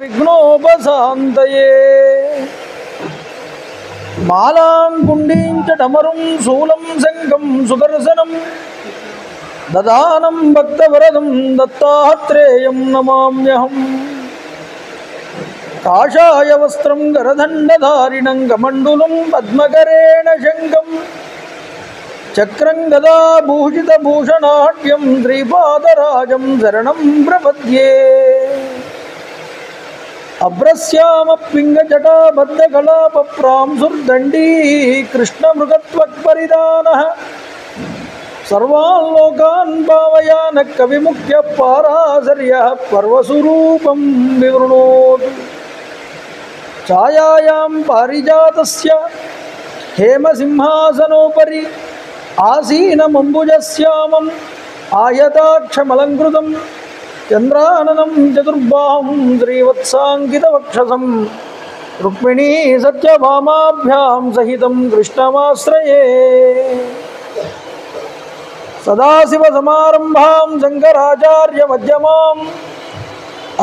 విఘ్నోపశాంతయే మాలాం కుండీం చ డమరుం శూలం శంఖం సుదర్శనం దదానం భక్తవరదం దత్తాత్రేయం నమామ్యహం కాషాయ వస్త్రం గరదండధారిణం కమండులం పద్మకరేణ శంఖం చక్రం గదా భూషితభూషణాఢ్యం శ్రీపాదరాజం శరణం ప్రపద్యే అభ్రస్యామపింగజటాబద్ధకళాపప్రాంసుర్దండీ కృష్ణమృగత్వక్పరిదానః సర్వాన్ లోకాన్ భావయాన కవిముఖ్య పారాశర్యః పర్వసురూపం వివృణోతు ఛాయాయాం పారిజాతస్య హేమసింహాసనోపరి ఆసీనమంబుజశ్యామం ఆయతాక్షమలంకృతం చంద్రాననం చతుర్బాహుం శ్రీవత్సాంకితవక్షసం రుక్మిణీ సత్యభామాభ్యాం సహితం కృష్ణమాశ్రయే సదాశివసమారంభాం శంకరాచార్యమధ్యమాం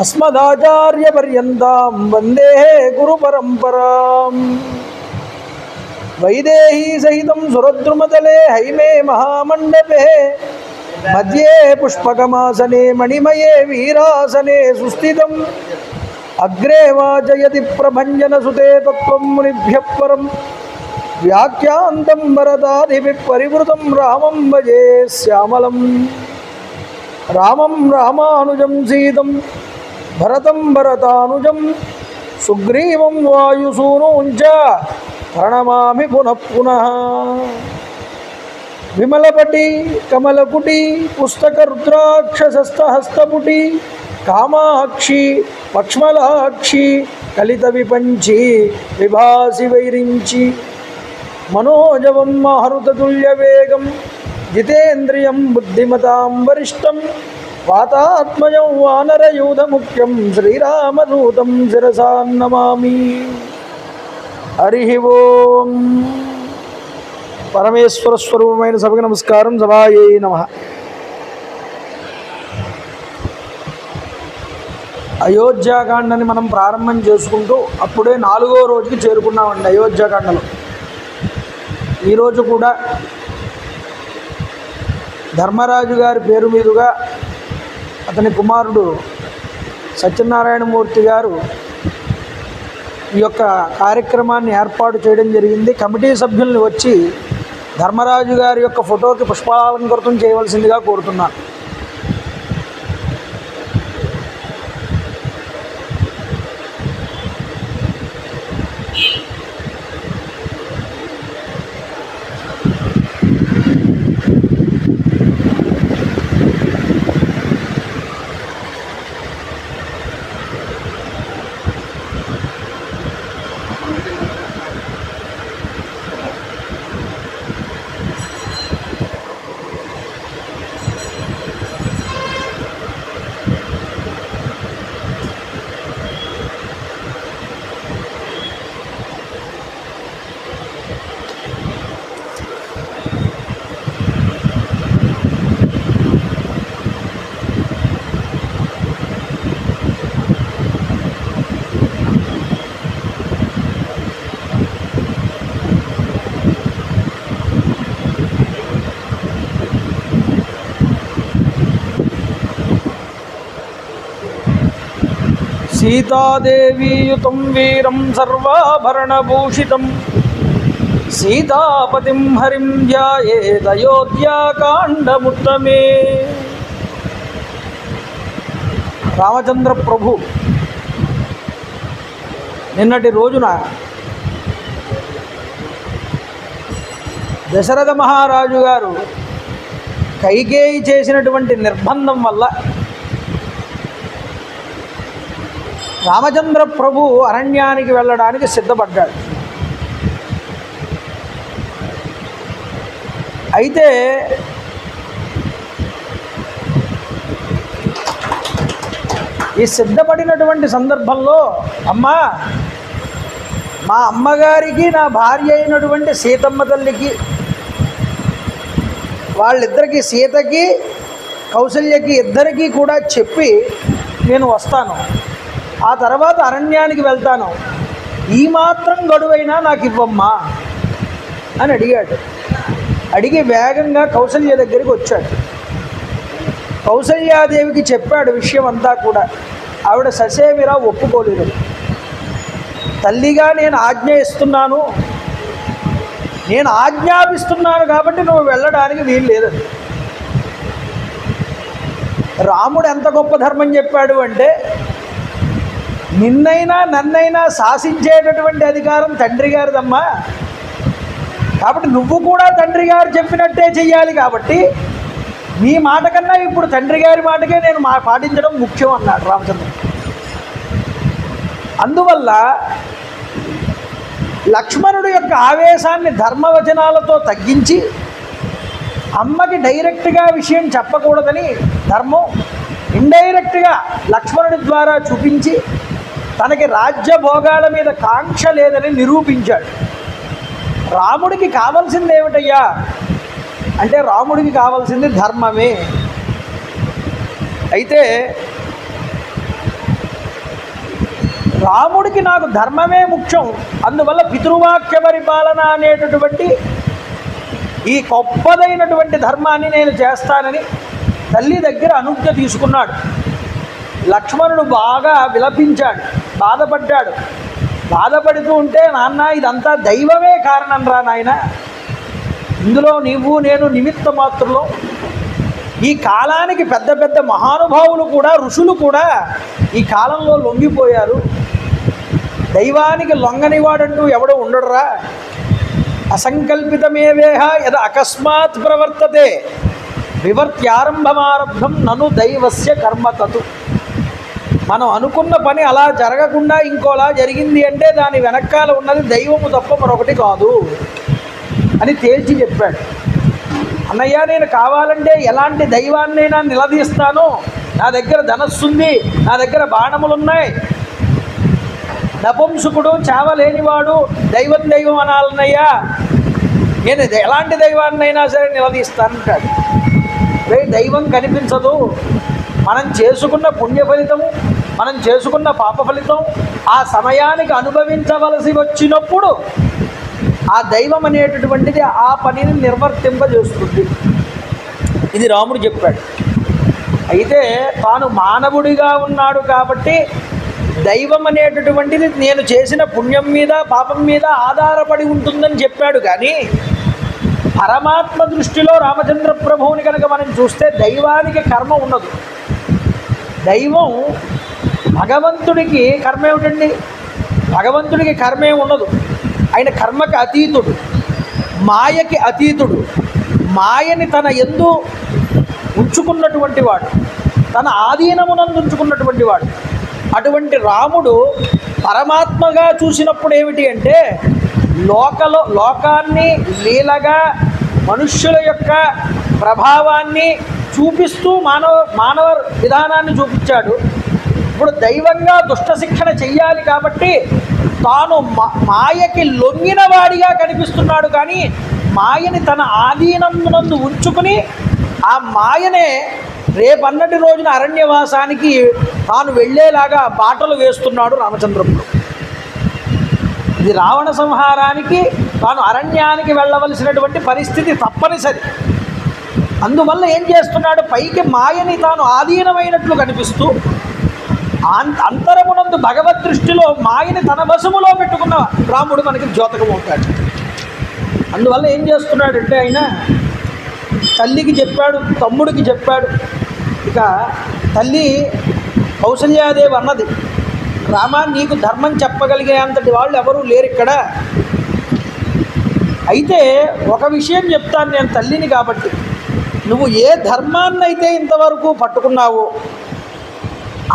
అస్మదాచార్యపర్యంతాం వందే గురుపరంపరాం వైదేహీ సహితం సురద్రుమతలే హైమే మహామండపే మధ్యే పుష్పకమాసనే మణిమయే వీరాసనే సుస్థితం అగ్రే వాచయతి ప్రభంజనసుతే తత్వం మునిభ్యః పరం వ్యాఖ్యాంతం వరదాదిభిః పరివృతం రామం భజే శ్యామలం రామం రామానుజం సీతం భరతం భరతానుజం సుగ్రీవం వాయుసూనూం చ ప్రణమామి పునః పునః విమలపటి కమలకుటి పుస్తకరుద్రాక్షసస్తహస్తపుటి కామాక్షి పక్ష్మలాక్షి కలిత విపంచి విభాసి వైరించి మనోజవం మారుతతుల్యవేగం జితేంద్రియం బుద్ధిమతాం వరిష్టం వాతాత్మజం వానరయూధముఖ్యం శ్రీరామదూతం శిరసా నమామి. హరి ఓం. పరమేశ్వర స్వరూపమైన సభకు నమస్కారం. సభాయే నమః. అయోధ్యాకాండని మనం ప్రారంభం చేసుకుంటూ అప్పుడే 4వ రోజుకి చేరుకున్నామండి. అయోధ్యాకాండలో ఈరోజు కూడా ధర్మరాజు గారి పేరు మీదుగా అతని కుమారుడు సత్యనారాయణమూర్తి గారు ఈ యొక్క కార్యక్రమాన్ని ఏర్పాటు చేయడం జరిగింది. కమిటీ సభ్యుల్ని వచ్చి ధర్మరాజు గారి యొక్క ఫోటోకి పుష్పాలంకృతం చేయవలసిందిగా కోరుతున్నాను. సీతాదేవీయుతం వీరం సర్వాభరణభూషితం సీతాపతిం హరిం ధ్యాయేదయోధ్యాకాండముత్తమే. రామచంద్ర ప్రభు నిన్నటి రోజున దశరథ మహారాజు గారు కైకేయి చేసినటువంటి నిర్బంధం వల్ల రామచంద్ర ప్రభు అరణ్యానికి వెళ్ళడానికి సిద్ధపడ్డాడు. అయితే ఈ సిద్ధపడినటువంటి సందర్భంలో అమ్మా, మా అమ్మగారికి నా భార్య అయినటువంటి సీతమ్మ తల్లికి, వాళ్ళిద్దరికీ, సీతకి కౌసల్యకి ఇద్దరికీ కూడా చెప్పి నేను వస్తాను. ఆ తర్వాత అరణ్యానికి వెళ్తాను, ఈ మాత్రం గడువైనా నాకు ఇవ్వమ్మా అని అడిగాడు. అడిగి వేగంగా కౌసల్య దగ్గరికి వచ్చాడు. కౌసల్యాదేవికి చెప్పాడు విషయం అంతా కూడా. ఆవిడ ససేమిరా ఒప్పుకోలేదు. తల్లిగా నేను ఆజ్ఞ ఇస్తున్నాను, నేను ఆజ్ఞాపిస్తున్నాను కాబట్టి నువ్వు వెళ్ళడానికి వీలు లేదని. రాముడు ఎంత గొప్ప ధర్మం చెప్పాడు అంటే, నిన్నైనా నన్నైనా శాసించేటటువంటి అధికారం తండ్రి గారిదమ్మా, కాబట్టి నువ్వు కూడా తండ్రి గారు చెప్పినట్టే చెయ్యాలి, కాబట్టి నీ మాట కన్నా ఇప్పుడు తండ్రి గారి మాటకే నేను పాటించడం ముఖ్యం అన్నాడు రామచంద్రుడు. అందువల్ల లక్ష్మణుడు యొక్క ఆవేశాన్ని ధర్మవచనాలతో తగ్గించి అమ్మకి డైరెక్ట్గా విషయం చెప్పకూడదని ధర్మం ఇండైరెక్ట్గా లక్ష్మణుడి ద్వారా చూపించి తనకి రాజ్యభోగాల మీద కాంక్ష లేదని నిరూపించాడు. రాముడికి కావాల్సింది ఏమిటయ్యా అంటే, రాముడికి కావాల్సింది ధర్మమే. అయితే రాముడికి నాకు ధర్మమే ముఖ్యం, అందువల్ల పితృవాక్య పరిపాలన అనేటటువంటి ఈ గొప్పదైనటువంటి ధర్మాన్ని నేను చేస్తానని తల్లి దగ్గర అనుజ్ఞ తీసుకున్నాడు. లక్ష్మణుడు బాగా విలపించాడు, బాధపడ్డాడు. బాధపడుతూ ఉంటే, నాన్న ఇదంతా దైవమే కారణం రా నాయన, ఇందులో నీవు నేను నిమిత్త మాత్రులు. ఈ కాలానికి పెద్ద పెద్ద మహానుభావులు కూడా, ఋషులు కూడా ఈ కాలంలో లొంగిపోయారు. దైవానికి లొంగనివాడంటూ ఎవడో ఉండడురా. అసంకల్పితమేవేహ యద అకస్మాత్ ప్రవర్తతే వివర్త్యారంభమారబ్ధం నను దైవస్య కర్మతతు. మనం అనుకున్న పని అలా జరగకుండా ఇంకోలా జరిగింది అంటే దాని వెనకాల ఉన్నది దైవము తప్ప మరొకటి కాదు అని తేల్చి చెప్పాడు. అన్నయ్య, నేను కావాలంటే ఎలాంటి దైవాన్నైనా నిలదీస్తాను, నా దగ్గర ధనస్సుంది, నా దగ్గర బాణములున్నాయి, నపుంసకుడు చావలేనివాడు దైవం అనాలన్నయ్యా, నేను ఎలాంటి దైవాన్నైనా సరే నిలదీస్తానంటాడు. దైవం కనిపించదు, మనం చేసుకున్న పుణ్య ఫలితము, మనం చేసుకున్న పాప ఫలితం ఆ సమయానికి అనుభవించవలసి వచ్చినప్పుడు ఆ దైవం అనేటటువంటిది ఆ పనిని నిర్వర్తింపజేస్తుంది. ఇది రాముడు చెప్పాడు. అయితే తాను మానవుడిగా ఉన్నాడు కాబట్టి దైవం అనేటటువంటిది నేను చేసిన పుణ్యం మీద పాపం మీద ఆధారపడి ఉంటుందని చెప్పాడు. కానీ పరమాత్మ దృష్టిలో రామచంద్ర ప్రభువుని కనుక మనం చూస్తే దైవానికి కర్మ ఉండదు. దైవం భగవంతుడికి కర్మ ఏమిటండి? భగవంతుడికి కర్మే ఉండదు. ఆయన కర్మకి అతీతుడు, మాయకి అతీతుడు. మాయని తన యందు ఉంచుకున్నటువంటి వాడు, తన ఆధీనమునందు ఉంచుకున్నటువంటి వాడు. అటువంటి రాముడు పరమాత్మగా చూసినప్పుడు ఏమిటి అంటే, లోకాన్ని లీలగా మనుష్యుల యొక్క ప్రభావాన్ని చూపిస్తూ మానవ విధానాన్ని చూపించాడు. ఇప్పుడు దైవంగా దుష్ట శిక్షణ చెయ్యాలి కాబట్టి తాను మాయకి లొంగిన వాడిగా కనిపిస్తున్నాడు. కానీ మాయని తన ఆధీనమునందు ఉంచుకుని ఆ మాయనే రేపన్నటి రోజున అరణ్యవాసానికి తాను వెళ్ళేలాగా బాటలు వేస్తున్నాడు రామచంద్రుడు. ఇది రావణ సంహారానికి తాను అరణ్యానికి వెళ్ళవలసినటువంటి పరిస్థితి తప్పనిసరి. అందువల్ల ఏం చేస్తున్నాడు, పైకి మాయని తాను ఆధీనమైనట్లు కనిపిస్తూ అంతరమునందు భగవద్ దృష్టిలో మాయని తన వశములో పెట్టుకున్న రాముడు మనకి ద్యోతకం అవుతాడు. అందువల్ల ఏం చేస్తున్నాడంటే, ఆయన తల్లికి చెప్పాడు, తమ్ముడికి చెప్పాడు. ఇక తల్లి కౌసల్యాదేవి అన్నది, రామా, నీకు ధర్మం చెప్పగలిగే అంతటి వాళ్ళు ఎవరూ లేరు ఇక్కడ. అయితే ఒక విషయం చెప్తాను నేను తల్లిని కాబట్టి, నువ్వు ఏ ధర్మాన్నైతే ఇంతవరకు పట్టుకున్నావో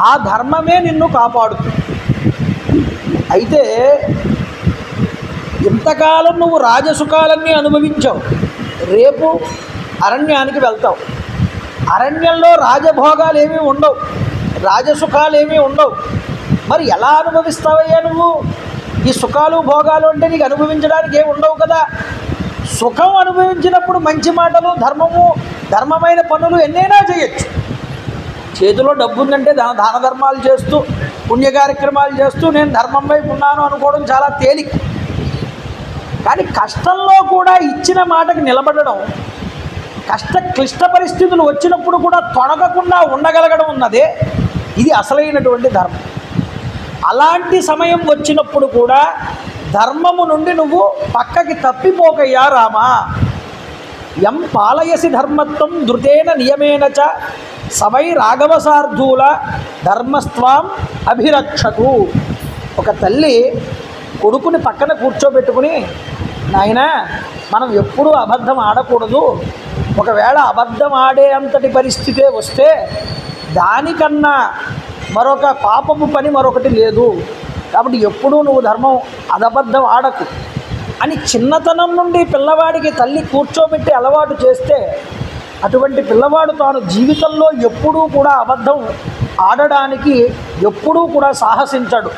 ఆ ధర్మమే నిన్ను కాపాడుతుంది. అయితే ఇంతకాలం నువ్వు రాజసుఖాలన్నీ అనుభవించావు, రేపు అరణ్యానికి వెళ్తావు. అరణ్యంలో రాజభోగాలు ఏమీ ఉండవు, రాజసుఖాలు ఏమీ ఉండవు. మరి ఎలా అనుభవిస్తావయ్యా నువ్వు? ఈ సుఖాలు భోగాలు అంటే నీకు అనుభవించడానికి ఏమి ఉండవు కదా. సుఖం అనుభవించినప్పుడు మంచి మాటలు, ధర్మమైన పనులు ఎన్నైనా చేయొచ్చు. చేతిలో డబ్బు ఉందంటే దాన ధర్మాలు చేస్తూ పుణ్య కార్యక్రమాలు చేస్తూ నేను ధర్మం వైపు ఉన్నాను అనుకోవడం చాలా తేలిక. కానీ కష్టంలో కూడా ఇచ్చిన మాటకి నిలబడడం, క్లిష్ట పరిస్థితులు వచ్చినప్పుడు కూడా తొణగకుండా ఉండగలగడం ఉన్నదే ఇది అసలైనటువంటి ధర్మం. అలాంటి సమయం వచ్చినప్పుడు కూడా ధర్మము నుండి నువ్వు పక్కకి తప్పిపోకయ్యా రామా. యం పాలయసి ధర్మత్వం ధృతేన నియమేన చ సవై రాఘవసార్ధూల ధర్మస్త్వాం అభిరక్షతు. ఒక తల్లి కొడుకుని పక్కన కూర్చోబెట్టుకుని, నాయనా మనం ఎప్పుడూ అబద్ధం ఆడకూడదు, ఒకవేళ అబద్ధం ఆడే అంతటి పరిస్థితే వస్తే దానికన్నా మరొక పాపము పని మరొకటి లేదు, కాబట్టి ఎప్పుడూ నువ్వు ధర్మం అబద్ధం ఆడకు అని చిన్నతనం నుండి పిల్లవాడికి తల్లి కూర్చోబెట్టి అలవాటు చేస్తే అటువంటి పిల్లవాడు తాను జీవితంలో ఎప్పుడూ కూడా అబద్ధం ఆడడానికి ఎప్పుడూ కూడా సాహసించడు.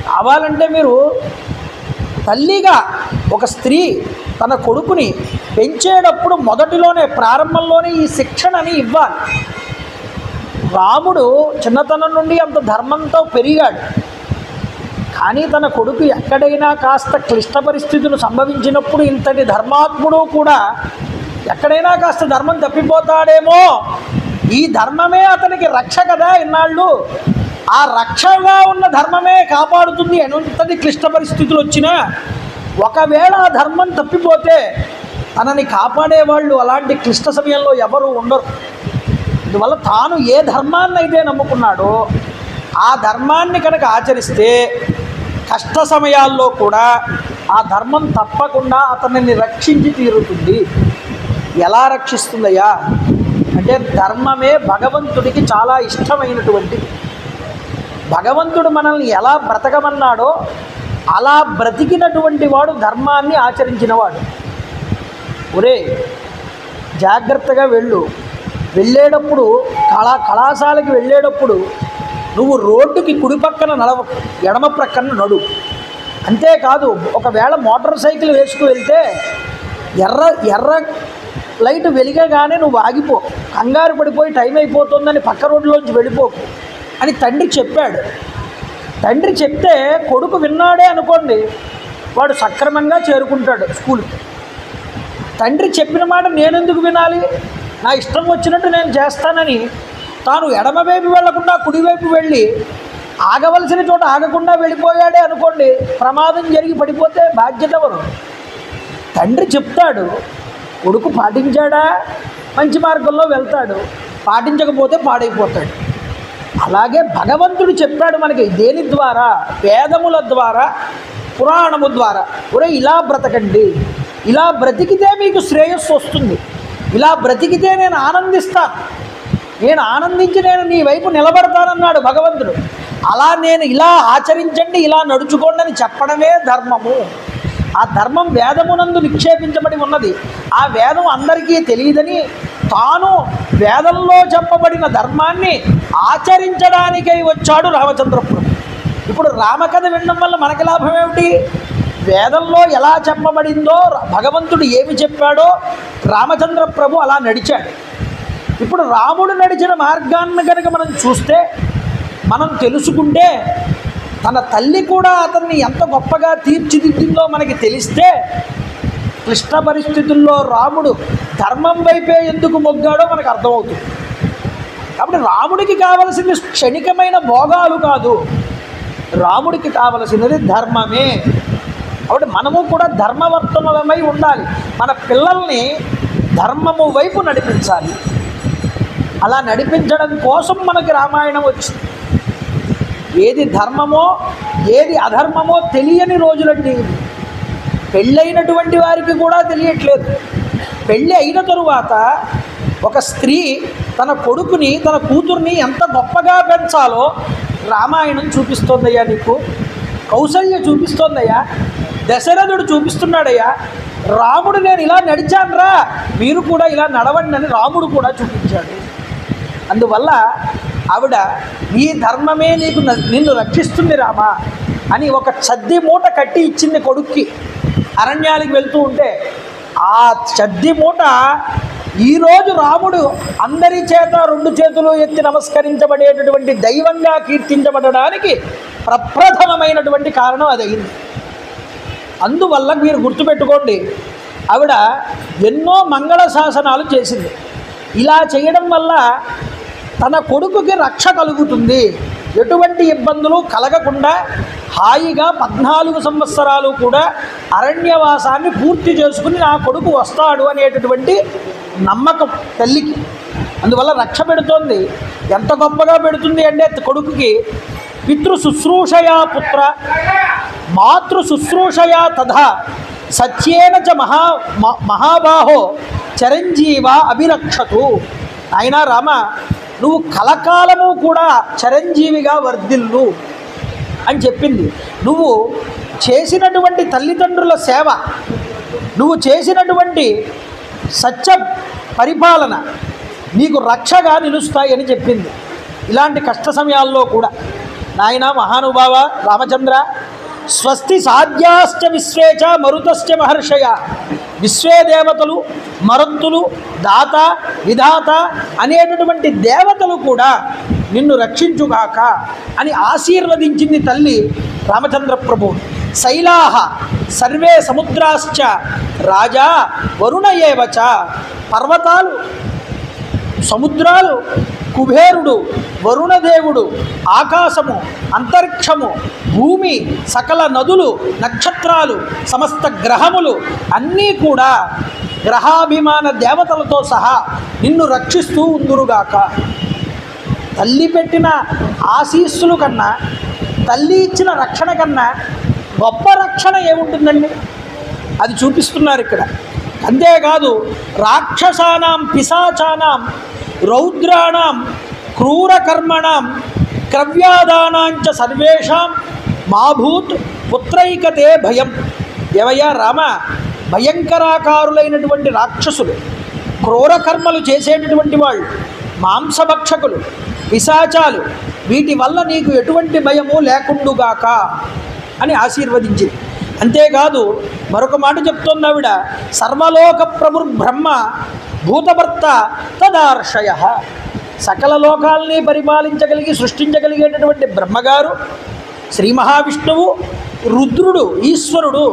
కావాలంటే మీరు తల్లిగా ఒక స్త్రీ తన కొడుకుని పెంచేటప్పుడు మొదటిలోనే ప్రారంభంలోనే ఈ శిక్షణని ఇవ్వాలి. రాముడు చిన్నతనం నుండి అంత ధర్మంతో పెరిగాడు. కానీ తన కొడుకు ఎక్కడైనా కాస్త క్లిష్ట పరిస్థితులు సంభవించినప్పుడు ఇంతటి ధర్మాత్ముడు కూడా ఎక్కడైనా కాస్త ధర్మం తప్పిపోతాడేమో, ఈ ధర్మమే అతనికి రక్ష కదా ఇన్నాళ్ళు, ఆ రక్షగా ఉన్న ధర్మమే కాపాడుతుంది ఎంతటి క్లిష్ట పరిస్థితులు వచ్చినా. ఒకవేళ ఆ ధర్మం తప్పిపోతే తనని కాపాడేవాళ్ళు అలాంటి క్లిష్ట సమయంలో ఎవరు ఉండరు. అందువల్ల తాను ఏ ధర్మాన్ని అయితే నమ్ముకున్నాడో ఆ ధర్మాన్ని కనుక ఆచరిస్తే కష్ట సమయాల్లో కూడా ఆ ధర్మం తప్పకుండా అతనిని రక్షించి తీరుతుంది. ఎలా రక్షిస్తుందయ్యా అంటే ధర్మమే భగవంతుడికి చాలా ఇష్టమైనటువంటిది. భగవంతుడు మనల్ని ఎలా బ్రతకమన్నాడో అలా బ్రతికినటువంటి వాడు ధర్మాన్ని ఆచరించినవాడు. ఒరే జాగ్రత్తగా వెళ్ళేటప్పుడు కళాశాలకి వెళ్ళేటప్పుడు నువ్వు రోడ్డుకి కుడి పక్కన నడవకు, ఎడమ ప్రక్కన నడు. అంతేకాదు ఒకవేళ మోటార్ సైకిల్ వేసుకు వెళ్తే ఎర్ర లైట్ వెలిగగానే నువ్వు ఆగిపో, కంగారు పడిపోయి టైం అయిపోతుందని పక్క రోడ్లోంచి వెళ్ళిపోకు అని తండ్రి చెప్పాడు. తండ్రి చెప్తే కొడుకు విన్నాడే అనుకోండి, వాడు సక్రమంగా చేరుకుంటాడు స్కూల్కి. తండ్రి చెప్పిన మాట నేనెందుకు వినాలి, నా ఇష్టం వచ్చినట్టు నేను చేస్తానని తాను ఎడమవైపు వెళ్లకుండా కుడివైపు వెళ్ళి ఆగవలసిన చోట ఆగకుండా వెళ్ళిపోయాడే అనుకోండి, ప్రమాదం జరిగి పడిపోతే బాధ్యత ఎవరు? తండ్రి చెప్తాడు, కొడుకు పాటించాడా మంచి మార్గంలో వెళ్తాడు, పాటించకపోతే పాడైపోతాడు. అలాగే భగవంతుడు చెప్పాడు మనకి దేని ద్వారా? వేదముల ద్వారా, పురాణము ద్వారా. ఒరే ఇలా బ్రతకండి, ఇలా బ్రతికితే మీకు శ్రేయస్సు వస్తుంది, ఇలా బ్రతికితే నేను ఆనందిస్తాను, నేను ఆనందించి నేను నీ వైపు నిలబడతానన్నాడు భగవంతుడు. అలా నేను ఇలా ఆచరించండి, ఇలా నడుచుకోండి అని చెప్పడమే ధర్మము. ఆ ధర్మం వేదమునందు నిక్షేపించబడి ఉన్నది. ఆ వేదం అందరికీ తెలియదని తాను వేదంలో చెప్పబడిన ధర్మాన్ని ఆచరించడానికై వచ్చాడు రామచంద్ర ప్రభు. ఇప్పుడు రామకథ వినడం వల్ల మనకి లాభం ఏమిటి? వేదంలో ఎలా చెప్పబడిందో, భగవంతుడు ఏమి చెప్పాడో రామచంద్ర ప్రభు అలా నడిచాడు. ఇప్పుడు రాముడు నడిచిన మార్గాన్ని కనుక మనం చూస్తే, మనం తెలుసుకుంటే, తన తల్లి కూడా అతన్ని ఎంత గొప్పగా తీర్చిదిద్దిందో మనకి తెలిస్తే, క్లిష్ట పరిస్థితుల్లో రాముడు ధర్మం వైపే ఎందుకు మొగ్గాడో మనకు అర్థమవుతుంది. కాబట్టి రాముడికి కావలసింది క్షణికమైన భోగాలు కాదు, రాముడికి కావలసినది ధర్మమే. కాబట్టి మనము కూడా ధర్మవర్తనులమై ఉండాలి. మన పిల్లల్ని ధర్మము వైపు నడిపించాలి. అలా నడిపించడం కోసం మనకి రామాయణం వచ్చింది. ఏది ధర్మమో ఏది అధర్మమో తెలియని రోజులండి. పెళ్ళైనటువంటి వారికి కూడా తెలియట్లేదు. పెళ్ళి అయిన తరువాత ఒక స్త్రీ తన కొడుకుని, తన కూతుర్ని ఎంత గొప్పగా పెంచాలో రామాయణం చూపిస్తోందయ్యా నీకు. కౌసల్య చూపిస్తోందయ్యా, దశరథుడు చూపిస్తున్నాడయ్యా. రాముడు నేను ఇలా నడిచానురా, మీరు కూడా ఇలా నడవండి అని రాముడు కూడా చూపించాడు. అందువల్ల ఆవిడ ఈ ధర్మమే నిన్ను రక్షిస్తుంది రామా అని ఒక చద్ది మూట కట్టి ఇచ్చింది కొడుక్కి. అరణ్యానికి వెళ్తూ ఉంటే ఆ చద్ది మూట ఈరోజు రాముడు అందరి చేత 2 చేతులు ఎత్తి నమస్కరించబడేటటువంటి దైవంగా కీర్తించబడడానికి ప్రప్రథమమైనటువంటి కారణం అదయింది. అందువల్ల మీరు గుర్తుపెట్టుకోండి, ఆవిడ ఎన్నో మంగళ శాసనాలు చేసింది. ఇలా చేయడం వల్ల తన కొడుకుకి రక్ష కలుగుతుంది, ఎటువంటి ఇబ్బందులు కలగకుండా హాయిగా 14 సంవత్సరాలు కూడా అరణ్యవాసాన్ని పూర్తి చేసుకుని నా కొడుకు వస్తాడు అనేటటువంటి నమ్మకం తల్లికి. అందువల్ల రక్ష పెడుతోంది. ఎంత గొప్పగా పెడుతుంది అంటే కొడుకుకి పితృ శుశ్రూషయా పుత్ర మాతృ శుశ్రూషయా తథా సత్యేన చ మహాబాహో చిరంజీవ అభిరక్షతు. అయినా రామ, నువ్వు కలకాలము కూడా చిరంజీవిగా వర్ధిల్లు అని చెప్పింది. నువ్వు చేసినటువంటి తల్లిదండ్రుల సేవ, నువ్వు చేసినటువంటి సత్య పరిపాలన నీకు రక్షగా నిలుస్తాయని చెప్పింది. ఇలాంటి కష్ట సమయాల్లో కూడా నాయన మహానుభావ రామచంద్ర, స్వస్తి సాధ్యాశ్చ విశ్వేచ మరుతశ్చ మహర్షయ. విశ్వే దేవతలు, మరుత్తులు, దాత, విధాత అనేటటువంటి దేవతలు కూడా నిన్ను రక్షించుగాక అని ఆశీర్వదించింది తల్లి రామచంద్ర ప్రభు. శైలాహ సర్వే సముద్రాశ్చ రాజా వరుణ ఏవచ. పర్వతాలు, సముద్రాలు, కుబేరుడు, వరుణదేవుడు, ఆకాశము, అంతరిక్షము, భూమి, సకల నదులు, నక్షత్రాలు, సమస్త గ్రహములు అన్నీ కూడా గ్రహాభిమాన దేవతలతో సహా నిన్ను రక్షిస్తూ ఉందురుగాక. తల్లి పెట్టిన ఆశీస్సులు కన్నా, తల్లి ఇచ్చిన రక్షణ కన్నా గొప్ప రక్షణ ఏముంటుందండి? అది చూపిస్తున్నారు ఇక్కడ. అంతేకాదు, రాక్షసానాం పిశాచానాం రౌద్రాణం క్రూరకర్మణం క్రవ్యాదానాంచ సర్వేషాం మాభూత్ పుత్రైకతే భయం. ఏవయ్యా రామ, భయంకరాకారులైనటువంటి రాక్షసులు, క్రూరకర్మలు చేసేటటువంటి వాళ్ళు, మాంసభక్షకులు, పిశాచాలు, వీటి వల్ల నీకు ఎటువంటి భయము లేకుండుగాక అని ఆశీర్వదించింది. అంతేకాదు మరొక మాట చెప్తోంది ఆవిడ, సర్వలోక ప్రభుర్బ్రహ్మ భూతభర్త తదార్షయ. సకల లోకాల్ని పరిపాలించగలిగి సృష్టించగలిగేటటువంటి బ్రహ్మగారు, శ్రీ మహావిష్ణువు, రుద్రుడు, ఈశ్వరుడు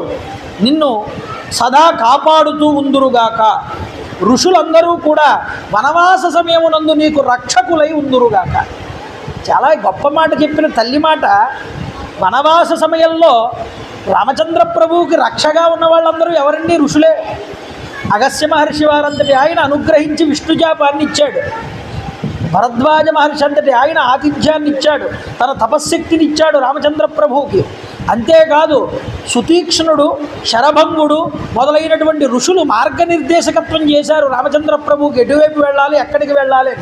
నిన్ను సదా కాపాడుతూ ఉందురుగాక. ఋషులందరూ కూడా వనవాస సమయమునందు నీకు రక్షకులై ఉందురుగాక. చాలా గొప్ప మాట చెప్పిన తల్లి మాట. వనవాస సమయంలో రామచంద్ర ప్రభువుకి రక్షగా ఉన్న వాళ్ళందరూ ఎవరండి? ఋషులే. అగస్త్య మహర్షి వారంతటి ఆయన అనుగ్రహించి విష్ణుజాపాన్ని ఇచ్చాడు. భరద్వాజ మహర్షి అంతటి ఆయన ఆతిథ్యాన్ని ఇచ్చాడు, తన తపశ్శక్తిని ఇచ్చాడు రామచంద్ర ప్రభువుకి. అంతేకాదు సుతీక్ష్ణుడు, శరభంగుడు మొదలైనటువంటి ఋషులు మార్గనిర్దేశకత్వం చేశారు రామచంద్ర ప్రభువుకి, ఎటువైపు వెళ్ళాలి, ఎక్కడికి వెళ్ళాలి.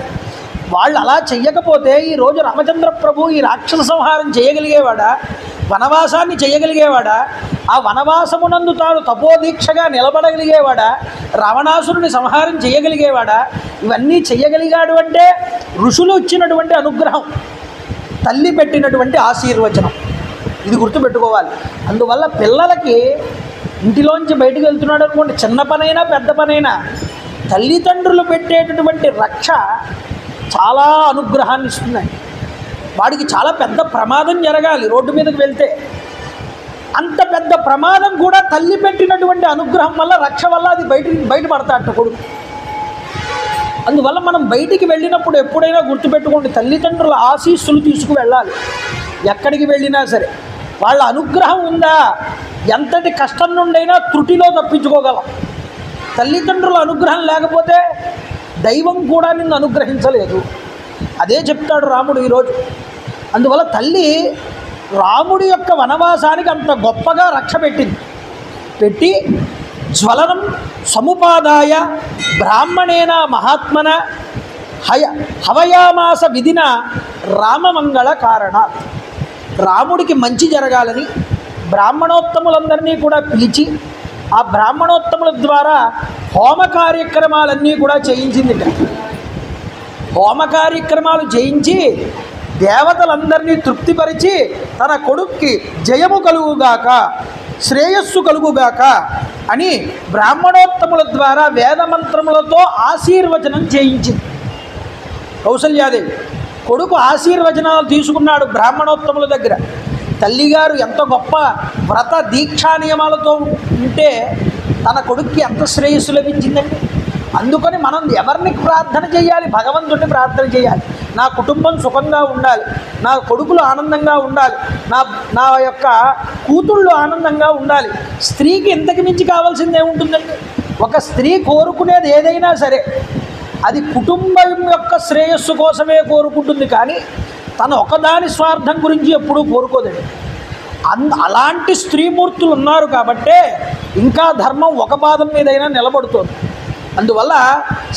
వాళ్ళు అలా చెయ్యకపోతే ఈరోజు రామచంద్ర ప్రభు ఈ రాక్షస సంహారం చేయగలిగేవాడా? వనవాసాన్ని చేయగలిగేవాడా? ఆ వనవాసమునందు తాను తపోదీక్షగా నిలబడగలిగేవాడా? రావణాసురుని సంహారం చేయగలిగేవాడా? ఇవన్నీ చెయ్యగలిగాడు అంటే ఋషులు ఇచ్చినటువంటి అనుగ్రహం, తల్లి పెట్టినటువంటి ఆశీర్వచనం. ఇది గుర్తుపెట్టుకోవాలి. అందువల్ల పిల్లలకి ఇంటిలోంచి బయటకు వెళ్తున్నాడు అనుకోండి, చిన్న పనైనా పెద్ద పనైనా తల్లిదండ్రులు పెట్టేటటువంటి రక్ష చాలా అనుగ్రహాన్ని ఇస్తున్నాయి. వాడికి చాలా పెద్ద ప్రమాదం జరగాలి రోడ్డు మీదకి వెళ్తే, అంత పెద్ద ప్రమాదం కూడా తల్లి పెట్టినటువంటి అనుగ్రహం వల్ల, రక్ష వల్ల అది బయటపడతాడు కొడుకు. అందువల్ల మనం బయటికి వెళ్ళినప్పుడు ఎప్పుడైనా గుర్తుపెట్టుకోండి, తల్లిదండ్రుల ఆశీస్సులు తీసుకు వెళ్ళాలి. ఎక్కడికి వెళ్ళినా సరే వాళ్ళ అనుగ్రహం ఉందా, ఎంతటి కష్టం నుండైనా త్రుటిలో తప్పించుకోగలం. తల్లిదండ్రుల అనుగ్రహం లేకపోతే దైవం కూడా నిన్ను అనుగ్రహించలేదు. అదే చెప్తాడు రాముడు ఈరోజు. అందువల్ల తల్లి రాముడి యొక్క వనవాసానికి అంత గొప్పగా రక్ష పెట్టి జ్వలనం సముపాదాయ బ్రాహ్మణేన మహాత్మన హవయామాస విధిన రామమంగళ కారణాత్. రాముడికి మంచి జరగాలని బ్రాహ్మణోత్తములందరినీ కూడా పిలిచి ఆ బ్రాహ్మణోత్తముల ద్వారా హోమ కార్యక్రమాలన్నీ కూడా చేయించింది. హోమ కార్యక్రమాలు చేయించి దేవతలందరినీ తృప్తిపరిచి తన కొడుక్కి జయము కలుగుగాక, శ్రేయస్సు కలుగుగాక అని బ్రాహ్మణోత్తముల ద్వారా వేదమంత్రములతో ఆశీర్వచనం చేయించింది కౌసల్యాదేవి. కొడుకు ఆశీర్వచనాలు తీసుకున్నాడు బ్రాహ్మణోత్తముల దగ్గర. తల్లిగారు ఎంత గొప్ప వ్రత దీక్షా నియమాలతో ఉంటే తన కొడుక్కి ఎంత శ్రేయస్సు లభించిందండి. అందుకని మనం ఎవరిని ప్రార్థన చేయాలి? భగవంతుడిని ప్రార్థన చేయాలి. నా కుటుంబం సుఖంగా ఉండాలి, నా కొడుకులు ఆనందంగా ఉండాలి, నా యొక్క కూతుళ్ళు ఆనందంగా ఉండాలి. స్త్రీకి ఇంతకు మించి కావాల్సింది ఏముంటుందండి? ఒక స్త్రీ కోరుకునేది ఏదైనా సరే అది కుటుంబం యొక్క శ్రేయస్సు కోసమే కోరుకుంటుంది, కానీ తను ఒకదాని స్వార్థం గురించి ఎప్పుడూ కోరుకోదండి. అలాంటి స్త్రీమూర్తులు ఉన్నారు కాబట్టే ఇంకా ధర్మం ఒక పాదం మీదైనా నిలబడుతోంది. అందువల్ల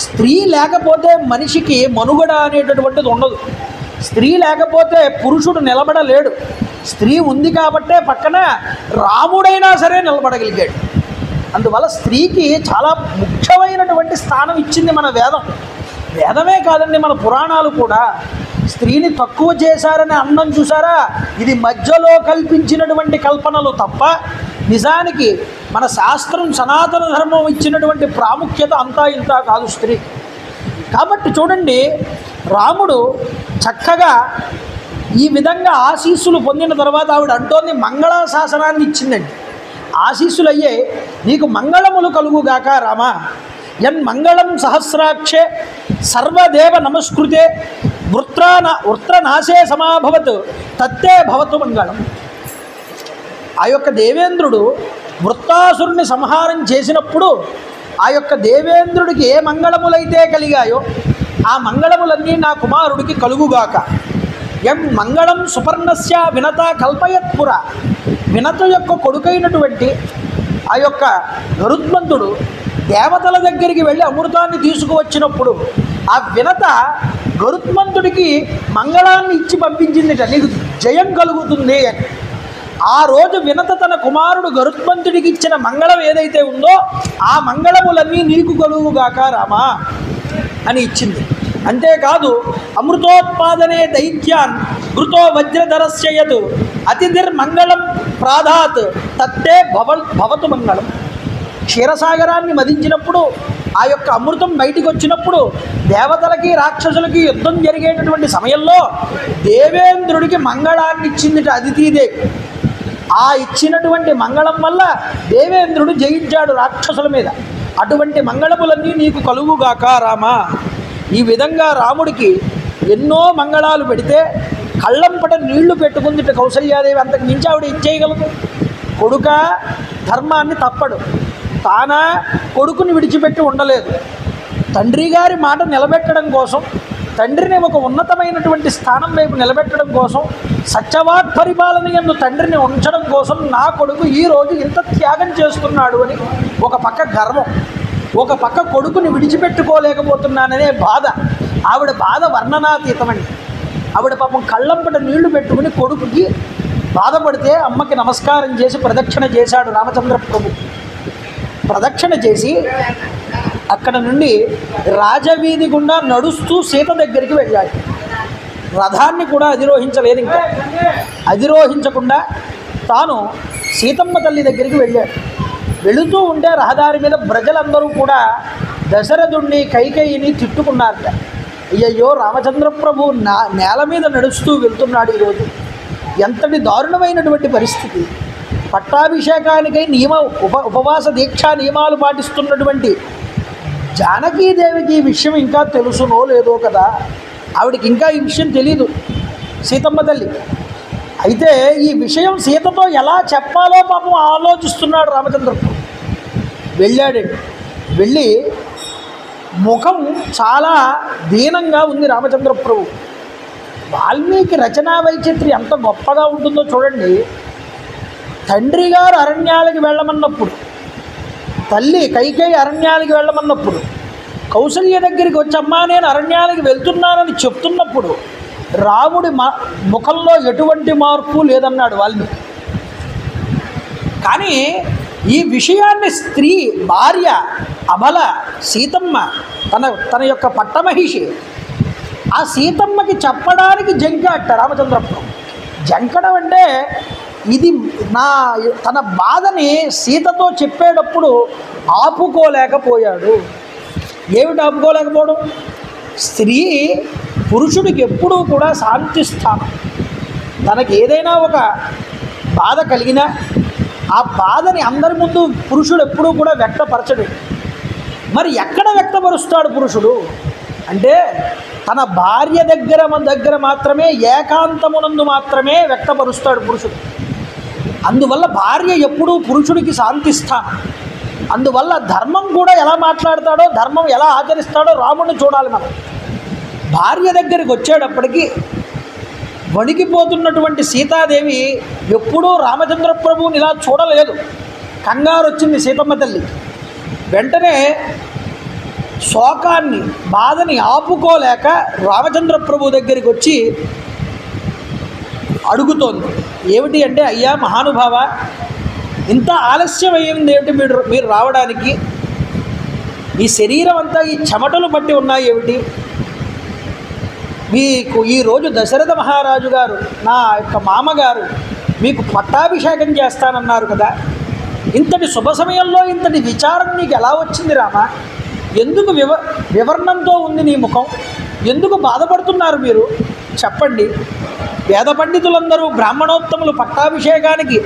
స్త్రీ లేకపోతే మనిషికి మనుగడ అనేటటువంటిది ఉండదు. స్త్రీ లేకపోతే పురుషుడు నిలబడలేడు. స్త్రీ ఉంది కాబట్టే పక్కన రాముడైనా సరే నిలబడగలిగాడు. అందువల్ల స్త్రీకి చాలా ముఖ్యమైనటువంటి స్థానం ఇచ్చింది మన వేదం. వేదమే కాదండి, మన పురాణాలు కూడా. స్త్రీని తక్కువ చేశారని అన్నం చూసారా, ఇది మధ్యలో కల్పించినటువంటి కల్పనలు తప్ప నిజానికి మన శాస్త్రం సనాతన ధర్మం ఇచ్చినటువంటి ప్రాముఖ్యత అంతా ఇంత కాదు స్త్రీ. కాబట్టి చూడండి, రాముడు చక్కగా ఈ విధంగా ఆశీస్సులు పొందిన తర్వాత ఆవిడ అంటోంది మంగళాశాసనాన్ని ఇచ్చిందండి. ఆశీస్సులు అయ్యే, నీకు మంగళములు కలుగుగాక రామా. యన్ మంగళం సహస్రాక్షే సర్వదేవ నమస్కృతే వృత్రనాశే సమాభవత్ తత్తే భవతు మంగళం. ఆ యొక్క దేవేంద్రుడు వృత్తాసురుని సంహారం చేసినప్పుడు ఆ యొక్క దేవేంద్రుడికి ఏ మంగళములైతే కలిగాయో ఆ మంగళములన్నీ నా కుమారుడికి కలుగుగాక. ఎం మంగళం సుపర్ణస్య వినత కల్పయత్పుర. వినత యొక్క కొడుకైనటువంటి ఆ యొక్క గరుత్మంతుడు దేవతల దగ్గరికి వెళ్ళి అమృతాన్ని తీసుకువచ్చినప్పుడు ఆ వినత గరుత్మంతుడికి మంగళాన్ని ఇచ్చి పంపించిందిట, నీకు జయం కలుగుతుంది అని. ఆ రోజు వినత తన కుమారుడు గరుత్మంతుడికి ఇచ్చిన మంగళం ఏదైతే ఉందో ఆ మంగళములన్నీ నీకు కలుగుగాక రామా అని ఇచ్చింది. అంతేకాదు, అమృతోత్పాదనే దైత్యాన్ ఘృతో వజ్రధరస్య యత్ అతిథిర్మంగళం ప్రాధాత్ తత్తే భవతు మంగళం. క్షీరసాగరాన్ని మదించినప్పుడు ఆ యొక్క అమృతం బయటికి వచ్చినప్పుడు దేవతలకి రాక్షసులకి యుద్ధం జరిగేటటువంటి సమయంలో దేవేంద్రుడికి మంగళాన్ని ఇచ్చిందిట అదితీదేవి. ఆ ఇచ్చినటువంటి మంగళం వల్ల దేవేంద్రుడు జయించాడు రాక్షసుల మీద. అటువంటి మంగళములన్నీ నీకు కలుగుగాక రామా. ఈ విధంగా రాముడికి ఎన్నో మంగళాలు పెడితే కళ్ళంపట నీళ్లు పెట్టుకుందిట కౌసల్యాదేవి. అంతకు మించి ఆవిడ ఇచ్చేయగలదు. కొడుక ధర్మాన్ని తప్పడు, తానా కొడుకుని విడిచిపెట్టి ఉండలేదు. తండ్రి గారి మాట నిలబెట్టడం కోసం, తండ్రిని ఒక ఉన్నతమైనటువంటి స్థానం వైపు నిలబెట్టడం కోసం, సత్యవాక్ పరిపాలన యందు తండ్రిని ఉంచడం కోసం నా కొడుకు ఈరోజు ఇంత త్యాగం చేస్తున్నాడు అని ఒక పక్క గర్వం, ఒక పక్క కొడుకుని విడిచిపెట్టుకోలేకపోతున్నాననే బాధ. ఆవిడ బాధ వర్ణనాతీతమండి. ఆవిడ పాపం కళ్ళంపట నీళ్లు పెట్టుకుని కొడుకుకి బాధపడితే అమ్మకి నమస్కారం చేసి ప్రదక్షిణ చేశాడు రామచంద్ర ప్రభు. ప్రదక్షిణ చేసి అక్కడ నుండి రాజవీధి గుండా నడుస్తూ సీత దగ్గరికి వెళ్ళాడు. రథాన్ని కూడా అధిరోహించలేదు. ఇంకా అధిరోహించకుండా తాను సీతమ్మ తల్లి దగ్గరికి వెళ్ళాడు. వెళుతూ ఉంటే రహదారి మీద ప్రజలందరూ కూడా దశరథుణ్ణి కైకేయిని తిట్టుకున్నారట. అయ్యయ్యో, రామచంద్ర ప్రభు నేల మీద నడుస్తూ వెళ్తున్నాడు ఈరోజు, ఎంతటి దారుణమైనటువంటి పరిస్థితి. పట్టాభిషేకానికై ఉపవాస దీక్షా నియమాలు పాటిస్తున్నటువంటి జానకీదేవికి ఈ విషయం ఇంకా తెలుసునో లేదో కదా. ఆవిడకి ఇంకా ఈ విషయం తెలీదు సీతమ్మ తల్లి. అయితే ఈ విషయం సీతతో ఎలా చెప్పాలో పాపం ఆలోచిస్తున్నాడు రామచంద్ర ప్రభు. వెళ్ళాడండి. వెళ్ళి ముఖం చాలా దీనంగా ఉంది రామచంద్ర ప్రభు. వాల్మీకి రచనా వైచిత్రి ఎంత గొప్పగా ఉంటుందో చూడండి. తండ్రి గారు అరణ్యాలకి వెళ్ళమన్నప్పుడు, తల్లి కైకేయి అరణ్యాలకి వెళ్ళమన్నప్పుడు, కౌసల్య దగ్గరికి వచ్చమ్మా నేను అరణ్యాలకి వెళ్తున్నానని చెప్తున్నప్పుడు రాముడి ముఖంలో ఎటువంటి మార్పు లేదన్నాడు వాల్మీకి. కానీ ఈ విషయాన్ని స్త్రీ భార్య అబల సీతమ్మ తన యొక్క పట్టమహిషి ఆ సీతమ్మకి చెప్పడానికి జంకాట రామచంద్ర ప్రభు. జంకడం అంటే ఇది తన బాధని సీతతో చెప్పేటప్పుడు ఆపుకోలేకపోయాడు. ఏమిటి ఆపుకోలేకపోవడం? స్త్రీ పురుషుడికి ఎప్పుడూ కూడా శాంతి స్థానం. తనకి ఏదైనా ఒక బాధ కలిగినా ఆ బాధని అందరి ముందు పురుషుడు ఎప్పుడూ కూడా వ్యక్తపరచడు. మరి ఎక్కడ వ్యక్తపరుస్తాడు పురుషుడు అంటే తన భార్య దగ్గర మాత్రమే, ఏకాంతమునందు మాత్రమే వ్యక్తపరుస్తాడు పురుషుడు. అందువల్ల భార్య ఎప్పుడూ పురుషుడికి శాంతిస్తాను. అందువల్ల ధర్మం కూడా ఎలా మాట్లాడతాడో, ధర్మం ఎలా ఆచరిస్తాడో రాముడిని చూడాలి మనం. భార్య దగ్గరికి వచ్చేటప్పటికి వణికిపోతున్నటువంటి సీతాదేవి ఎప్పుడూ రామచంద్ర ప్రభువుని ఇలా చూడలేదు. కంగారు వచ్చింది సీతమ్మ తల్లి. వెంటనే శోకాన్ని, బాధని ఆపుకోలేక రామచంద్ర ప్రభు దగ్గరికి వచ్చి అడుగుతోంది. ఏమిటి అంటే, అయ్యా మహానుభావ, ఇంత ఆలస్యం అయ్యింది ఏమిటి మీరు రావడానికి? ఈ శరీరం అంతా ఈ చెమటలు పట్టి ఉన్నాయి ఏమిటి? మీకు ఈరోజు దశరథ మహారాజు గారు, నా యొక్క మామగారు, మీకు పట్టాభిషేకం చేస్తానన్నారు కదా, ఇంతటి శుభ సమయంలో ఇంతటి విచారం నీకు ఎలా వచ్చింది రామ? ఎందుకు వివరణంతో ఉంది నీ ముఖం? ఎందుకు బాధపడుతున్నారు మీరు? చెప్పండి. వేద పండితులందరూ బ్రాహ్మణోత్తములు పట్టాభిషేకానికి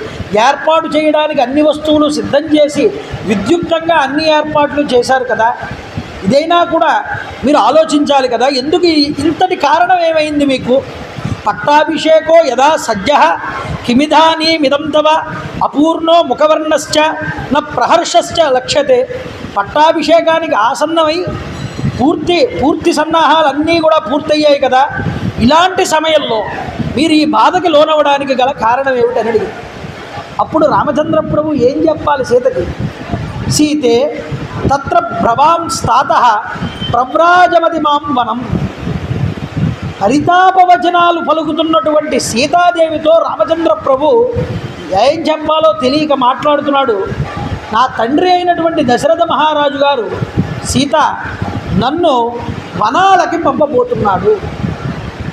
ఏర్పాటు చేయడానికి అన్ని వస్తువులు సిద్ధం చేసి విద్యుక్తంగా అన్ని ఏర్పాట్లు చేశారు కదా, ఇదైనా కూడా మీరు ఆలోచించాలి కదా. ఎందుకు ఇంతటి కారణం ఏమైంది మీకు? పట్టాభిషేకో యదా సజ్జ కిమిధానీమిదం తవ అపూర్ణో ముఖవర్ణశ్చ న ప్రహర్షశ్చ లక్ష్యతే. పట్టాభిషేకానికి ఆసన్నమై పూర్తి సన్నాహాలన్నీ కూడా పూర్తయ్యాయి కదా, ఇలాంటి సమయంలో మీరు ఈ బాధకి లోనవడానికి గల కారణం ఏమిటని అడిగింది. అప్పుడు రామచంద్ర ప్రభు ఏం చెప్పాలి సీతకి? సీతే తత్ర భ్రవాం స్థాత ప్రవ్రాజమతి మాం వనం. హరితాపవచనాలు పలుకుతున్నటువంటి సీతాదేవితో రామచంద్ర ప్రభు ఏం చెప్పాలో తెలియక మాట్లాడుతున్నాడు. నా తండ్రి అయినటువంటి దశరథ మహారాజు గారు సీత నన్ను వనాలకి పంపబోతున్నాడు,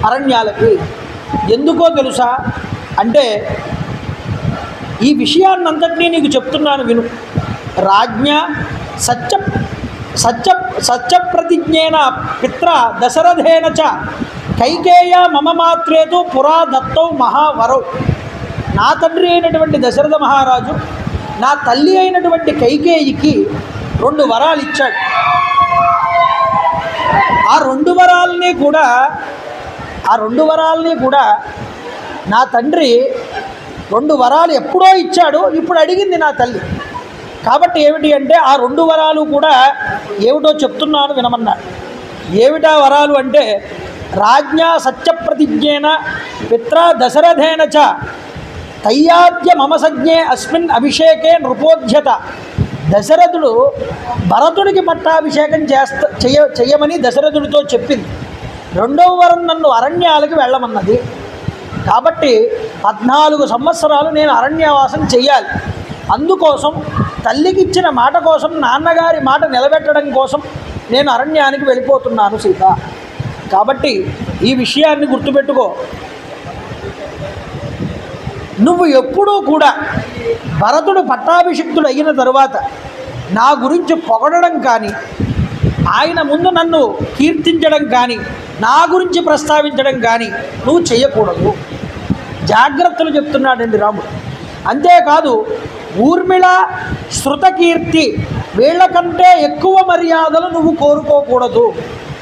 అరణ్యాలకి. ఎందుకో తెలుసా అంటే, ఈ విషయాన్నంతటినీ నీకు చెప్తున్నాను విను. రాజ్ఞ సత్యప్రతిజ్ఞేన పిత్ర దశరథేన చ కైకేయ మమ మాత్రేతు పురా దత్తౌ మహావరౌ. నా తండ్రి అయినటువంటి దశరథ మహారాజు నా తల్లి అయినటువంటి కైకేయికి 2 వరాలు ఇచ్చాడు. ఆ 2 వరాలని కూడా నా తండ్రి 2 వరాలు ఎప్పుడో ఇచ్చాడు, ఇప్పుడు అడిగింది నా తల్లి. కాబట్టి ఏమిటి అంటే, ఆ 2 వరాలు కూడా ఏమిటో చెప్తున్నాను వినమన్నాడు. ఏమిటా వరాలు అంటే, రాజ్ఞా సత్యప్రతిజ్ఞేన పిత్ర దశరథేన చ తయ్యాద్య మమ సజ్ఞే అస్మిన్ అభిషేకే నృపోధ్యత. దశరథుడు భరతుడికి పట్టాభిషేకం చెయ్యమని దశరథుడితో చెప్పింది. 2వ వరం నన్ను అరణ్యాలకు వెళ్ళమన్నది. కాబట్టి 14 సంవత్సరాలు నేను అరణ్యవాసం చెయ్యాలి. అందుకోసం తల్లికి ఇచ్చిన మాట కోసం, నాన్నగారి మాట నిలబెట్టడం కోసం నేను అరణ్యానికి వెళ్ళిపోతున్నాను సీత. కాబట్టి ఈ విషయాన్ని గుర్తుపెట్టుకో. నువ్వు ఎప్పుడూ కూడా భరతుడు పట్టాభిషిక్తుడు అయిన తరువాత నా గురించి పొగడడం కానీ, ఆయన ముందు నన్ను కీర్తించడం కానీ, నా గురించి ప్రస్తావించడం కానీ నువ్వు చేయకూడదు. జాగ్రత్తలు చెప్తున్నాడండి రాముడు. అంతేకాదు, ఊర్మిళ శృతకీర్తి వీళ్ళకంటే ఎక్కువ మర్యాదలు నువ్వు కోరుకోకూడదు.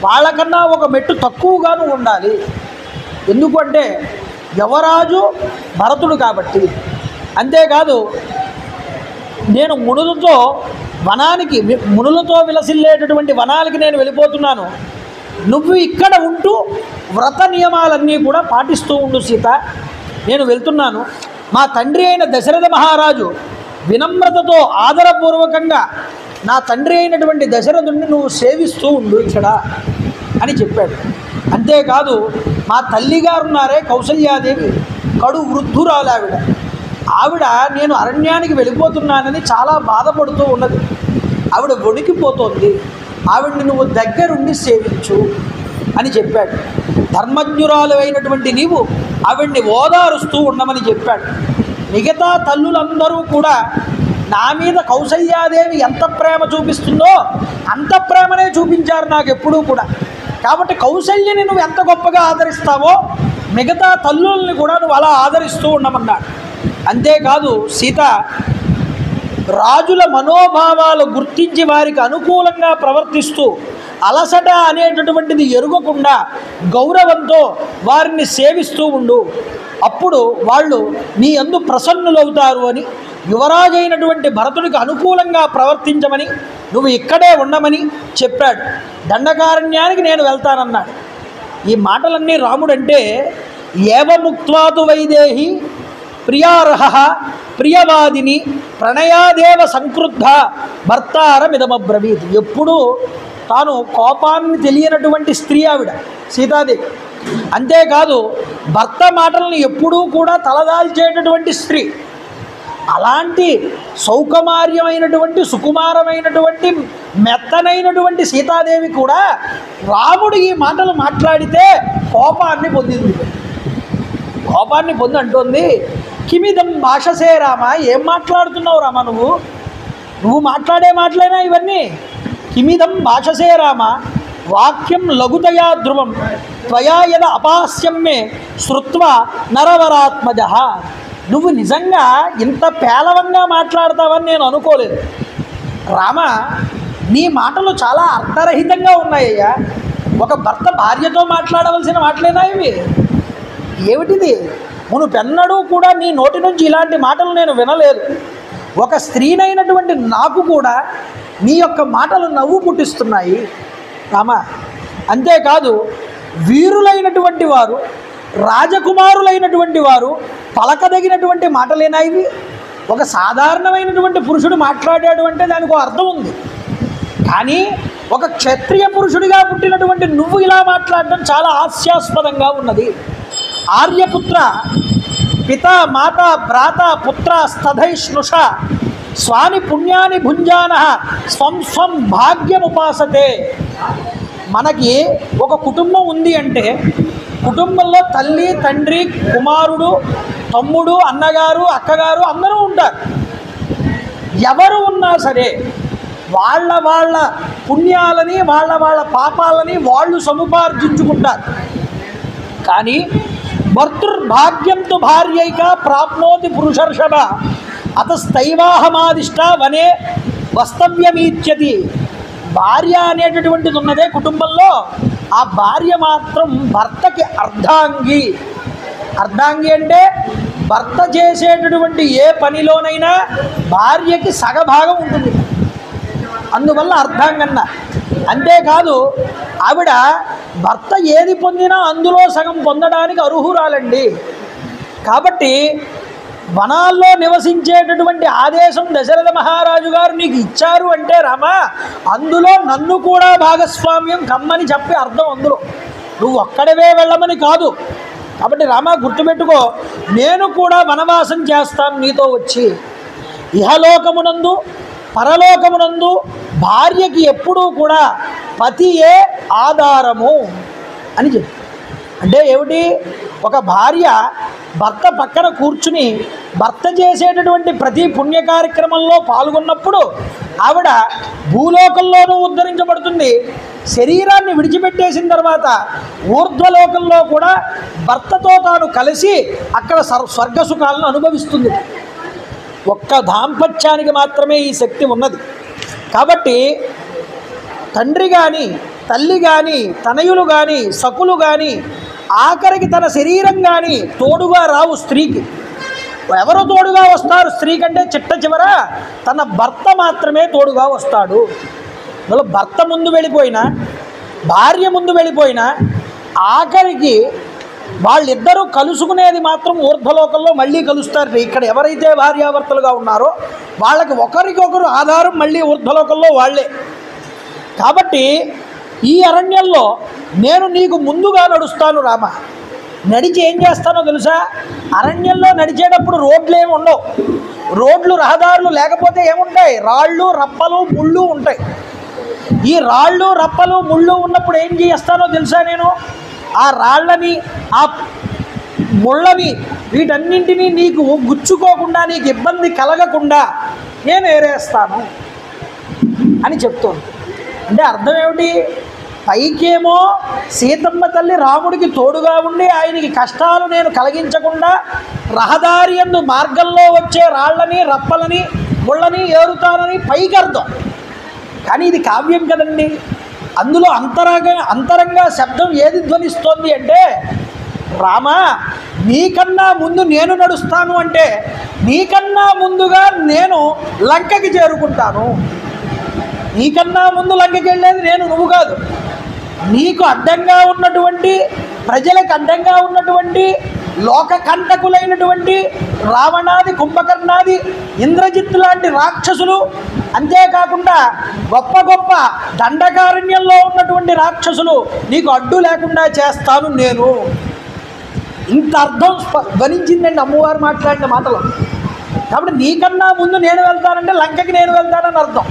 వాళ్ళకన్నా ఒక మెట్టు తక్కువగా నువ్వు ఉండాలి. ఎందుకంటే యువరాజు భరతుడు కాబట్టి. అంతేకాదు, నేను మునులతో విలసిల్లేటటువంటి వనాలకి నేను వెళ్ళిపోతున్నాను. నువ్వు ఇక్కడ ఉంటూ వ్రత నియమాలన్నీ కూడా పాటిస్తూ ఉండు సీత. నేను వెళ్తున్నాను. మా తండ్రి అయిన దశరథ మహారాజు వినమ్రతతో ఆదరపూర్వకంగా నా తండ్రి అయినటువంటి దశరథుడిని నువ్వు సేవిస్తూ ఉండు ఇక్కడ అని చెప్పాడు. అంతేకాదు, మా తల్లిగారు ఉన్నారే కౌసల్యాదేవి, కడు వృద్ధురాలు ఆవిడ నేను అరణ్యానికి వెళ్ళిపోతున్నానని చాలా బాధపడుతూ ఉన్నది. ఆవిడ వణికిపోతోంది. ఆవిడ్ని నువ్వు దగ్గరుండి సేవించు అని చెప్పాడు. ధర్మజ్ఞురాలు అయినటువంటి నీవు ఆవిడ్ని ఓదారుస్తూ ఉండమని చెప్పాడు. మిగతా తల్లులందరూ కూడా నా మీద కౌసల్యాదేవి ఎంత ప్రేమ చూపిస్తుందో అంత ప్రేమనే చూపించారు నాకు ఎప్పుడూ కూడా. కాబట్టి కౌసల్యని నువ్వు ఎంత గొప్పగా ఆదరిస్తావో మిగతా తల్లుల్ని కూడా నువ్వు అలా ఆదరిస్తూ ఉండమన్నాడు. అంతేకాదు సీత రాజుల మనోభావాలు గుర్తించి వారికి అనుకూలంగా ప్రవర్తిస్తూ అలసట అనేటటువంటిది ఎరుగకుండా గౌరవంతో వారిని సేవిస్తూ ఉండు, అప్పుడు వాళ్ళు నీ యందు ప్రసన్నులవుతారు అని యువరాజు అయినటువంటి భరతుడికి అనుకూలంగా ప్రవర్తించమని నువ్వు ఇక్కడే ఉండమని చెప్పాడు. దండకారణ్యానికి నేను వెళ్తానన్నాడు. ఈ మాటలన్నీ రాముడంటే ఏవముక్త్వాతు వైదేహి ప్రియార్హ ప్రియవాదిని ప్రణయాదేవ సంక్రుద్ధ భర్తారమిదమబ్రవీత్. ఎప్పుడూ తాను కోపాన్ని తెలియనటువంటి స్త్రీ ఆవిడ సీతాదేవి. అంతేకాదు భర్త మాటలను ఎప్పుడూ కూడా తలదాల్చేటటువంటి స్త్రీ. అలాంటి సౌకుమార్యమైనటువంటి సుకుమారమైనటువంటి మెత్తనైనటువంటి సీతాదేవి కూడా రాముడు ఈ మాటలు మాట్లాడితే కోపాన్ని పొందింది. కోపాన్ని పొంది అంటోంది, కిమిదం భాషసే రామ, ఏం మాట్లాడుతున్నావు రామ, నువ్వు మాట్లాడే మాటలేనా ఇవన్నీ? కిమిదం భాషసే రామ వాక్యం లఘుతయా ధ్రువం త్వయా యద అపాస్యం మే శ్రుత్వా నరవరాత్మజ. నువ్వు నిజంగా ఇంత పేలవంగా మాట్లాడతావని నేను అనుకోలేదు రామ. నీ మాటలు చాలా అర్థరహితంగా ఉన్నాయ్యా. ఒక భర్త భార్యతో మాట్లాడవలసిన మాటలేనా ఇవి? ఏమిటిది? మునుపెన్నడూ కూడా నీ నోటి నుంచి ఇలాంటి మాటలు నేను వినలేదు. ఒక స్త్రీనైనటువంటి నాకు కూడా నీ యొక్క మాటలు నవ్వు పుట్టిస్తున్నాయి రామ. అంతేకాదు వీరులైనటువంటి వారు, రాజకుమారులైనటువంటి వారు పలకదగినటువంటి మాటలేనా ఇవి? ఒక సాధారణమైనటువంటి పురుషుడు మాట్లాడాడు అంటే దానికి ఒక అర్థం ఉంది. కానీ ఒక క్షత్రియ పురుషుడిగా పుట్టినటువంటి నువ్వు ఇలా మాట్లాడడం చాలా హాస్యాస్పదంగా ఉన్నది. ఆర్యపుత్ర పిత మాత భ్రాత పుత్ర స్థధైష్ణుష స్వాని పుణ్యాని భుంజాన స్వం స్వం భాగ్యముపాసతే. మనకి ఒక కుటుంబం ఉంది అంటే కుటుంబంలో తల్లి తండ్రి కుమారుడు తమ్ముడు అన్నగారు అక్కగారు అందరూ ఉంటారు. ఎవరు ఉన్నా సరే వాళ్ళ వాళ్ళ పుణ్యాలని వాళ్ళ పాపాలని వాళ్ళు సముపార్జించుకుంటారు. కానీ భర్తృర్భాగ్యంతో భార్యైక ప్రాప్నోతి పురుషర్షభ అతస్తైవాహమాదిష్ట వనే వస్తవ్యమీత్యతి. భార్య అనేటటువంటిది ఉన్నదే కుటుంబంలో, ఆ భార్య మాత్రం భర్తకి అర్ధాంగి. అర్ధాంగి అంటే భర్త చేసేటటువంటి ఏ పనిలోనైనా భార్యకి సగభాగం ఉంటుంది, అందువల్ల అర్ధాంగన్న. అంతేకాదు ఆవిడ భర్త ఏది పొందినా అందులో సగం పొందడానికి అర్హురాలండి. కాబట్టి వనాల్లో నివసించేటటువంటి ఆదేశం దశరథ మహారాజు గారు నీకు ఇచ్చారు అంటే రామ, అందులో నన్ను కూడా భాగస్వామ్యం కమ్మని చెప్పి అర్థం. అందులో నువ్వు ఒక్కడవే వెళ్ళమని కాదు. కాబట్టి రామ గుర్తుపెట్టుకో, నేను కూడా వనవాసం చేస్తాను నీతో వచ్చి. ఇహలోకమునందు పరలోకమునందు భార్యకి ఎప్పుడూ కూడా పతియే ఆధారము అని చెప్పి. అంటే ఏమిటి? ఒక భార్య భర్త పక్కన కూర్చుని భర్త చేసేటటువంటి ప్రతి పుణ్య కార్యక్రమంలో పాల్గొన్నప్పుడు ఆవిడ భూలోకంలోనూ ఉద్ధరించబడుతుంది. శరీరాన్ని విడిచిపెట్టేసిన తర్వాత ఊర్ధ్వలోకంలో కూడా భర్తతో తాను కలిసి అక్కడ స్వర్గ సుఖాలను అనుభవిస్తుంది. ఒక్క దాంపత్యానికి మాత్రమే ఈ శక్తి ఉన్నది. కాబట్టి తండ్రి కానీ తల్లి కానీ తనయులు కానీ సకులు కానీ ఆఖరికి తన శరీరం కానీ తోడుగా రావు స్త్రీకి. ఎవరు తోడుగా వస్తారు స్త్రీ కంటే? చిట్ట చివర తన భర్త మాత్రమే తోడుగా వస్తాడు. అందులో భర్త ముందు వెళ్ళిపోయినా భార్య ముందు వెళ్ళిపోయినా ఆఖరికి వాళ్ళిద్దరూ కలుసుకునేది మాత్రం ఊర్ధ్వలోకంలో మళ్ళీ కలుస్తారు. ఇక్కడ ఎవరైతే భార్యాభర్తలుగా ఉన్నారో వాళ్ళకి ఒకరికొకరు ఆధారం మళ్ళీ ఊర్ధ్వలోకంలో వాళ్ళే. కాబట్టి ఈ అరణ్యంలో నేను నీకు ముందుగా నడుస్తాను రామ. నడిచి ఏం చేస్తానో తెలుసా? అరణ్యంలో నడిచేటప్పుడు రోడ్లు ఏమి ఉండవు. రోడ్లు రహదారులు లేకపోతే ఏముంటాయి? రాళ్ళు రప్పలు ముళ్ళు ఉంటాయి. ఈ రాళ్ళు రప్పలు ముళ్ళు ఉన్నప్పుడు ఏం చేస్తానో తెలుసా? నేను ఆ రాళ్ళని ఆ ముళ్ళని వీటన్నింటినీ నీకు గుచ్చుకోకుండా, నీకు ఇబ్బంది కలగకుండా నేను ఏరేస్తాను అని చెప్తోంది. అంటే అర్థం ఏమిటి? పైకేమో సీతమ్మ తల్లి రాముడికి తోడుగా ఉండి ఆయనకి కష్టాలు నేను కలిగించకుండా రహదారి యందు మార్గంలో వచ్చే రాళ్ళని, రప్పలని, ముళ్ళని ఏరుతానని పైకి అర్థం. కానీ ఇది కావ్యం కదండి. అందులో అంతరంగా శబ్దం ఏది ధ్వనిస్తోంది అంటే, రామా నీకన్నా ముందు నేను నడుస్తాను అంటే నీకన్నా ముందుగా నేను లంకకి చేరుకుంటాను. నీకన్నా ముందు లంకకి వెళ్ళేది నేను, నువ్వు కాదు. నీకు అడ్డంగా ఉన్నటువంటి, ప్రజలకు అడ్డంగా ఉన్నటువంటి, లోక కంటకులైనటువంటి రావణాది, కుంభకర్ణాది, ఇంద్రజిత్ లాంటి రాక్షసులు, అంతేకాకుండా గొప్ప గొప్ప దండకారణ్యంలో ఉన్నటువంటి రాక్షసులు నీకు అడ్డు లేకుండా చేస్తాను నేను. ఇంత అర్థం ధ్వనించిందండి అమ్మవారు మాట్లాడిన మాటలు. కాబట్టి నీకన్నా ముందు నేను వెళ్తానంటే లంకకి నేను వెళ్తానని అర్థం.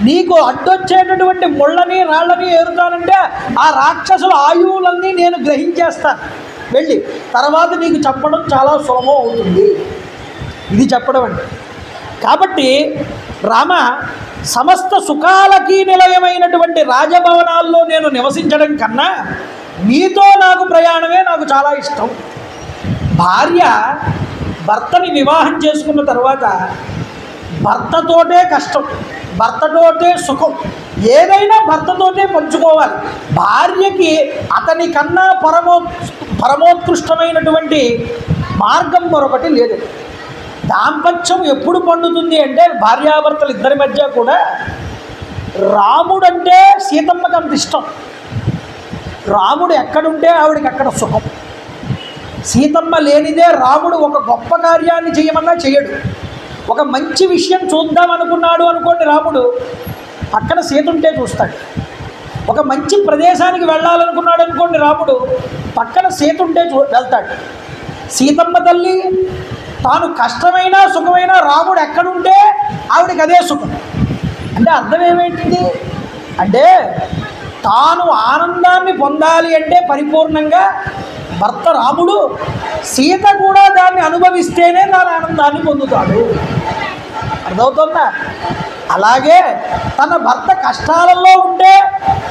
నీకు అడ్డొచ్చేటటువంటి ముళ్ళని, రాళ్ళని ఏరుతానంటే ఆ రాక్షసుల ఆయువులన్నీ నేను గ్రహించేస్తాను వెళ్ళి, తర్వాత నీకు చెప్పడం చాలా సులభం అవుతుంది. ఇది చెప్పడం అండి. కాబట్టి రామ, సమస్త సుఖాలకి నిలయమైనటువంటి రాజభవనాల్లో నేను నివసించడం కన్నా నీతో నాకు ప్రయాణమే నాకు చాలా ఇష్టం. భార్య భర్తని వివాహం చేసుకున్న తర్వాత భర్తతోటే కష్టం, భర్తతోటే సుఖం, ఏదైనా భర్తతోటే పంచుకోవాలి. భార్యకి అతని కన్నా పరమోత్కృష్టమైనటువంటి మార్గం మరొకటి లేదు. దాంపత్యం ఎప్పుడు పండుతుంది అంటే భార్యాభర్తలు ఇద్దరి మధ్య కూడా. రాముడంటే సీతమ్మకి అంత ఇష్టం. రాముడు ఎక్కడుంటే ఆవిడికి అక్కడ సుఖం. సీతమ్మ లేనిదే రాముడు ఒక గొప్ప కార్యాన్ని చేయమన్నా చేయడు. ఒక మంచి విషయం చూద్దాం అనుకున్నాడు అనుకోండి, రాముడు పక్కన సీత ఉంటే చూస్తాడు. ఒక మంచి ప్రదేశానికి వెళ్ళాలనుకున్నాడు అనుకోండి, రాముడు పక్కన సీత ఉంటే వెళ్తాడు. సీతమ్మ తల్లి తాను కష్టమైనా సుఖమైనా రాముడు ఎక్కడుంటే ఆవిడకి అదే సుఖం. అంటే అర్థం ఏమైంది అంటే, తాను ఆనందాన్ని పొందాలి అంటే పరిపూర్ణంగా భర్త రాముడు, సీత కూడా దాన్ని అనుభవిస్తేనే దాని ఆనందాన్ని పొందుతాడు. అర్థమవుతుందా? అలాగే తన భర్త కష్టాలలో ఉంటే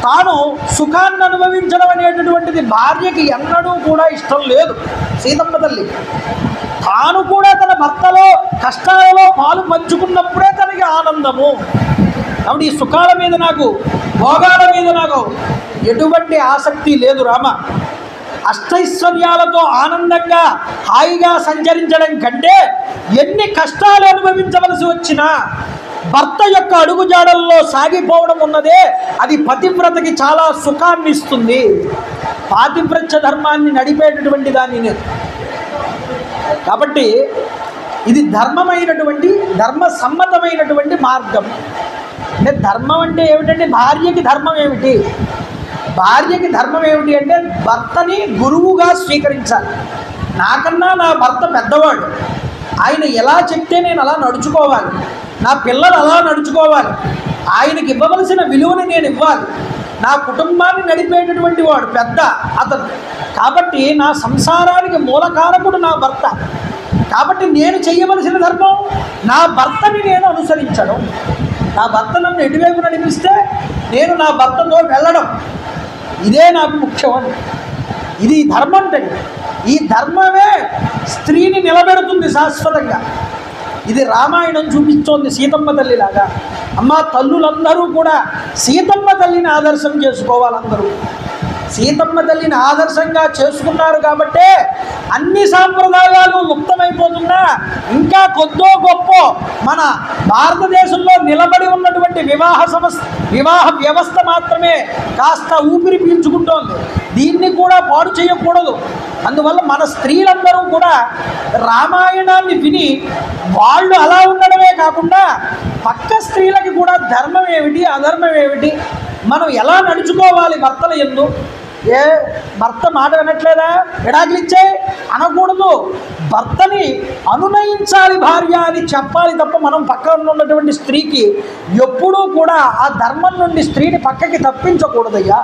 తాను సుఖాన్ని అనుభవించడం అనేటటువంటిది భార్యకి ఎన్నడూ కూడా ఇష్టం లేదు. సీతమ్మ తల్లి తాను కూడా తన భర్తలో కష్టాలలో పాలు పంచుకున్నప్పుడే తనకి ఆనందము. కాబట్టి ఈ సుఖాల మీద నాకు, భోగాల మీద నాకు ఎటువంటి ఆసక్తి లేదు రామ. అష్టైశ్వర్యాలతో ఆనందంగా హాయిగా సంచరించడం కంటే ఎన్ని కష్టాలు అనుభవించవలసి వచ్చినా భర్త యొక్క అడుగుజాడల్లో సాగిపోవడం ఉన్నదే, అది పతివ్రతకి చాలా సుఖాన్ని ఇస్తుంది. పాతివ్రత్య ధర్మాన్ని నడిపేటటువంటి దాన్ని నేను. కాబట్టి ఇది ధర్మమైనటువంటి, ధర్మసమ్మతమైనటువంటి మార్గం. అంటే ధర్మం అంటే ఏమిటంటే భార్యకి ధర్మం ఏమిటి? భార్యకి ధర్మం ఏమిటి అంటే భర్తని గురువుగా స్వీకరించాలి. నాకన్నా నా భర్త పెద్దవాడు, ఆయన ఎలా చెప్తే నేను అలా నడుచుకోవాలి. నా పిల్లలు అలా నడుచుకోవాలి. ఆయనకి ఇవ్వవలసిన విలువని నేను ఇవ్వాలి. నా కుటుంబాన్ని నడిపేటటువంటి వాడు పెద్ద అతను. కాబట్టి నా సంసారానికి మూలకారకుడు నా భర్త. కాబట్టి నేను చేయవలసిన ధర్మం నా భర్తని నేను అనుసరించడం. నా భర్త నన్ను ఎటువైపు నడిపిస్తే నేను నా భర్తతో వెళ్ళడం, ఇదే నాకు ముఖ్యం. ఇది ధర్మం అంటే. ఈ ధర్మమే స్త్రీని నిలబెడుతుంది శాశ్వతంగా. ఇది రామాయణం చూపిస్తోంది సీతమ్మ తల్లిలాగా. అమ్మ, తల్లులందరూ కూడా సీతమ్మ తల్లిని ఆదర్శం చేసుకోవాలి. అందరూ సీతమ్మ తల్లిని ఆదర్శంగా చేసుకున్నారు కాబట్టే అన్ని సాంప్రదాయాలు లుప్తమైపోతున్నా ఇంకా కొద్దో గొప్ప మన భారతదేశంలో నిలబడి ఉన్నటువంటి వివాహ వ్యవస్థ మాత్రమే కాస్త ఊపిరి పీల్చుకుంటోంది. దీన్ని కూడా పాడు చేయకూడదు. అందువల్ల మన స్త్రీలందరూ కూడా రామాయణాన్ని విని వాళ్ళు అలా ఉండడమే కాకుండా పక్క స్త్రీలకి కూడా ధర్మం ఏమిటి, అధర్మం ఏమిటి, మనం ఎలా నడుచుకోవాలి భర్తల యందు. ఏ భర్త మాట వినట్లేదా, విడాకులిచ్చే అనకూడదు. భర్తని అనునయించాలి భార్య అని చెప్పాలి తప్ప మనం పక్కన ఉన్నటువంటి స్త్రీకి ఎప్పుడూ కూడా ఆ ధర్మం నుండి స్త్రీని పక్కకి తప్పించకూడదయ్యా.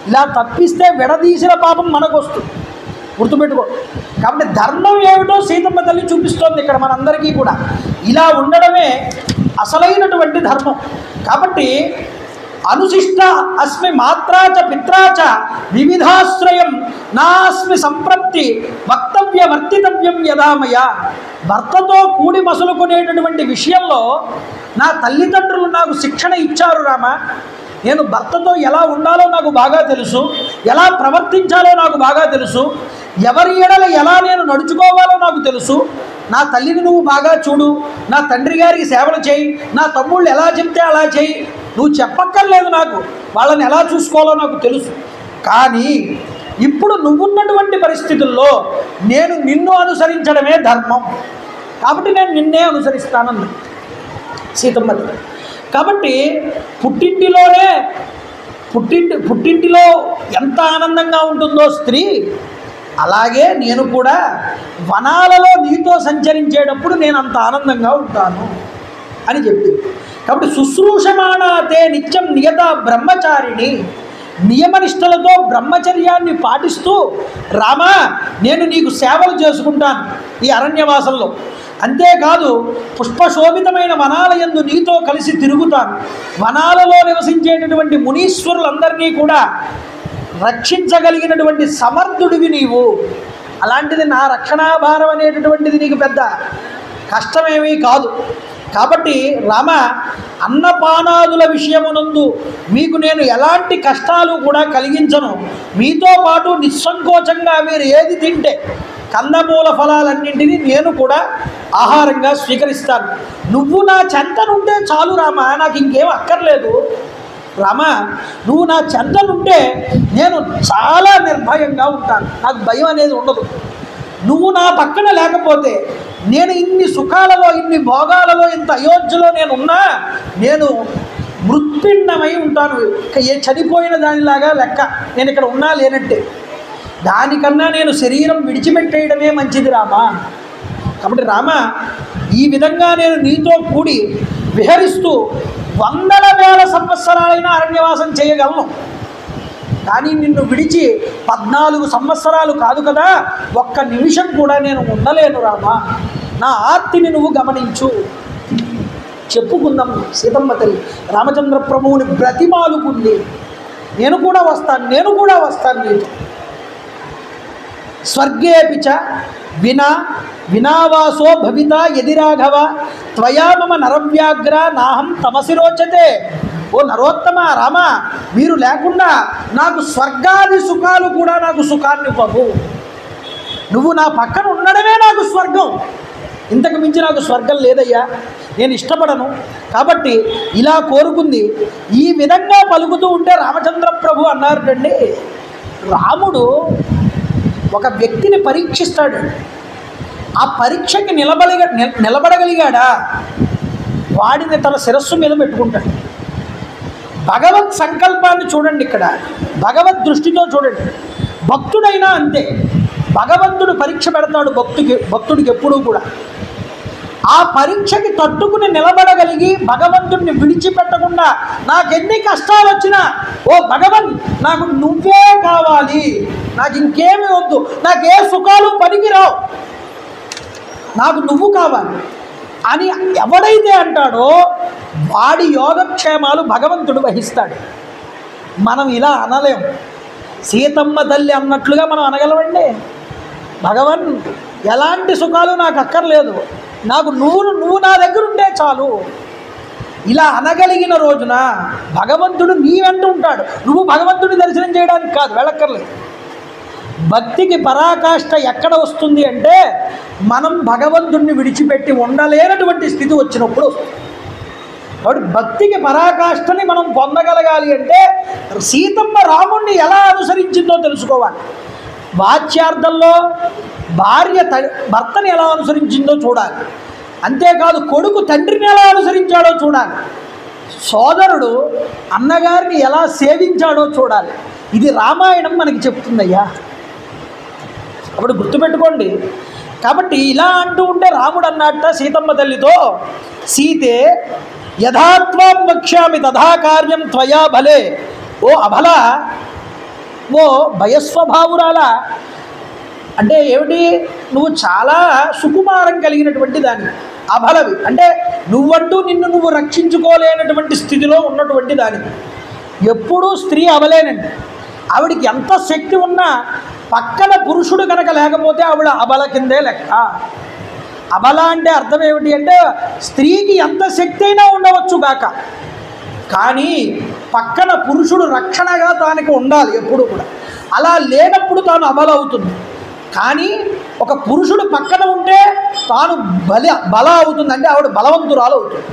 ఇలా తప్పిస్తే విడదీసిన పాపం మనకు వస్తుంది. గుర్తుపెట్టుకో. కాబట్టి ధర్మం ఏమిటో సీతమ్మ తల్లి చూపిస్తోంది ఇక్కడ మనందరికీ కూడా. ఇలా ఉండడమే అసలైనటువంటి ధర్మం. కాబట్టి అనుశిష్ట అస్మి మాత్రాచ పిత్రాచ వివిధాశ్రయం నాస్మి సంప్రప్తి వక్తవ్య వర్తితవ్యం యదామయ. భర్తతో కూడి మసులుకునేటటువంటి విషయంలో నా తల్లిదండ్రులు నాకు శిక్షణ ఇచ్చారు రామ. నేను భర్తతో ఎలా ఉండాలో నాకు బాగా తెలుసు, ఎలా ప్రవర్తించాలో నాకు బాగా తెలుసు, ఎవరి ఎడల ఎలా నేను నడుచుకోవాలో నాకు తెలుసు. నా తల్లిని నువ్వు బాగా చూడు, నా తండ్రి గారికి సేవలు చేయి, నా తమ్ముళ్ళు ఎలా చెప్తే అలా చేయి, నువ్వు చెప్పక్కర్లేదు, నాకు వాళ్ళని ఎలా చూసుకోవాలో నాకు తెలుసు. కానీ ఇప్పుడు నువ్వున్నటువంటి పరిస్థితుల్లో నేను నిన్ను అనుసరించడమే ధర్మం, కాబట్టి నేను నిన్నే అనుసరిస్తానన్నా సీతమ్మ. కాబట్టి పుట్టింటిలో ఎంత ఆనందంగా ఉంటుందో స్త్రీ, అలాగే నేను కూడా వనాలలో నీతో సంచరించేటప్పుడు నేను అంత ఆనందంగా ఉంటాను అని చెప్పింది. కాబట్టి శుశ్రూషమాణాతే నిత్యం నియత బ్రహ్మచారిణి, నియమనిష్టలతో బ్రహ్మచర్యాన్ని పాటిస్తూ రామా నేను నీకు సేవలు చేసుకుంటాను ఈ అరణ్యవాసంలో. అంతేకాదు పుష్పశోభితమైన వనాలయందు నీతో కలిసి తిరుగుతాను. వనాలలో నివసించేటటువంటి మునీశ్వరులందరినీ కూడా రక్షించగలిగినటువంటి సమర్థుడివి నీవు. అలాంటిది నా రక్షణాభారం అనేటటువంటిది నీకు పెద్ద కష్టమేమీ కాదు. కాబట్టి రామ, అన్నపానాదుల విషయమునందు మీకు నేను ఎలాంటి కష్టాలు కూడా కలిగించను. మీతో పాటు నిస్సంకోచంగా మీరు ఏది తింటే కందమూల ఫలాలన్నింటినీ నేను కూడా ఆహారంగా స్వీకరిస్తాను. నువ్వు నా చెంతనుంటే చాలు రామ, నాకు ఇంకేం అక్కర్లేదు. రామ, నువ్వు నా చెంతనుంటే నేను చాలా నిర్భయంగా ఉంటాను, నాకు భయం అనేది ఉండదు. నువ్వు నా పక్కన లేకపోతే నేను ఇన్ని సుఖాలలో, ఇన్ని భోగాలలో, ఇంత అయోధ్యలో నేనున్నా నేను మృత్పిండమై ఉంటాను. ఏ చనిపోయిన దానిలాగా లెక్క, నేను ఇక్కడ ఉన్నా లేనట్టే. దానికన్నా నేను శరీరం విడిచిపెట్టేయడమే మంచిది రామా. కాబట్టి రామ, ఈ విధంగా నేను నీతో కూడి విహరిస్తూ వందల వేల సంవత్సరాలైన అరణ్యవాసం చేయగలను. కానీ నిన్ను విడిచి 14 సంవత్సరాలు కాదు కదా, ఒక్క నిమిషం కూడా నేను ఉండలేను రామా. నా ఆర్తిని నువ్వు గమనించు. చెప్పుకుందాం సీతమ్మ తల్లి రామచంద్ర ప్రభువుని బ్రతిమాలుకుంది. నేను కూడా వస్తాను నీతో. స్వర్గేపిచ వినావాసో భవిత యది రాఘవ త్వయా మమ నరవ్యాఘ్ర నాహం తమసి రోచతే. ఓ నరోత్తమ రామ, మీరు లేకుండా నాకు స్వర్గాది సుఖాలు కూడా నాకు సుఖాన్ని ఇవ్వవు. నువ్వు నా పక్కన ఉండడమే నాకు స్వర్గం, ఇంతకు మించి నాకు స్వర్గం లేదయ్యా, నేను ఇష్టపడను. కాబట్టి ఇలా కోరుకుంది. ఈ విధంగా పలుకుతూ ఉంటే రామచంద్ర ప్రభు అన్నారండి, రాముడు ఒక వ్యక్తిని పరీక్షిస్తాడు. ఆ పరీక్షకి నిలబడగలిగాడా వాడిని తన శిరస్సు మీద పెట్టుకుంటాడు. భగవత్ సంకల్పాన్ని చూడండి, ఇక్కడ భగవద్ దృష్టితో చూడండి. భక్తుడైనా అంతే, భగవంతుడు పరీక్ష పెడతాడు భక్తుడికి ఎప్పుడూ కూడా. ఆ పరీక్షకి తట్టుకుని నిలబడగలిగి భగవంతుడిని విడిచిపెట్టకుండా నాకెన్ని కష్టాలు వచ్చినా, ఓ భగవన్ నాకు నువ్వే కావాలి, నాకు ఇంకేమీ వద్దు, నాకు ఏ సుఖాలు పనికిరావు, నాకు నువ్వు కావాలి అని ఎవడైతే అంటాడో వాడి యోగక్షేమాలు భగవంతుడు వహిస్తాడు. మనం ఇలా అనలేం. సీతమ్మ తల్లి అన్నట్లుగా మనం అనగలమండి, భగవన్ ఎలాంటి సుఖాలు నాకు అక్కర్లేదు, నాకు నువ్వు నా దగ్గర ఉంటే చాలు. ఇలా అనగలిగిన రోజున భగవంతుడు నీ వెంట ఉంటాడు. నువ్వు భగవంతుడిని దర్శనం చేయడానికి కాదు, వెళ్ళక్కర్లేదు. భక్తికి పరాకాష్ఠ ఎక్కడ వస్తుంది అంటే మనం భగవంతుడిని విడిచిపెట్టి ఉండలేనటువంటి స్థితి వచ్చినప్పుడు. కాబట్టి భక్తికి పరాకాష్ఠని మనం పొందగలగాలి అంటే సీతమ్మ రాముణ్ణి ఎలా అనుసరించిందో తెలుసుకోవాలి. వాచ్యార్థంలో భార్య భర్తని ఎలా అనుసరించిందో చూడాలి. అంతేకాదు కొడుకు తండ్రిని ఎలా అనుసరించాడో చూడాలి. సోదరుడు అన్నగారిని ఎలా సేవించాడో చూడాలి. ఇది రామాయణం మనకి చెప్తుందయ్యా. అప్పుడు గుర్తుపెట్టుకోండి. కాబట్టి ఇలా అంటూ ఉంటే రాముడు అన్నట్ట సీతమ్మ తల్లితో, సీతే యథాత్వం వక్ష్యామి తథా కార్యం త్వయా భలే. ఓ అబల, ఓ భయస్వభావురాల, అంటే ఏమిటి, నువ్వు చాలా సుకుమారం కలిగినటువంటి దాన్ని, అబలవి అంటే నువ్వంటూ నిన్ను నువ్వు రక్షించుకోలేనటువంటి స్థితిలో ఉన్నటువంటి దానికి. ఎప్పుడూ స్త్రీ అబలేనండి. ఆవిడికి ఎంత శక్తి ఉన్నా పక్కన పురుషుడు కనుక లేకపోతే ఆవిడ అబల కిందే లెక్క. అబల అంటే అర్థం ఏమిటి అంటే స్త్రీకి ఎంత శక్తి అయినా ఉండవచ్చు కాక, కానీ పక్కన పురుషుడు రక్షణగా తానికి ఉండాలి ఎప్పుడు కూడా. అలా లేనప్పుడు తాను అబల అవుతుంది. కానీ ఒక పురుషుడు పక్కన ఉంటే తాను బల అవుతుంది, అంటే ఆవిడ బలవంతురాలు అవుతుంది.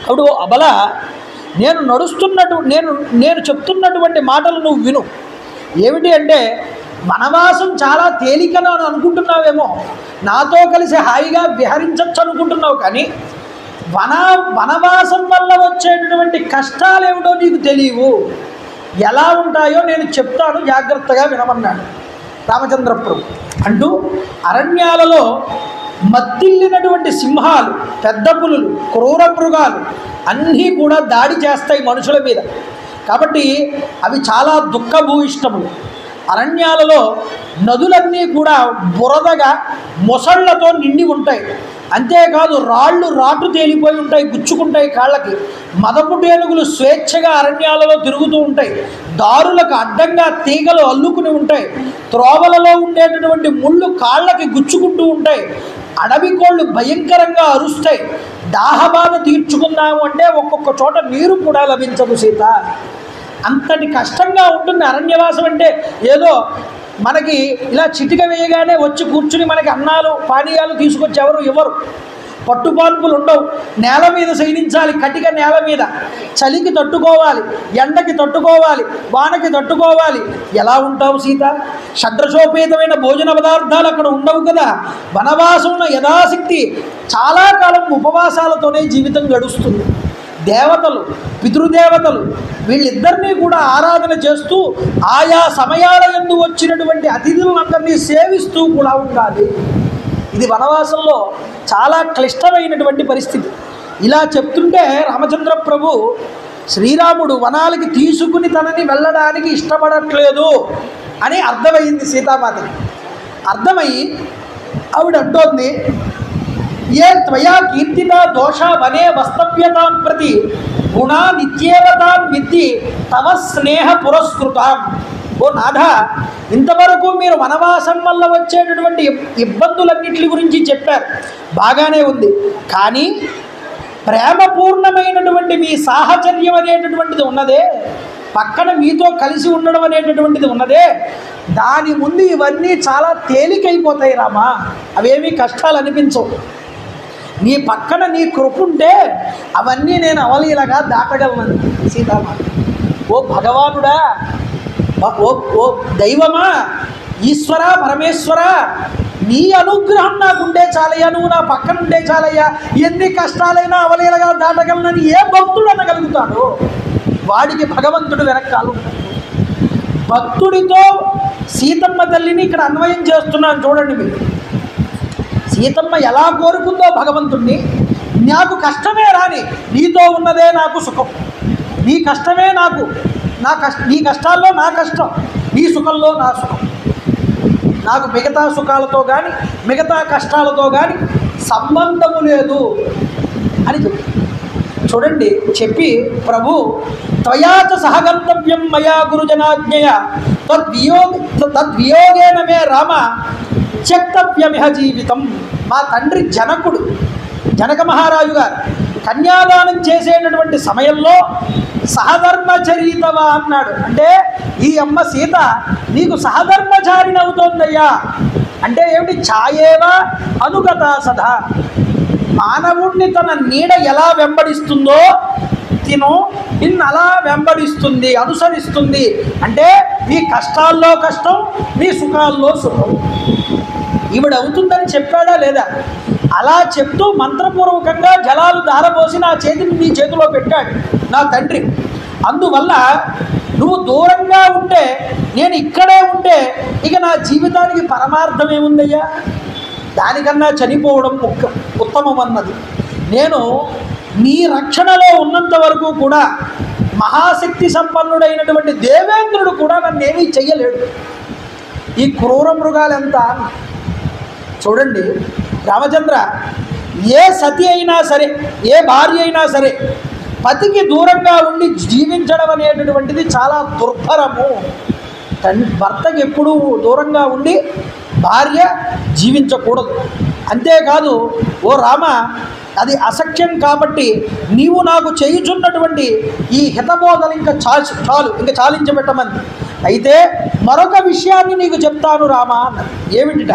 ఆవిడ అబల. నేను చెప్తున్నటువంటి మాటలు నువ్వు విను. ఏమిటి అంటే వనవాసం చాలా తేలికను అని అనుకుంటున్నావేమో, నాతో కలిసి హాయిగా విహరించవచ్చు అనుకుంటున్నావు, కానీ వనవాసం వల్ల వచ్చేటటువంటి కష్టాలు ఏమిటో నీకు తెలియవు. ఎలా ఉంటాయో నేను చెప్తాను, జాగ్రత్తగా వినమన్నాడు రామచంద్ర ప్రభు. అంటూ అరణ్యాలలో మత్తిల్లినటువంటి సింహాలు, పెద్ద పులులు, క్రూర మృగాలు అన్నీ కూడా దాడి చేస్తాయి మనుషుల మీద. కాబట్టి అవి చాలా దుఃఖభూయిష్టములు. అరణ్యాలలో నదులన్నీ కూడా బురదగా మొసళ్లతో నిండి ఉంటాయి. అంతేకాదు రాళ్ళు రాటు తేలిపోయి ఉంటాయి, గుచ్చుకుంటాయి కాళ్ళకి. మదపుటేనుగులు స్వేచ్ఛగా అరణ్యాలలో తిరుగుతూ ఉంటాయి. దారులకు అడ్డంగా తీగలు అల్లుకుని ఉంటాయి. త్రోవలలో ఉండేటటువంటి ముళ్ళు కాళ్ళకి గుచ్చుకుంటూ ఉంటాయి. అడవి కోళ్ళు భయంకరంగా అరుస్తాయి. దాహబాధ తీర్చుకుందాము అంటే ఒక్కొక్క చోట నీరు కూడా లభించదు సీత. అంతటి కష్టంగా ఉంటుంది అరణ్యవాసం. అంటే ఏదో మనకి ఇలా చిటిక వేయగానే వచ్చి కూర్చుని మనకి అన్నాలు పానీయాలు తీసుకొచ్చి ఎవరు ఇవ్వరు. పట్టుపాన్పులు ఉండవు. నేల మీద శయనించాలి, కటిక నేల మీద. చలికి తట్టుకోవాలి, ఎండకి తట్టుకోవాలి, వానకి తట్టుకోవాలి. ఎలా ఉంటావు సీత? షడ్రసోపేతమైన భోజన పదార్థాలు అక్కడ ఉండవు కదా. వనవాసంలో యథాశక్తి చాలా కాలం ఉపవాసాలతోనే జీవితం గడుస్తుంది. దేవతలు, పితృదేవతలు వీళ్ళిద్దరినీ కూడా ఆరాధన చేస్తూ ఆయా సమయాల యందు వచ్చినటువంటి అతిథులందరినీ సేవిస్తూ కూడా ఉండాలి. ఇది వనవాసంలో చాలా క్లిష్టమైనటువంటి పరిస్థితి. ఇలా చెప్తుంటే రామచంద్ర ప్రభు శ్రీరాముడు వనాలకి తీసుకుని తనని వెళ్ళడానికి ఇష్టపడట్లేదు అని అర్థమైంది సీతామాతకి. అర్థమయ్యి ఆవిడ అంటోంది, ఏ త్వయా కీర్తిత దోష వనే వస్తవ్యతాం ప్రతి గుణా నిత్యేవతాం విద్ధి తవ స్నేహ పురస్కృతాం. ఓ నాథ, ఇంతవరకు మీరు వనవాసం వల్ల వచ్చేటటువంటి ఇబ్బందులన్నింటి గురించి చెప్పారు, బాగానే ఉంది. కానీ ప్రేమపూర్ణమైనటువంటి మీ సాహచర్యం అనేటటువంటిది ఉన్నదే, పక్కన మీతో కలిసి ఉండడం అనేటటువంటిది ఉన్నదే, దాని ముందు ఇవన్నీ చాలా తేలికైపోతాయి రామా. అవేమీ కష్టాలు అనిపించవు. నీ పక్కన నీ కృప ఉంటే అవన్నీ నేను అవలీలగా దాటగలను సీతామాత. ఓ భగవానుడా, ఓ దైవమా, ఈశ్వర పరమేశ్వర, నీ అనుగ్రహం నాకుండే చాలయ్యా, నువ్వు నా పక్కన ఉండే చాలయ్యా, ఎన్ని కష్టాలైనా అవలీలగా దాటగలనని ఏ భక్తుడు అనగలుగుతాడు? వాడికి భగవంతుడు వెనకాలు. భక్తుడితో సీతమ్మ తల్లిని ఇక్కడ అన్వయం చేస్తున్నాను చూడండి మీరు. సీతమ్మ ఎలా కోరుకుందో భగవంతుణ్ణి, నాకు కష్టమే రాని, నీతో ఉన్నదే నాకు సుఖం, నీ కష్టమే నాకు, నీ కష్టాల్లో నా కష్టం, నీ సుఖంలో నా సుఖం, నాకు మిగతా సుఖాలతో కానీ మిగతా కష్టాలతో కానీ సంబంధము లేదు అని చెప్పి చూడండి. చెప్పి ప్రభు త్వయాచ సహగంతవ్యం మయా గురుజనాజ్ఞయ తద్వియోగేన మే రామ త్యక్తవ్యమిహ జీవితం. మా తండ్రి జనకుడు, జనక మహారాజు గారు కన్యాదానం చేసేటటువంటి సమయంలో సహధర్మచరితవా అన్నాడు. అంటే ఈ అమ్మ సీత నీకు సహధర్మచారిణి అవుతోందయ్యా. అంటే ఏమిటి? ఛాయేవా అనుగత సదా. మానవుణ్ణి తన నీడ ఎలా వెంబడిస్తుందో తిను నిన్ను అలా వెంబడిస్తుంది, అనుసరిస్తుంది. అంటే నీ కష్టాల్లో కష్టం, నీ సుఖాల్లో సుఖం. ఈవిడ అవుతుందని చెప్పాడా లేదా? అలా చెప్తూ మంత్రపూర్వకంగా జలాలు ధారపోసి నా చేతిని నీ చేతిలో పెట్టాడు నా తండ్రి. అందువల్ల నువ్వు దూరంగా ఉంటే, నేను ఇక్కడే ఉంటే ఇక నా జీవితానికి పరమార్థం ఏముందయ్యా? దానికన్నా చనిపోవడం ఉత్తమం అన్నది. నేను నీ రక్షణలో ఉన్నంత వరకు కూడా మహాశక్తి సంపన్నుడైనటువంటి దేవేంద్రుడు కూడా నన్నేమీ చెయ్యలేడు. ఈ క్రూర మృగాలు ఎంత చూడండి. రామచంద్ర, ఏ సతి అయినా సరే, ఏ భార్య అయినా సరే పతికి దూరంగా ఉండి జీవించడం అనేటటువంటిది చాలా దుర్భరము. భర్తకి ఎప్పుడూ దూరంగా ఉండి భార్య జీవించకూడదు. అంతేకాదు, ఓ రామ, అది అసఖ్యం కాబట్టి నీవు నాకు చేయుచున్నటువంటి ఈ హితబోధలు ఇంకా చాలు, ఇంకా చాలించబెట్టమంది. అయితే మరొక విషయాన్ని నీకు చెప్తాను రామా అన్నది. ఏమిటిట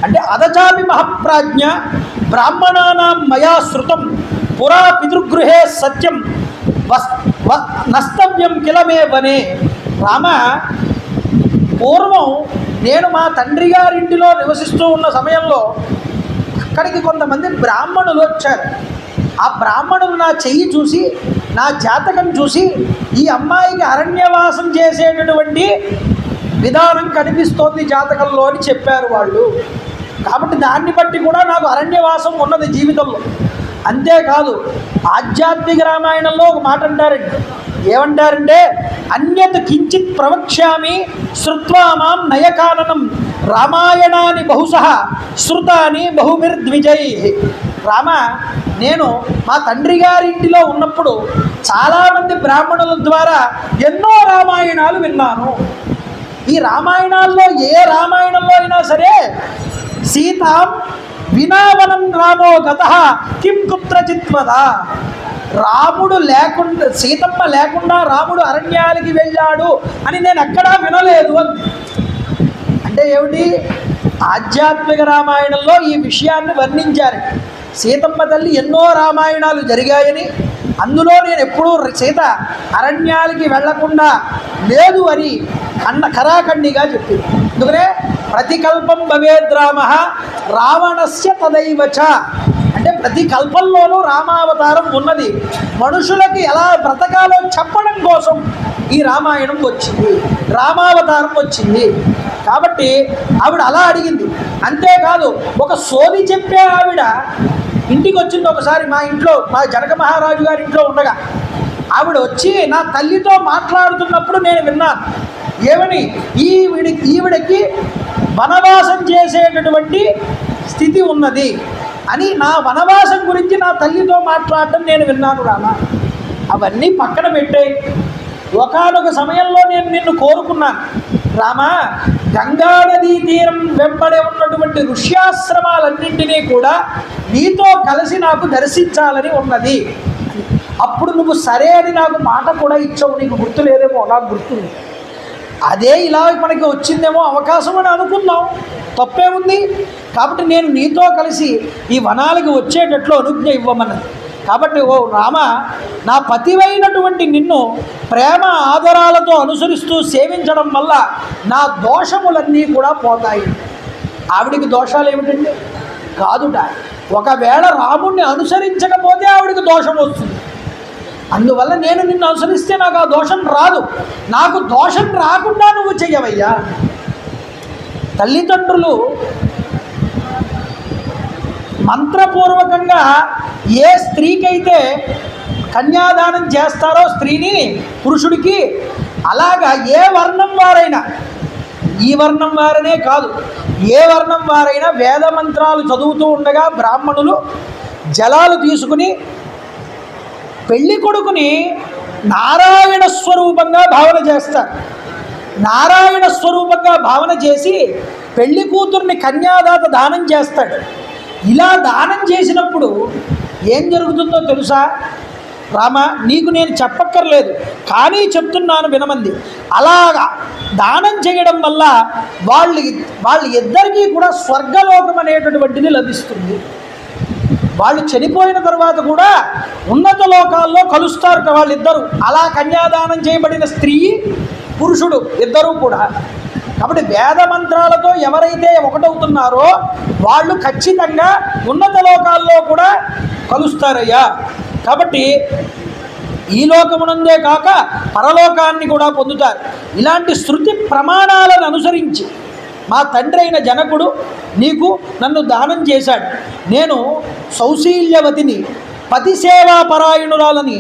అంటే, అదచాపి మహప్రాజ్ఞ బ్రాహ్మణానాం మయా శృతం పురా పితృగృహే సత్యం నస్తవ్యం కిలమే వనే. రామ, పూర్వం నేను మా తండ్రి గారింటిలో నివసిస్తూ ఉన్న సమయంలో అక్కడికి కొంతమంది బ్రాహ్మణులు వచ్చారు. ఆ బ్రాహ్మణులు నా చెయ్యి చూసి, నా జాతకం చూసి, ఈ అమ్మాయికి అరణ్యవాసం చేసేటటువంటి విధానం కనిపిస్తోంది జాతకంలో అని చెప్పారు వాళ్ళు. కాబట్టి దాన్ని బట్టి కూడా నాకు అరణ్యవాసం ఉన్నది జీవితంలో. అంతేకాదు, ఆధ్యాత్మిక రామాయణంలో ఒక మాట అంటారండి. ఏమంటారంటే, అన్యత్ కించిత్ ప్రవక్ష్యామి శ్రుత్వా మాం నయకాననం రామాయణాన్ని బహుశః శృతాని బహుభిర్ద్విజై. రామ, నేను మా తండ్రి గారింటిలో ఉన్నప్పుడు చాలామంది బ్రాహ్మణుల ద్వారా ఎన్నో రామాయణాలు విన్నాను. ఈ రామాయణాల్లో ఏ రామాయణంలో అయినా సరే సీతాం వినావనం రామో గతః కిం కుత్రచిత్వద, రాముడు లేకుండా, సీతమ్మ లేకుండా రాముడు అరణ్యాలకి వెళ్ళాడు అని నేను ఎక్కడా వినలేదు అంది. అంటే ఏమిటి? ఆధ్యాత్మిక రామాయణంలో ఈ విషయాన్ని వర్ణించారు. సీతమ్మ తల్లి ఎన్నో రామాయణాలు జరిగాయని, అందులో నేను ఎప్పుడూ సీత అరణ్యాలకి వెళ్లకుండా లేదు అని ఖరాఖండిగా చెప్పింది. అందుకనే ప్రతికల్పం భవేద్రామ రావణస్య తదైవచ. అంటే ప్రతి కల్పంలోనూ రామావతారం ఉన్నది. మనుషులకి ఎలా బ్రతకాలో చెప్పడం కోసం ఈ రామాయణం వచ్చింది, రామావతారం వచ్చింది. కాబట్టి ఆవిడ అలా అడిగింది. అంతేకాదు, ఒక సోది చెప్పే ఆవిడ ఇంటికి వచ్చింది ఒకసారి. మా ఇంట్లో, మా జనక మహారాజు గారి ఇంట్లో ఉండగా ఆవిడ వచ్చి నా తల్లితో మాట్లాడుతున్నప్పుడు నేను విన్నాను. ఏమని? ఈవిడకి వనవాసం చేసేటటువంటి స్థితి ఉన్నది అని, నా వనవాసం గురించి నా తల్లితో మాట్లాడటం నేను విన్నాను రామ. అవన్నీ పక్కన పెట్టాయి. ఒకానొక సమయంలో నేను నిన్ను కోరుకున్నాను రామ, గంగా నదీ తీరం వెంబడే ఉన్నటువంటి ఋష్యాశ్రమాలన్నింటినీ కూడా నీతో కలిసి నాకు దర్శించాలని ఉన్నది. అప్పుడు నువ్వు సరే అని నాకు మాట కూడా ఇచ్చావు. నీకు గుర్తు లేదేమో, నాకు గుర్తుంది. అదే ఇలా మనకి వచ్చిందేమో అవకాశం అని అనుకుందాం, తప్పేముంది. కాబట్టి నేను నీతో కలిసి ఈ వనాలకి వచ్చేటట్లు అనుజ్ఞ ఇవ్వమన్నది. కాబట్టి ఓ రామ, నా పతివైనటువంటి నిన్ను ప్రేమ ఆదరాలతో అనుసరిస్తూ సేవించడం వల్ల నా దోషములన్నీ కూడా పోతాయి. ఆవిడికి దోషాలు ఏమిటండి? కాదుట, ఒకవేళ రాముణ్ణి అనుసరించకపోతే ఆవిడికి దోషం వస్తుంది. అందువల్ల నేను నిన్ను అనుసరిస్తే నాకు ఆ దోషం రాదు. నాకు దోషం రాకుండా నువ్వు చెయ్యవయ్యా. తల్లిదండ్రులు మంత్రపూర్వకంగా ఏ స్త్రీకైతే కన్యాదానం చేస్తారో స్త్రీని పురుషుడికి, అలాగా ఏ వర్ణం వారైనా, ఈ వర్ణం వారనే కాదు, ఏ వర్ణం వారైనా వేద మంత్రాలు చదువుతూ ఉండగా బ్రాహ్మణులు జలాలు తీసుకుని పెళ్లి కొడుకుని నారాయణ స్వరూపంగా భావన చేస్తారు. నారాయణ స్వరూపంగా భావన చేసి పెళ్లి కూతుర్ని కన్యాదాత దానం చేస్తాడు. ఇలా దానం చేసినప్పుడు ఏం జరుగుతుందో తెలుసా రామ? నీకు నేను చెప్పక్కర్లేదు, కానీ చెప్తున్నాను వినమంది. అలాగా దానం చేయడం వల్ల వాళ్ళ ఇద్దరికీ కూడా స్వర్గలోకం అనేటటువంటిది లభిస్తుంది. వాళ్ళు చనిపోయిన తర్వాత కూడా ఉన్నత లోకాల్లో కలుస్తారు వాళ్ళిద్దరూ. అలా కన్యాదానం చేయబడిన స్త్రీ పురుషుడు ఇద్దరూ కూడా. కాబట్టి వేద మంత్రాలతో ఎవరైతే ఒకటవుతున్నారో వాళ్ళు ఖచ్చితంగా ఉన్నత లోకాల్లో కూడా కలుస్తారయ్యా. కాబట్టి ఈ లోకమునందే కాక పరలోకాన్ని కూడా పొందుతారు. ఇలాంటి శృతి ప్రమాణాలను అనుసరించి మా తండ్రి అయిన జనకుడు నీకు నన్ను దానం చేశాడు. నేను సౌశీల్యవతిని, పతిసేవాపరాయణురాలని,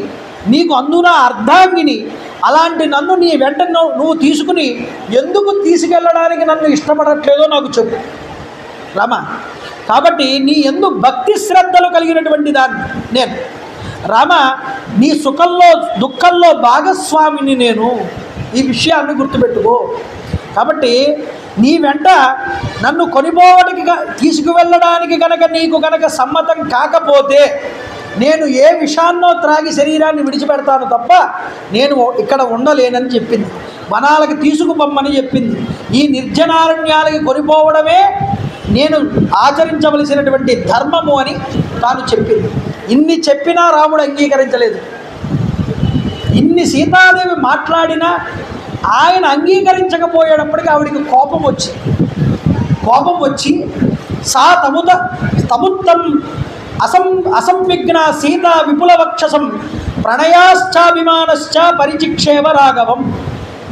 నీకు అందున అర్ధాంగిని, అలాంటి నన్ను నీ వెంట నువ్వు తీసుకుని ఎందుకు తీసుకెళ్ళడానికి నన్ను ఇష్టపడట్లేదో నాకు చెప్పు రామ. కాబట్టి నీ యందు భక్తి శ్రద్ధలు కలిగినటువంటి దాన్ని నేను రామ, నీ సుఖంలో దుఃఖంలో భాగస్వామిని నేను, ఈ విషయాన్ని గుర్తుపెట్టుకో. కాబట్టి నీ వెంట నన్ను కొనిపోవడానికి తీసుకువెళ్ళడానికి కనుక నీకు కనుక సమ్మతం కాకపోతే నేను ఏ విషాన్నో త్రాగి శరీరాన్ని విడిచిపెడతాను తప్ప నేను ఇక్కడ ఉండలేనని చెప్పింది. వనాలకి తీసుకుపోమ్మని చెప్పింది. ఈ నిర్జనారణ్యాలకి కొనిపోవడమే నేను ఆచరించవలసినటువంటి ధర్మము అని తాను చెప్పింది. ఇన్ని చెప్పినా రాముడు అంగీకరించలేదు. ఇన్ని సీతాదేవి మాట్లాడినా ఆయన అంగీకరించకపోయేటప్పటికి ఆవిడికి కోపం వచ్చి సా తముత్తం అసంవిఘ్న సీత విపులవక్షసం ప్రణయాశ్చాభిమానశ్చ పరిచిక్షేవ రాఘవం.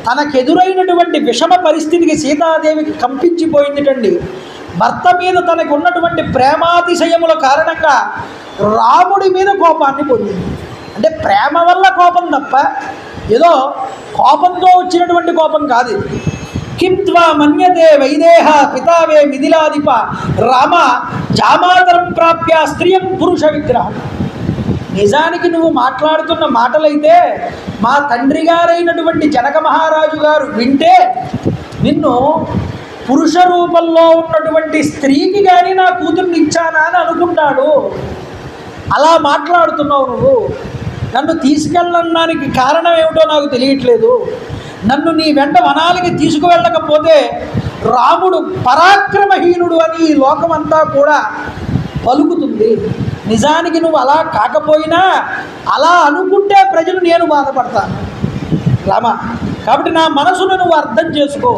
తనకెదురైనటువంటి విషమ పరిస్థితికి సీతాదేవికి కంపించిపోయిందిటండి. భర్త మీద తనకు ఉన్నటువంటి ప్రేమాతిశయముల కారణంగా రాముడి మీద కోపాన్ని పొందింది. అంటే ప్రేమ వల్ల కోపం తప్ప ఏదో కోపంతో వచ్చినటువంటి కోపం కాదు. కిం త్వా మన్యతే వైదేహ పితావే మిథిలాధిప రామ జామాతరం ప్రాప్య స్త్రియం పురుష విగ్రహం. నిజానికి నువ్వు మాట్లాడుతున్న మాటలైతే మా తండ్రి గారైనటువంటి జనక మహారాజు గారు వింటే నిన్ను పురుష రూపంలో ఉన్నటువంటి స్త్రీకి కానీ నా కూతుర్ని ఇచ్చానా అని అనుకుంటాడు. అలా మాట్లాడుతున్నావు నువ్వు. నన్ను తీసుకెళ్ళడానికి కారణం ఏమిటో నాకు తెలియట్లేదు. నన్ను నీ వెంట వనాలకి తీసుకువెళ్ళకపోతే రాముడు పరాక్రమహీనుడు అని ఈ లోకమంతా కూడా పలుకుతుంది. నిజానికి నువ్వు అలా కాకపోయినా అలా అనుకుంటే ప్రజలు నేను బాధపడతాను రామ. కాబట్టి నా మనసును నువ్వు అర్థం చేసుకో.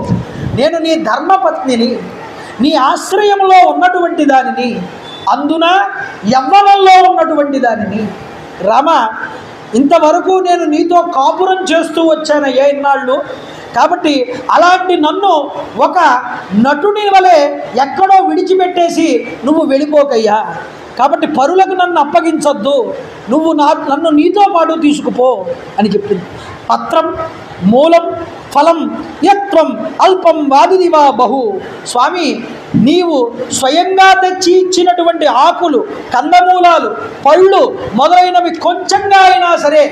నేను నీ ధర్మపత్నిని, నీ ఆశ్రయంలో ఉన్నటువంటి దానిని, అందున యవ్వనంలో ఉన్నటువంటి దానిని రామ. ఇంతవరకు నేను నీతో కాపురం చేస్తూ వచ్చానయ్యా ఇన్నాళ్ళు. కాబట్టి అలాంటి నన్ను ఒక నటుని వలె ఎక్కడో విడిచిపెట్టేసి నువ్వు వెళ్ళిపోకయ్యా. కాబట్టి పరులకు నన్ను అప్పగించొద్దు, నువ్వు నన్ను నీతో పాటు తీసుకుపో అని చెప్పింది. పత్రం మూలం ఫలం యత్వం అల్పం వాదిదివా బహు. స్వామి, నీవు స్వయంగా తెచ్చి ఇచ్చినటువంటి ఆకులు, కందమూలాలు, పళ్ళు మొదలైనవి కొంచెంగా అయినా సరే,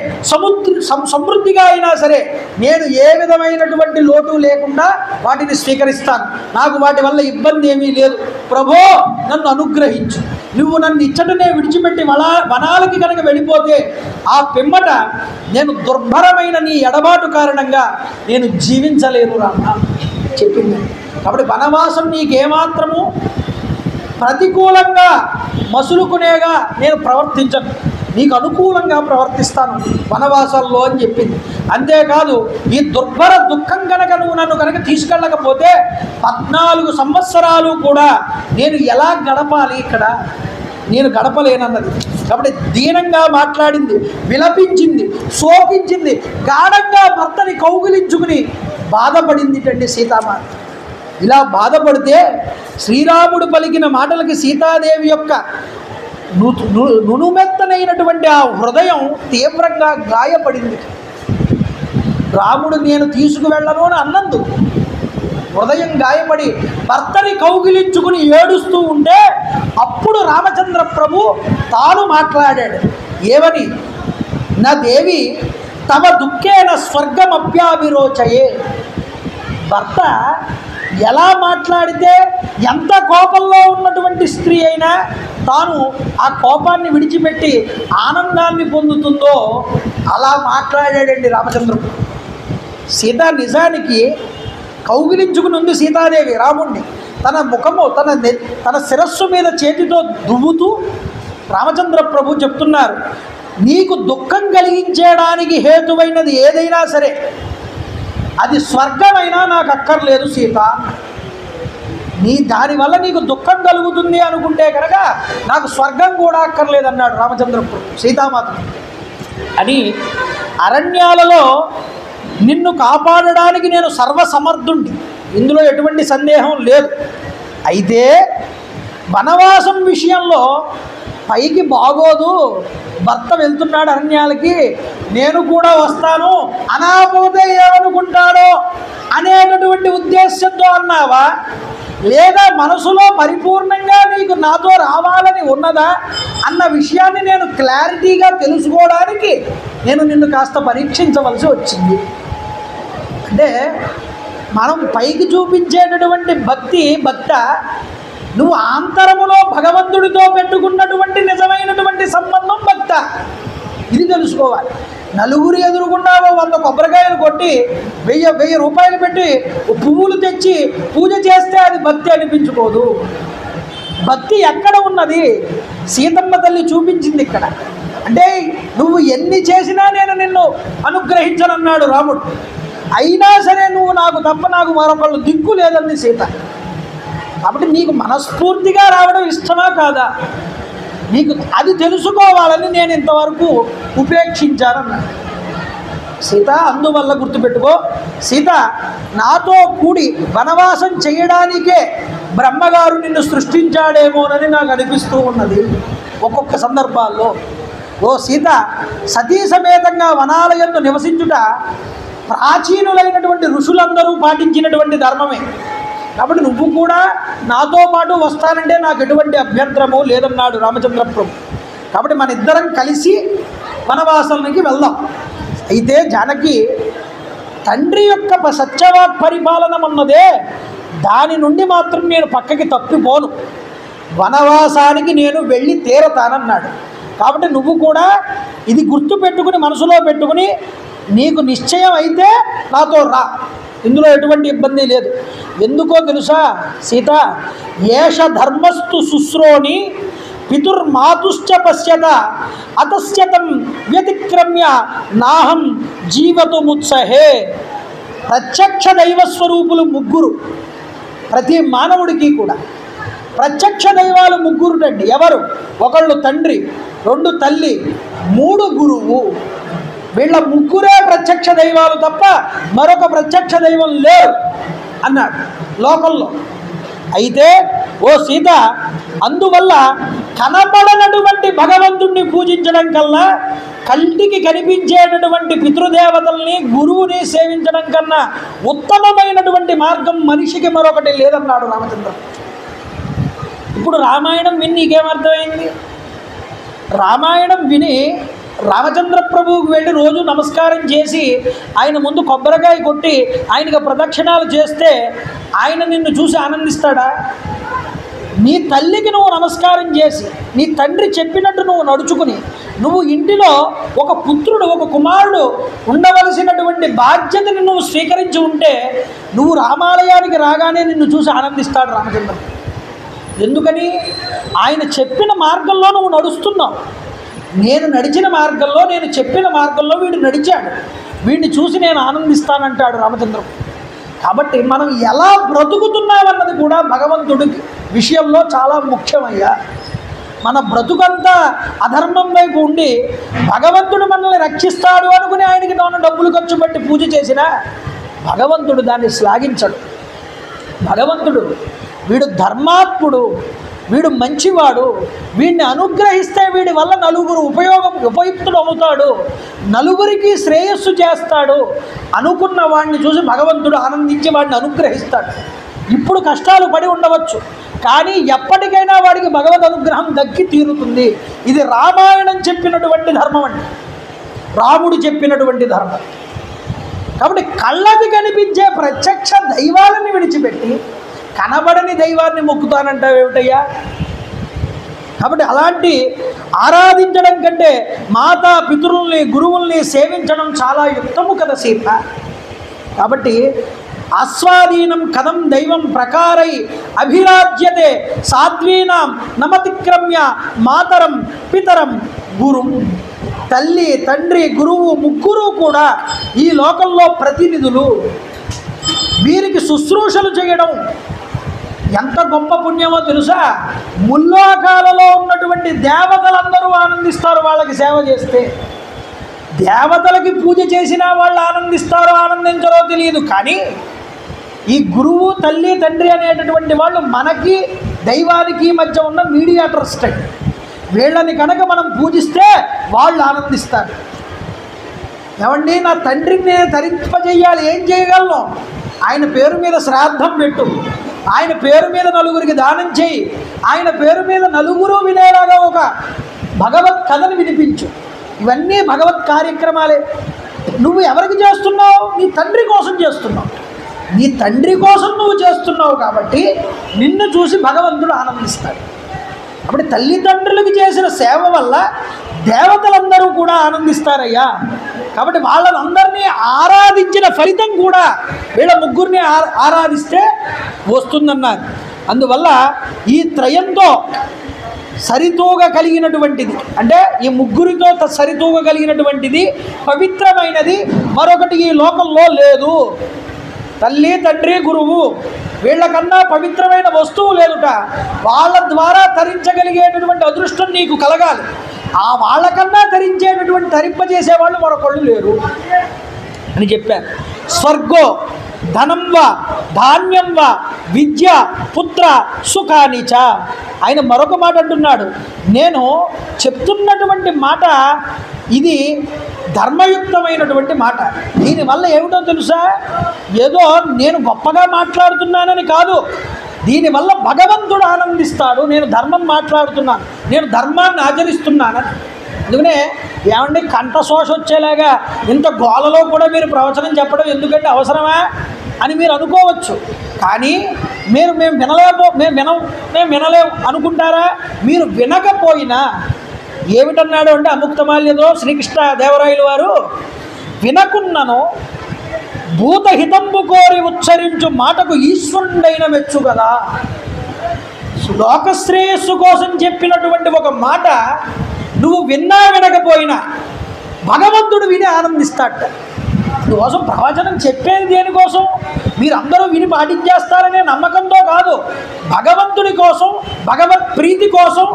సమృద్ధిగా అయినా సరే నేను ఏ విధమైనటువంటి లోటు లేకుండా వాటిని స్వీకరిస్తాను. నాకు వాటి వల్ల ఇబ్బంది ఏమీ లేదు. ప్రభో, నన్ను అనుగ్రహించు. నువ్వు నన్ను ఇచ్చటనే విడిచిపెట్టి వనాలకి కనుక వెళ్ళిపోతే ఆ పిమ్మట నేను దుర్భరమైన నీ ఎడబాటు కారణంగా నేను జీవించలేను రామ చెప్పింది. కాబట్టి వనవాసం నీకేమాత్రము ప్రతికూలంగా మసులుకునేగా నేను ప్రవర్తించను, నీకు అనుకూలంగా ప్రవర్తిస్తాను వనవాసాల్లో అని చెప్పింది. అంతేకాదు, ఈ దుర్భర దుఃఖం కనుక నువ్వు నన్ను కనుక తీసుకెళ్ళకపోతే 14 సంవత్సరాలు కూడా నేను ఎలా గడపాలి ఇక్కడ, నేను గడపలేనన్నది. కాబట్టి దీనంగా మాట్లాడింది, విలపించింది, శోకించింది, గాఢంగా భర్తని కౌగిలించుకుని బాధపడింది టండి సీతామాత. ఇలా బాధపడితే శ్రీరాముడు పలికిన మాటలకి సీతాదేవి యొక్క నునుమెత్తనైనటువంటి ఆ హృదయం తీవ్రంగా గాయపడింది. రాముడు నేను తీసుకువెళ్ళను అని అన్నందు హృదయం గాయపడి భర్తని కౌగిలించుకుని ఏడుస్తూ ఉంటే అప్పుడు రామచంద్ర ప్రభు తాను మాట్లాడాడు. ఏమని? నా దేవి తమ దుఃఖేన స్వర్గమప్యాభిరోచయే. భర్త ఎలా మాట్లాడితే ఎంత కోపంలో ఉన్నటువంటి స్త్రీ అయినా తాను ఆ కోపాన్ని విడిచిపెట్టి ఆనందాన్ని పొందుతుందో అలా మాట్లాడాడండి రామచంద్రుడు. సీత నిజానికి కౌగిలించుకుని ఉంది సీతాదేవి రాముణ్ణి. తన ముఖము తన శిరస్సు మీద చేతితో దువ్వుతూ రామచంద్ర ప్రభు చెప్తున్నారు, నీకు దుఃఖం కలిగించడానికి హేతువైనది ఏదైనా సరే అది స్వర్గమైనా నాకు అక్కర్లేదు సీత. దానివల్ల నీకు దుఃఖం కలుగుతుంది అనుకుంటే కనుక నాకు స్వర్గం కూడా అక్కర్లేదన్నాడు రామచంద్ర ప్రభు సీతామాత అని. అరణ్యాలలో నిన్ను కాపాడడానికి నేను సర్వసమర్థుండి, ఇందులో ఎటువంటి సందేహం లేదు. అయితే వనవాసం విషయంలో పైకి బాగోదు, భర్త వెళ్తున్నాడు అరణ్యాలకి, నేను కూడా వస్తాను అనకపోతే ఏమనుకుంటాడో అనేటటువంటి ఉద్దేశంతో అన్నావా, లేదా మనసులో పరిపూర్ణంగా నీకు నాతో రావాలని ఉన్నదా అన్న విషయాన్ని నేను క్లారిటీగా తెలుసుకోవడానికి నేను నిన్ను కాస్త పరీక్షించవలసి వచ్చింది. అంటే మనం పైకి చూపించేటటువంటి భక్త నువ్వు ఆంతరములో భగవంతుడితో పెట్టుకున్నటువంటి నిజమైనటువంటి సంబంధం భక్త, ఇది తెలుసుకోవాలి. నలుగురు ఎదురుగుండా 100 కొబ్బరికాయలు కొట్టి 1000 రూపాయలు పెట్టి పువ్వులు తెచ్చి పూజ చేస్తే అది భక్తి అనిపించుకోదు. భక్తి ఎక్కడ ఉన్నది? సీతమ్మ తల్లి చూపించింది ఇక్కడ. అంటే నువ్వు ఎన్ని చేసినా నేను నిన్ను అనుగ్రహించనన్నాడు రాముడు. అయినా సరే నువ్వు నాకు తప్ప నాకు మరొకళ్ళు దిక్కు లేదంది సీత. కాబట్టి నీకు మనస్ఫూర్తిగా రావడం ఇష్టమా కాదా, నీకు అది తెలుసుకోవాలని నేను ఇంతవరకు ఉపేక్షించానన్నాడు. సీత అందువల్ల గుర్తుపెట్టుకో, సీత నాతో కూడి వనవాసం చేయడానికే బ్రహ్మగారు నిన్ను సృష్టించాడేమోనని నాకు అనిపిస్తూ ఉన్నది ఒక్కొక్క సందర్భాల్లో. ఓ సీత, సతీ సమేతంగా వనాలయందు నివసించుట ప్రాచీనులైనటువంటి ఋషులందరూ పాటించినటువంటి ధర్మమే. కాబట్టి నువ్వు కూడా నాతో పాటు వస్తానంటే నాకు ఎటువంటి అభ్యంతరము లేదన్నాడు రామచంద్ర ప్రభు. కాబట్టి మన ఇద్దరం కలిసి వనవాసానికి వెళ్దాం. అయితే జానకి తండ్రి యొక్క సత్యవాక్ పరిపాలన ఉన్నదే, దాని నుండి మాత్రం నేను పక్కకి తప్పిపోను, వనవాసానికి నేను వెళ్ళి తీరతానన్నాడు. కాబట్టి నువ్వు కూడా ఇది గుర్తు పెట్టుకుని మనసులో పెట్టుకుని నీకు నిశ్చయం అయితే నాతో రా, ఇందులో ఎటువంటి ఇబ్బంది లేదు. ఎందుకో తెలుసా సీత, ఏష ధర్మస్తు శుశ్రోణి పితుర్మాతుశ్చ పశ్యత అతస్యతం వ్యతిక్రమ్య నాహం జీవతుముత్సహే. ప్రత్యక్ష దైవస్వరూపులు ముగ్గురు, ప్రతి మానవుడికి కూడా ప్రత్యక్ష దైవాలు ముగ్గురుటండి. ఎవరు? ఒకళ్ళు తండ్రి, 2 తల్లి, 3 గురువు. వీళ్ళ ముగ్గురే ప్రత్యక్ష దైవాలు తప్ప మరొక ప్రత్యక్ష దైవం లేరు అన్నాడు లోకంలో. అయితే ఓ సీత, అందువల్ల కనపడనటువంటి భగవంతుణ్ణి పూజించడం కన్నా కంటికి కనిపించేటటువంటి పితృదేవతల్ని గురువుని సేవించడం కన్నా ఉత్తమమైనటువంటి మార్గం మనిషికి మరొకటి లేదన్నాడు రామచంద్ర. ఇప్పుడు రామాయణం విని నీకేమర్థమైంది? రామాయణం విని రామచంద్ర ప్రభువుకి వెళ్ళి రోజు నమస్కారం చేసి ఆయన ముందు కొబ్బరికాయ కొట్టి ఆయనకి ప్రదక్షిణాలు చేస్తే ఆయన నిన్ను చూసి ఆనందిస్తాడా? నీ తల్లికి నువ్వు నమస్కారం చేసి నీ తండ్రి చెప్పినట్టు నువ్వు నడుచుకుని నువ్వు ఇంటిలో ఒక పుత్రుడు, ఒక కుమారుడు ఉండవలసినటువంటి బాధ్యతని నువ్వు స్వీకరించి ఉంటే నువ్వు రామాలయానికి రాగానే నిన్ను చూసి ఆనందిస్తాడు రామచంద్రుడు. ఎందుకని? ఆయన చెప్పిన మార్గంలో నువ్వు నడుస్తున్నావు. నేను నడిచిన మార్గంలో, నేను చెప్పిన మార్గంలో వీడు నడిచాడు, వీడిని చూసి నేను ఆనందిస్తానంటాడు రామచంద్రం. కాబట్టి మనం ఎలా బ్రతుకుతున్నామన్నది కూడా భగవంతుడి విషయంలో చాలా ముఖ్యమయ్యా. మన బ్రతుకంతా అధర్మం వైపు ఉండి భగవంతుడు మనల్ని రక్షిస్తాడు అనుకుని ఆయనకి తాను డబ్బులు ఖర్చు పెట్టి పూజ చేసినా భగవంతుడు దాన్ని శ్లాఘించడు. భగవంతుడు వీడు ధర్మాత్ముడు, వీడు మంచివాడు, వీడిని అనుగ్రహిస్తే వీడి వల్ల నలుగురు ఉపయుక్తుడు అవుతాడు, నలుగురికి శ్రేయస్సు చేస్తాడు అనుకున్న వాడిని చూసి భగవంతుడు ఆనందించి వాడిని అనుగ్రహిస్తాడు. ఇప్పుడు కష్టాలు పడి ఉండవచ్చు, కానీ ఎప్పటికైనా వాడికి భగవద్ అనుగ్రహం దక్కి తీరుతుంది. ఇది రామాయణం చెప్పినటువంటి ధర్మం అండి, రాముడు చెప్పినటువంటి ధర్మం. కాబట్టి కళ్ళకి కనిపించే ప్రత్యక్ష దైవాలని విడిచిపెట్టి కనబడని దైవాన్ని మొక్కుతానంటావేమిటయ్యా? కాబట్టి అలాంటి ఆరాధించడం కంటే మాతా పితృల్ని గురువుల్ని సేవించడం చాలా యుక్తము కదా సీత. కాబట్టి ఆస్వాదీనం కథం దైవం ప్రకారై అభిరాజ్యతే సాధ్వీనాం నమతిక్రమ్య మాతరం పితరం గురుం. తల్లి, తండ్రి, గురువు ముగ్గురు కూడా ఈ లోకంలో ప్రతినిధులు. వీరికి శుశ్రూషలు చేయడం ఎంత గొప్ప పుణ్యమో తెలుసా? ముల్లోకాలలో ఉన్నటువంటి దేవతలందరూ ఆనందిస్తారు వాళ్ళకి సేవ చేస్తే. దేవతలకి పూజ చేసినా వాళ్ళు ఆనందిస్తారో ఆనందించరో తెలియదు, కానీ ఈ గురువు, తల్లి, తండ్రి అనేటటువంటి వాళ్ళు మనకి దైవానికి మధ్య ఉన్న మీడియేటర్స్. వీళ్ళని కనుక మనం పూజిస్తే వాళ్ళు ఆనందిస్తారు. ఏమండి, నా తండ్రిని నేను తరింపజేయాలి, ఏం చేయగలను? ఆయన పేరు మీద శ్రాద్ధం పెట్టు, ఆయన పేరు మీద నలుగురికి దానం చేయి, ఆయన పేరు మీద నలుగురు వినేలాగా ఒక భగవత్ కథను వినిపించు. ఇవన్నీ భగవత్ కార్యక్రమాలే. నువ్వు ఎవరికి చేస్తున్నావు? నీ తండ్రి కోసం చేస్తున్నావు. నీ తండ్రి కోసం నువ్వు చేస్తున్నావు కాబట్టి నిన్ను చూసి భగవంతుడు ఆనందిస్తాడు. కాబట్టి తల్లిదండ్రులకు చేసిన సేవ వల్ల దేవతలందరూ కూడా ఆనందిస్తారయ్యా. కాబట్టి వాళ్ళందరినీ ఆరాధించిన ఫలితం కూడా వీళ్ళ ముగ్గురిని ఆరాధిస్తే వస్తుందన్నారు. అందువల్ల ఈ త్రయంతో సరితూగగలిగినటువంటిది, అంటే ఈ ముగ్గురితో సరితూగగలిగినటువంటిది పవిత్రమైనది మరొకటి ఈ లోకంలో లేదు. తల్లి, తండ్రి, గురువు వీళ్ళకన్నా పవిత్రమైన వస్తువు లేదుట. వాళ్ళ ద్వారా తరించగలిగేటటువంటి అదృష్టం నీకు కలగాలి. ఆ వాళ్ళకన్నా తరింపజేసేవాళ్ళు మరొకళ్ళు లేరు అని చెప్పారు. స్వర్గో ధనం వా ధాన్యం వా విద్య పుత్ర సుఖానిచ. ఆయన మరొక మాట అంటున్నాడు, నేను చెప్తున్నటువంటి మాట ఇది ధర్మయుక్తమైనటువంటి మాట. దీనివల్ల ఏమిటో తెలుసా? ఏదో నేను గొప్పగా మాట్లాడుతున్నానని కాదు, దీనివల్ల భగవంతుడు ఆనందిస్తాడు. నేను ధర్మం మాట్లాడుతున్నాను, నేను ధర్మాన్ని ఆచరిస్తున్నానని. అందుకనే ఏమండి, కంఠశోష వచ్చేలాగా ఇంత గోలలో కూడా మీరు ప్రవచనం చెప్పడం ఎందుకంటే అవసరమా అని మీరు అనుకోవచ్చు. కానీ మేము వినలేము అనుకుంటారా? మీరు వినకపోయినా ఏమిటన్నాడు అంటే అముక్తమాల్యదో శ్రీకృష్ణ దేవరాయలు వారు, వినకున్నను భూతహితంబు కోరి ఉచ్చరించు మాటకు ఈశ్వరుడైన మెచ్చు కదా. లోకశ్రేయస్సు కోసం చెప్పినటువంటి ఒక మాట నువ్వు విన్నా వినకపోయినా భగవంతుడు విని ఆనందిస్తాడట. అందుకోసం ప్రవచనం చెప్పేది దేనికోసం? మీరందరూ విని పాటించేస్తారనే నమ్మకంతో కాదు, భగవంతుడి కోసం, భగవత్ ప్రీతి కోసం,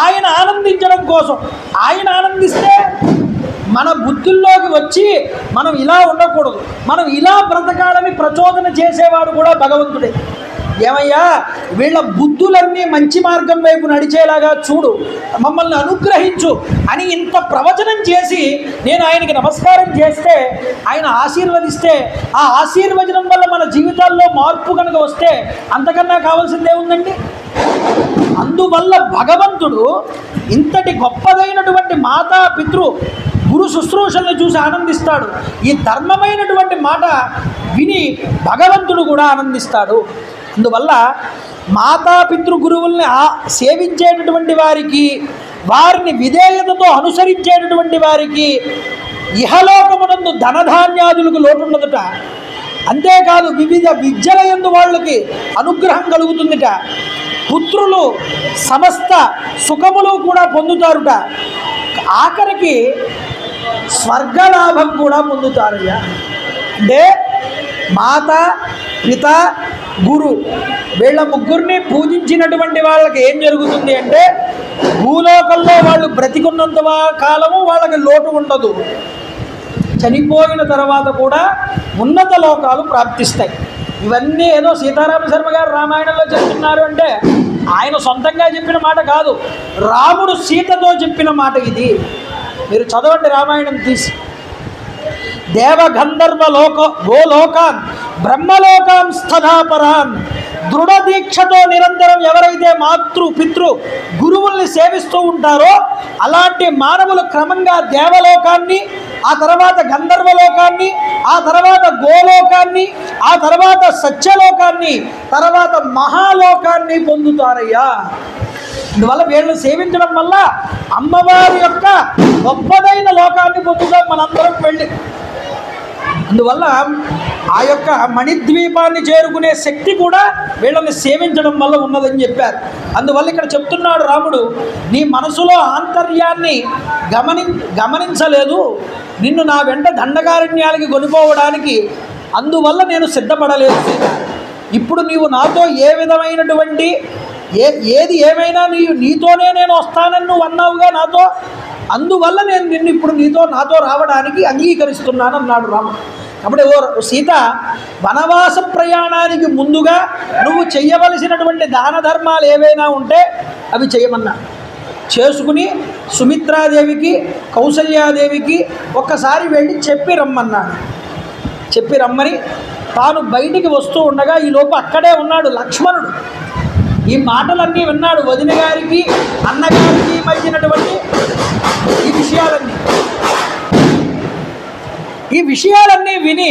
ఆయన ఆనందించడం కోసం. ఆయన ఆనందిస్తే మన బుద్ధుల్లోకి వచ్చి మనం ఇలా ఉండకూడదు, మనం ఇలా బ్రతకాలని ప్రచోదన చేసేవాడు కూడా భగవంతుడే. ఏమయ్యా, వీళ్ళ బుద్ధులన్నీ మంచి మార్గం వైపు నడిచేలాగా చూడు, మమ్మల్ని అనుగ్రహించు అని ఇంత ప్రవచనం చేసి నేను ఆయనకి నమస్కారం చేస్తే, ఆయన ఆశీర్వదిస్తే, ఆ ఆశీర్వచనం వల్ల మన జీవితాల్లో మార్పు కనుక వస్తే అంతకన్నా కావాల్సిందే ఉందండి. అందువల్ల భగవంతుడు ఇంతటి గొప్పదైనటువంటి మాతా పితృ గురు శుశ్రూషలను చూసి ఆనందిస్తాడు. ఈ ధర్మమైనటువంటి మాట విని భగవంతుడు కూడా ఆనందిస్తాడు. అందువల్ల మాతాపితృ గురువుల్ని సేవించేటటువంటి వారికి, వారిని విధేయతతో అనుసరించేటటువంటి వారికి ఇహలోకమునందు ధనధాన్యాదులకు లోటుండదుట. అంతేకాదు వివిధ విద్యల యందు వాళ్ళకి అనుగ్రహం కలుగుతుందిట. పుత్రులు సమస్త సుఖములు కూడా పొందుతారుట. ఆఖరికి స్వర్గలాభం కూడా పొందుతారయ్యా. అంటే మాత, పిత, గురు వీళ్ళ ముగ్గురిని పూజించినటువంటి వాళ్ళకి ఏం జరుగుతుంది అంటే, భూలోకంలో వాళ్ళు బ్రతికున్నంత కాలము వాళ్ళకి లోటు ఉండదు. చనిపోయిన తర్వాత కూడా ఉన్నత లోకాలు ప్రాప్తిస్తాయి. ఇవన్నీ ఏదో సీతారామ శర్మ గారు రామాయణంలో చెప్తున్నారు అంటే ఆయన సొంతంగా చెప్పిన మాట కాదు, రాముడు సీతతో చెప్పిన మాట ఇది. మీరు చదవండి రామాయణం తీసి. దేవగంధర్వ గోలోకాన్ బ్రహ్మలోకాన్ స్థధాపరాన్. దృఢ దీక్షతో నిరంతరం ఎవరైతే మాతృ పితృ గురువుల్ని సేవిస్తూ ఉంటారో అలాంటి మానవులు క్రమంగా దేవలోకాన్ని, ఆ తర్వాత గంధర్వలోకాన్ని, ఆ తర్వాత గోలోకాన్ని, ఆ తర్వాత సత్యలోకాన్ని, తర్వాత మహాలోకాన్ని పొందుతారయ్యా. అందువల్ల వీళ్ళని సేవించడం వల్ల అమ్మవారి యొక్క గొప్పదైన లోకాన్ని పొందుతాం మనందరం వెళ్ళి. అందువల్ల ఆ యొక్క మణిద్వీపాన్ని చేరుకునే శక్తి కూడా వీళ్ళని సేవించడం వల్ల ఉన్నదని చెప్పారు. అందువల్ల ఇక్కడ చెప్తున్నాడు రాముడు, నీ మనసులో ఆంతర్యాన్ని గమనించలేదు, నిన్ను నా వెంట దండకారణ్యాలకి కొనిపోవడానికి, అందువల్ల నేను సిద్ధపడలేదు సీత. ఇప్పుడు నీవు నాతో ఏ విధమైనటువంటి ఏది ఏమైనా నీతోనే నేను వస్తానని నువ్వు అన్నావుగా నాతో, అందువల్ల నేను నిన్ను ఇప్పుడు నాతో రావడానికి అంగీకరిస్తున్నాను అన్నాడు రాముడు. కాబట్టి ఓ సీత, వనవాస ప్రయాణానికి ముందుగా నువ్వు చెయ్యవలసినటువంటి దాన ధర్మాలు ఏవైనా ఉంటే అవి చేయమన్నా. చేసుకుని సుమిత్రాదేవికి కౌసల్యాదేవికి ఒక్కసారి వెళ్ళి చెప్పి రమ్మన్నాడు. చెప్పి రమ్మని తాను బయటికి వస్తూ ఉండగా ఈలోపు అక్కడే ఉన్నాడు లక్ష్మణుడు. ఈ మాటలన్నీ విన్నాడు. వదిన గారికి అన్నగారికి మధ్యనటువంటి ఈ విషయాలన్నీ విని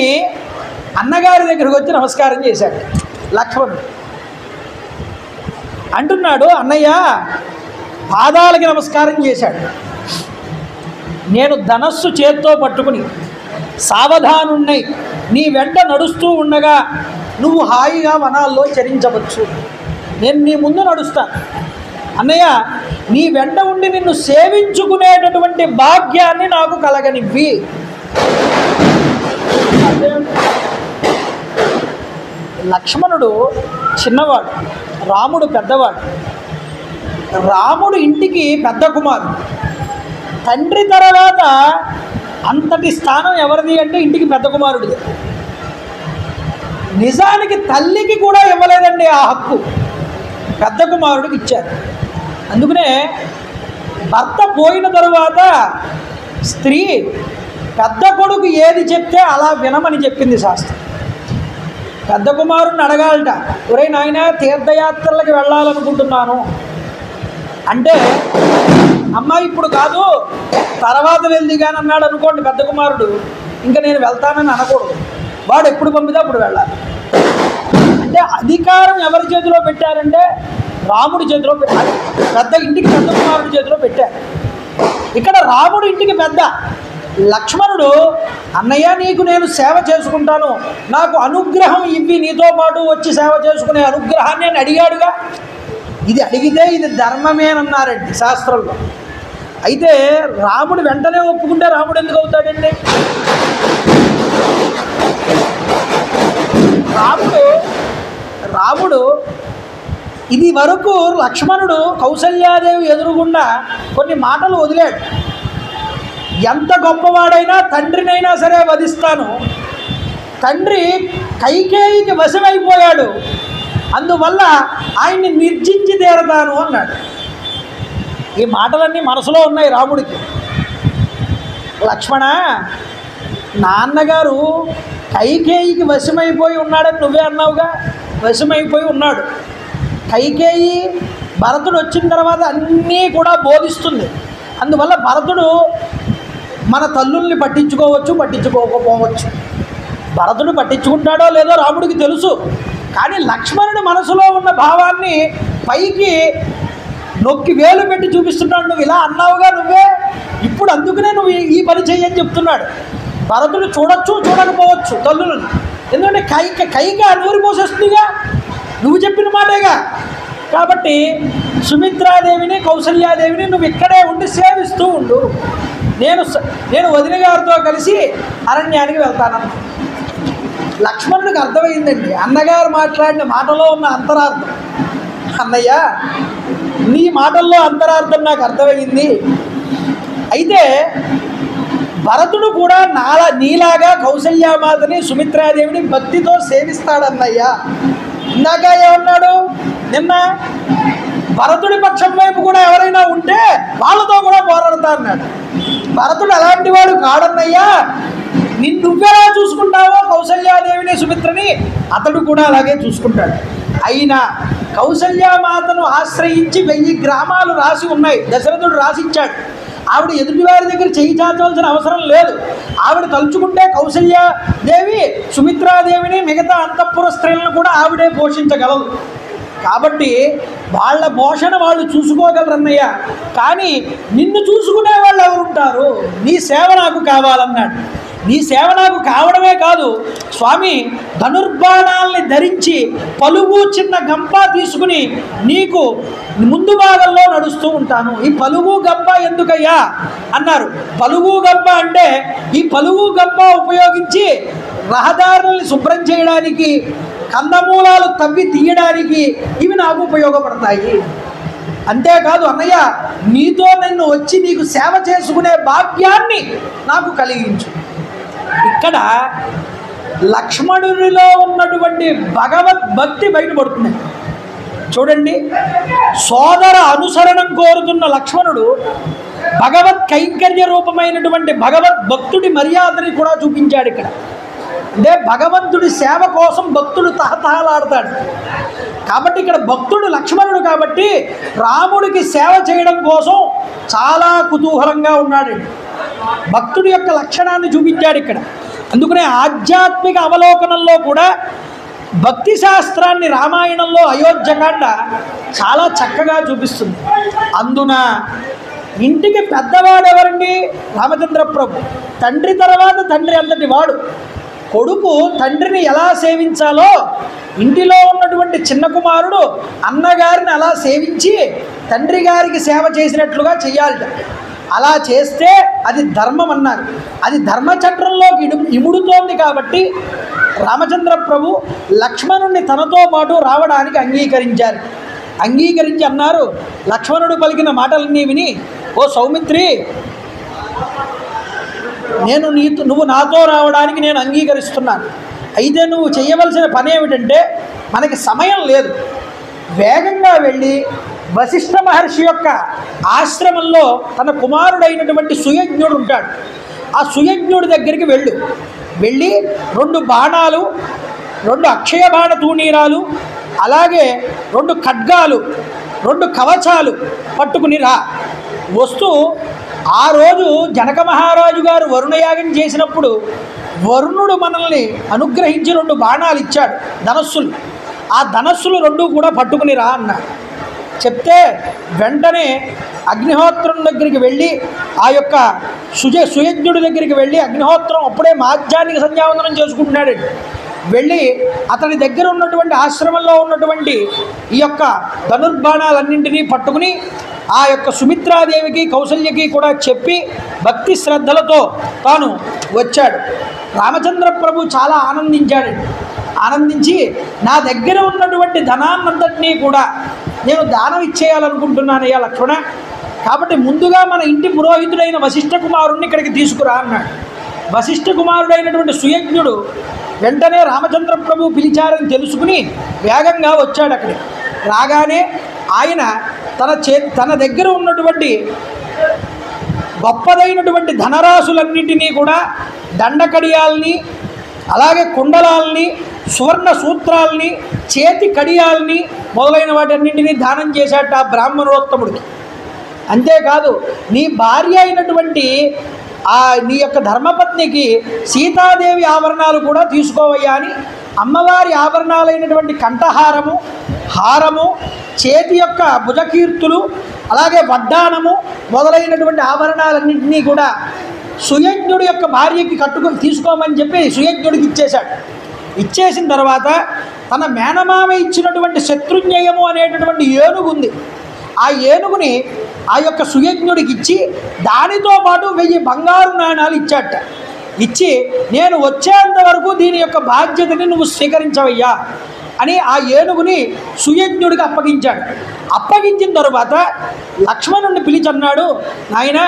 అన్నగారి దగ్గరికి వచ్చి నమస్కారం చేశాడు లక్ష్మణుడు. అంటున్నాడు, అన్నయ్య పాదాలకి నమస్కారం చేశాడు. నేను ధనస్సు చేత్తో పట్టుకుని సావధానున్నై నీ వెంట నడుస్తూ ఉండగా నువ్వు హాయిగా వనాల్లో చరించవచ్చు. నేను నీ ముందు నడుస్తాను అన్నయ్య, నీ వెంట ఉండి నిన్ను సేవించుకునేటటువంటి భాగ్యాన్ని నాకు కలగనివ్వి. లక్ష్మణుడు చిన్నవాడు, రాముడు పెద్దవాడు. రాముడు ఇంటికి పెద్ద కుమారుడు. తండ్రి తర్వాత అంతటి స్థానం ఎవరిది అంటే ఇంటికి పెద్ద కుమారుడిది. నిజానికి తల్లికి కూడా ఇవ్వలేదండి ఆ హక్కు, పెద్ద కుమారుడికి ఇచ్చారు. అందుకనే భర్త పోయిన తరువాత స్త్రీ పెద్ద కొడుకు ఏది చెప్తే అలా వినమని చెప్పింది శాస్త్రం. పెద్ద కుమారుడిని అడగాలట, ఒరే నాయన తీర్థయాత్రలకు వెళ్ళాలనుకుంటున్నాను అంటే, అమ్మాయి ఇప్పుడు కాదు తర్వాత వెళ్ది కానీ అన్నాడు అనుకోండి పెద్ద కుమారుడు, ఇంకా నేను వెళ్తానని అనకూడదు. వాడు ఎప్పుడు పంపితే అప్పుడు వెళ్ళాలి. అంటే అధికారం ఎవరి చేతిలో పెట్టారంటే రాముడి చేతిలో పెట్టారు. పెద్ద ఇంటికి పెద్ద కుమారుడి చేతిలో పెట్టారు. ఇక్కడ రాముడు ఇంటికి పెద్ద. లక్ష్మణుడు, అన్నయ్య నీకు నేను సేవ చేసుకుంటాను, నాకు అనుగ్రహం ఇవ్వి, నీతో పాటు వచ్చి సేవ చేసుకునే అనుగ్రహాన్ని నేను అడిగాడుగా. ఇది అడిగితే ఇది ధర్మమేనన్నారండి శాస్త్రంలో. అయితే రాముడు వెంటనే ఒప్పుకుంటే రాముడు ఎందుకు అవుతాడండి? రాముడు ఇది వరకు లక్ష్మణుడు కౌసల్యాదేవి ఎదురుగుండా కొన్ని మాటలు వదిలాడు. ఎంత గొప్పవాడైనా తండ్రినైనా సరే వధిస్తాను, తండ్రి కైకేయికి వశమైపోయాడు, అందువల్ల ఆయన్ని నిర్జించి తీరతాను అన్నాడు. ఈ మాటలన్నీ మనసులో ఉన్నాయి రాముడికి. లక్ష్మణ, నాన్నగారు కైకేయికి వశమైపోయి ఉన్నాడని నువ్వే అన్నావుగా, వశమైపోయి ఉన్నాడు. కైకేయి భరతుడు వచ్చిన తర్వాత అన్నీ కూడా బోధిస్తుంది. అందువల్ల భరతుడు మన తల్లుల్ని పట్టించుకోవచ్చు, పట్టించుకోకపోవచ్చు. భరతుడు పట్టించుకుంటాడో లేదో రాముడికి తెలుసు. కానీ లక్ష్మణుడి మనసులో ఉన్న భావాన్ని పైకి నొక్కి వేలు పెట్టి చూపిస్తున్నాడు. నువ్వు ఇలా అన్నావుగా నువ్వే, ఇప్పుడు అందుకనే నువ్వు ఈ పని చెయ్యని చెప్తున్నాడు. భరతుడు చూడొచ్చు, చూడకపోవచ్చు తల్లులను, ఎందుకంటే కైగా నూరి పోసేస్తుందిగా, నువ్వు చెప్పిన మాటేగా. కాబట్టి సుమిత్రాదేవిని కౌసల్యాదేవిని నువ్వు ఇక్కడే ఉండి సేవిస్తూ ఉండు, నేను వదిన గారితో కలిసి అరణ్యానికి వెళ్తానన్న. లక్ష్మణుడికి అర్థమైందండి అన్నగారు మాట్లాడిన మాటలో ఉన్న అంతరార్థం. అన్నయ్య, నీ మాటల్లో అంతరార్థం నాకు అర్థమైంది. అయితే భరతుడు కూడా నీలాగా కౌసల్యామాతని సుమిత్రాదేవిని భక్తితో సేవిస్తాడన్నయ్య. ఇందాక ఏమన్నాడు? నిన్న భరతుడి పక్షం వైపు కూడా ఎవరైనా ఉంటే వాళ్ళతో కూడా పోరాడతా అన్నాడు. భరతుడు అలాంటి వాడు కాడన్నయ్యా, నువ్వెలా చూసుకుంటావో కౌసల్యాదేవిని సుమిత్రని అతడు కూడా అలాగే చూసుకుంటాడు. అయినా కౌసల్యామాతను ఆశ్రయించి 1000 గ్రామాలు రాసి ఉన్నాయి, దశరథుడు రాసిచ్చాడు. ఆవిడ ఎదుటివారి దగ్గర చేయి చాచవలసిన అవసరం లేదు. ఆవిడ తలుచుకుంటే కౌసల్యాదేవి సుమిత్రాదేవిని మిగతా అంతఃపుర స్త్రీలను కూడా ఆవిడే పోషించగలదు. కాబట్టి వాళ్ళ పోషణ వాళ్ళు చూసుకోగలరన్నయ్య. కానీ నిన్ను చూసుకునే వాళ్ళు ఎవరుంటారు? నీ సేవ నాకు కావాలన్నాడు. నీ సేవ నాకు కావడమే కాదు స్వామి, ధనుర్బాణాలని ధరించి పలుగు చిన్న గంప తీసుకుని నీకు ముందు భాగంలో నడుస్తూ ఉంటాను. ఈ పలుగు గంప ఎందుకయ్యా అన్నారు. పలుగు గంప అంటే ఈ పలుగు గంప ఉపయోగించి రహదారుల్ని శుభ్రం చేయడానికి, కందమూలాలు తవ్వి తీయడానికి ఇవి నాకు ఉపయోగపడతాయి. అంతేకాదు అన్నయ్య, నీతో నన్ను వచ్చి నీకు సేవ చేసుకునే భాగ్యాన్ని నాకు కలిగించు. ఇక్కడ లక్ష్మణునిలో ఉన్నటువంటి భగవద్భక్తి బయటపడుతుంది. చూడండి, సోదర అనుసరణం కోరుతున్న లక్ష్మణుడు భగవత్ కైంకర్య రూపమైనటువంటి భగవద్ భక్తుడి మర్యాదని కూడా చూపించాడు ఇక్కడ. అంటే భగవంతుడి సేవ కోసం భక్తుడు తహతహలాడతాడు. కాబట్టి ఇక్కడ భక్తుడు లక్ష్మణుడు కాబట్టి రాముడికి సేవ చేయడం కోసం చాలా కుతూహలంగా ఉన్నాడు. భక్తుడి యొక్క లక్షణాన్ని చూపించాడు ఇక్కడ. అందుకనే ఆధ్యాత్మిక అవలోకనంలో కూడా భక్తి శాస్త్రాన్ని రామాయణంలో అయోధ్యకాండ చాలా చక్కగా చూపిస్తుంది. అందున ఇంటికి పెద్దవాడెవరండి? రామచంద్ర ప్రభు. తండ్రి తర్వాత తండ్రి అంతటి వాడు. కొడుకు తండ్రిని ఎలా సేవించాలో ఇంటిలో ఉన్నటువంటి చిన్న కుమారుడు అన్నగారిని అలా సేవించి తండ్రి గారికి సేవ చేసినట్లుగా చెయ్యాలి. అలా చేస్తే అది ధర్మం అన్నారు. అది ధర్మచక్రంలోకి ఇముడుతోంది. కాబట్టి రామచంద్ర ప్రభు లక్ష్మణుణ్ణి తనతో పాటు రావడానికి అంగీకరించారు. అంగీకరించి అన్నారు, లక్ష్మణుడు పలికిన మాటలన్నీ విని, ఓ సౌమిత్రి, నువ్వు నాతో రావడానికి నేను అంగీకరిస్తున్నాను. అయితే నువ్వు చేయవలసిన పని ఏమిటంటే, మనకి సమయం లేదు, వేగంగా వెళ్ళి వశిష్ఠ మహర్షి యొక్క ఆశ్రమంలో తన కుమారుడైనటువంటి సుయజ్ఞుడు ఉంటాడు. ఆ సుయజ్ఞుడి దగ్గరికి వెళ్ళి 2 బాణాలు, 2 అక్షయ బాణ తూణీరాలు, అలాగే 2 ఖడ్గాలు, 2 కవచాలు పట్టుకుని రా. వస్తూ ఆ రోజు జనక మహారాజు గారు వరుణయాగం చేసినప్పుడు వరుణుడు మనల్ని అనుగ్రహించి 2 బాణాలు ఇచ్చాడు, ధనస్సులు. ఆ ధనస్సులు 2 కూడా పట్టుకుని రా అన్నాడు. చెప్తే వెంటనే అగ్నిహోత్రం దగ్గరికి వెళ్ళి ఆ యొక్క సుయజ్ఞుడి దగ్గరికి వెళ్ళి, అగ్నిహోత్రం అప్పుడే మాధ్యాన్నిక సంధ్యావందనం చేసుకుంటున్నాడు. వెళ్ళి అతని దగ్గర ఉన్నటువంటి ఆశ్రమంలో ఉన్నటువంటి ఈ యొక్క ధనుర్బాణాలన్నింటినీ పట్టుకుని ఆ యొక్క సుమిత్రాదేవికి కౌసల్యకి కూడా చెప్పి భక్తి శ్రద్ధలతో తాను వచ్చాడు. రామచంద్ర ప్రభు చాలా ఆనందించి నా దగ్గర ఉన్నటువంటి ధనాన్నంతటినీ కూడా నేను దానం ఇచ్చేయాలనుకుంటున్నానయ్యా లక్ష్మణ. కాబట్టి ముందుగా మన ఇంటి పురోహితుడైన వశిష్ఠ కుమారుణ్ణి ఇక్కడికి తీసుకురా అన్నాడు. వశిష్ఠ కుమారుడైనటువంటి సుయజ్ఞుడు వెంటనే రామచంద్ర ప్రభు పిలిచారని తెలుసుకుని వేగంగా వచ్చాడు. అక్కడికి రాగానే ఆయన తన దగ్గర ఉన్నటువంటి గొప్పదైనటువంటి ధనరాశులన్నింటినీ కూడా, దండకడియాల్ని, అలాగే కుండలాల్ని, సువర్ణ సూత్రాల్ని, చేతి కడియాల్ని మొదలైన వాటన్నింటినీ దానం చేశాట ఆ బ్రాహ్మణోత్తముడికి. అంతేకాదు, నీ భార్య అయినటువంటి నీ యొక్క ధర్మపత్నికి సీతాదేవి ఆభరణాలు కూడా తీసుకోవయ్యా అని అమ్మవారి ఆభరణాలైనటువంటి కంఠహారము, హారము, చేతి యొక్క భుజకీర్తులు, అలాగే వడ్డానము మొదలైనటువంటి ఆభరణాలన్నింటినీ కూడా సుయజ్ఞుడి యొక్క భార్యకి తీసుకోమని చెప్పి సుయజ్ఞుడికి ఇచ్చేశాడు. ఇచ్చేసిన తర్వాత తన మేనమామ ఇచ్చినటువంటి శత్రుజ్ఞయము అనేటటువంటి ఏనుగు ఉంది. ఆ ఏనుగుని ఆ యొక్క సుయజ్ఞుడికి ఇచ్చి దానితో పాటు 1000 బంగారు నాణాలు ఇచ్చాట. ఇచ్చి నేను వచ్చేంత వరకు దీని యొక్క బాధ్యతని నువ్వు స్వీకరించవయ్యా అని ఆ ఏనుగుని సుయజ్ఞుడికి అప్పగించాడు. అప్పగించిన తరువాత లక్ష్మణుడిని పిలిచన్నాడు, నాయన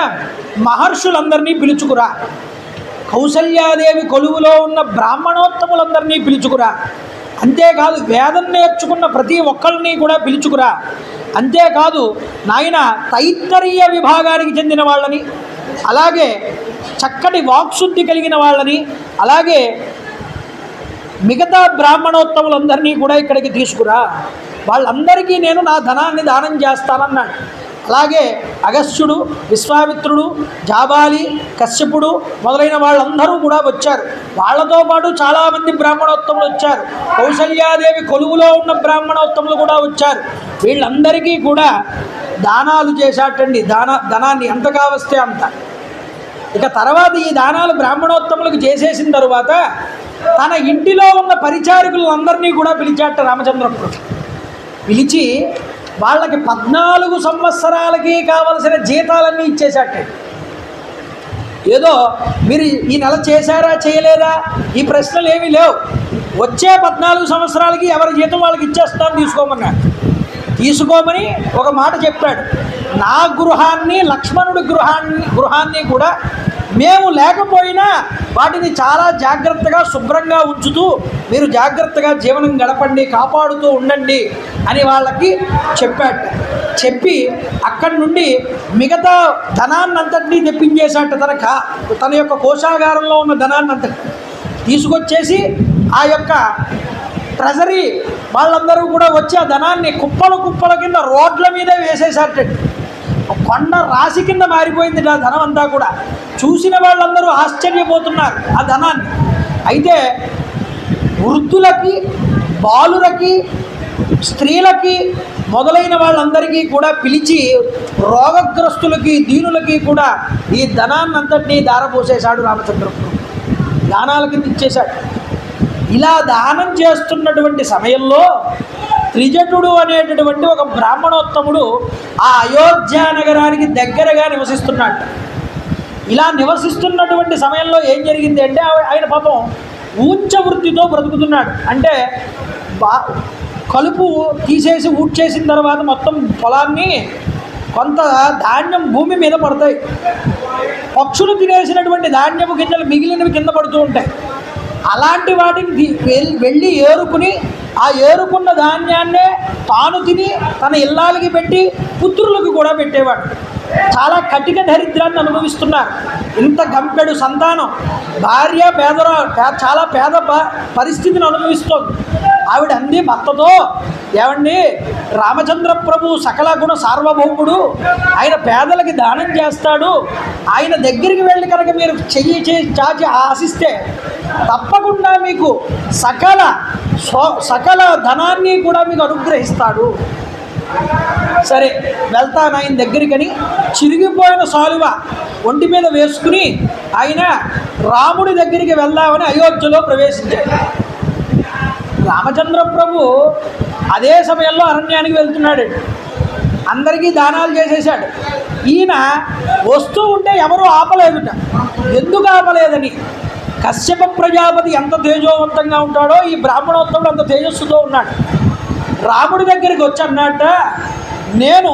మహర్షులందరినీ పిలుచుకురా, కౌసల్యాదేవి కొలువులో ఉన్న బ్రాహ్మణోత్తములందరినీ పిలుచుకురా, అంతేకాదు వేదం నేర్చుకున్న ప్రతి ఒక్కరిని కూడా పిలుచుకురా, అంతేకాదు నాయన తైత్తరీయ విభాగానికి చెందిన వాళ్ళని, అలాగే చక్కటి వాక్శుద్ధి కలిగిన వాళ్ళని, అలాగే మిగతా బ్రాహ్మణోత్తములందరినీ కూడా ఇక్కడికి తీసుకురా, వాళ్ళందరికీ నేను నా ధనాన్ని దానం చేస్తానన్నాడు. అలాగే అగస్త్యుడు, విశ్వామిత్రుడు, జాబాలి, కశ్యపుడు మొదలైన వాళ్ళందరూ కూడా వచ్చారు. వాళ్ళతో పాటు చాలామంది బ్రాహ్మణోత్తములు వచ్చారు. కౌసల్యాదేవి కొలువులో ఉన్న బ్రాహ్మణోత్తములు కూడా వచ్చారు. వీళ్ళందరికీ కూడా దానాలు చేశాటండి. ధనాన్ని ఎంతగా వస్తే అంత. ఇక తర్వాత ఈ దానాలు బ్రాహ్మణోత్తములకు చేసేసిన తరువాత తన ఇంటిలో ఉన్న పరిచారకులందరినీ కూడా పిలిచాట రామచంద్రప్రభు. పిలిచి వాళ్ళకి 14 సంవత్సరాలకి కావలసిన జీతాలన్నీ ఇచ్చేశాట. ఏదో మీరు ఈ నెల చేశారా చేయలేదా ఈ ప్రశ్నలు ఏమీ లేవు. వచ్చే 14 సంవత్సరాలకి ఎవరి జీతం వాళ్ళకి ఇచ్చేస్తాను, తీసుకోమని ఒక మాట చెప్పాడు. నా గృహాన్ని, లక్ష్మణుడి గృహాన్ని కూడా మేము లేకపోయినా వాటిని చాలా జాగ్రత్తగా శుభ్రంగా ఉంచుతూ మీరు జాగ్రత్తగా జీవనం గడపండి, కాపాడుతూ ఉండండి అని వాళ్ళకి చెప్పాట. చెప్పి అక్కడి నుండి మిగతా ధనాన్నంతటినీ తెప్పించేశాట. తన యొక్క కోశాగారంలో ఉన్న ధనాన్నంతటి తీసుకొచ్చేసి ఆ యొక్క ట్రెజరీ వాళ్ళందరూ కూడా వచ్చి ఆ ధనాన్ని కుప్పల కుప్పల కింద రోడ్ల మీద వేసేసారటండి. కొండ రాశి కింద మారిపోయింది ఆ ధనం అంతా కూడా. చూసిన వాళ్ళందరూ ఆశ్చర్యపోతున్నారు ఆ ధనాన్ని. అయితే వృద్ధులకి, బాలులకి, స్త్రీలకి మొదలైన వాళ్ళందరికీ కూడా పిలిచి రోగగ్రస్తులకి, దీనులకి కూడా ఈ ధనాన్నంతటినీ దారపోసేశాడు రామచంద్రపురం. దానాల కింద ఇచ్చేశాడు. ఇలా దానం చేస్తున్నటువంటి సమయంలో త్రిజటుడు అనేటటువంటి ఒక బ్రాహ్మణోత్తముడు ఆ అయోధ్య నగరానికి దగ్గరగా నివసిస్తున్నాడు. ఇలా నివసిస్తున్నటువంటి సమయంలో ఏం జరిగింది అంటే ఆయన పాపం ఊంచ వృత్తితో బ్రతుకుతున్నాడు. అంటే కలుపు తీసేసి ఊడ్చేసిన తర్వాత మొత్తం పొలాన్ని కొంత ధాన్యం భూమి మీద పడతాయి. పక్షులు తినేసినటువంటి ధాన్యపు గింజలు మిగిలినవి కింద పడుతూ ఉంటాయి. అలాంటి వాటిని వెళ్ళి ఏరుకుని ఆ ఏరుకున్న ధాన్యాన్నే తాను తిని తన ఇల్లాలకి పెట్టి పుత్రులకు కూడా పెట్టేవాడు. చాలా కటిక దరిద్రాన్ని అనుభవిస్తున్నారు. ఇంత గంపెడు సంతానం, భార్య చాలా పేద పరిస్థితిని అనుభవిస్తోంది. ఆవిడ అంది భర్తతో, ఏమండి, రామచంద్ర ప్రభు సకల గుణ సార్వభౌముడు, ఆయన పేదలకి దానం చేస్తాడు. ఆయన దగ్గరికి వెళ్ళి కనుక మీరు చెయ్యి చాచి ఆశిస్తే తప్పకుండా మీకు సకల ధనాన్ని కూడా మీకు అనుగ్రహిస్తాడు. సరే వెళ్తాను ఆయన దగ్గరికని చిరిగిపోయిన సాలువ ఒంటి మీద వేసుకుని ఆయన రాముడి దగ్గరికి వెళ్దామని అయోధ్యలో ప్రవేశించాడు. రామచంద్ర ప్రభు అదే సమయంలో అరణ్యానికి వెళ్తున్నాడు. అందరికీ దానాలు చేసేసాడు. ఈయన వస్తూ ఉంటే ఎవరూ ఆపలేదుట. ఎందుకు ఆపలేదని, కశ్యప ప్రజాపతి ఎంత తేజోవంతంగా ఉంటాడో ఈ బ్రాహ్మణోత్తముడు అంత తేజస్సుతో ఉన్నాడు. రాముడి దగ్గరికి వచ్చి అన్నట్ట, నేను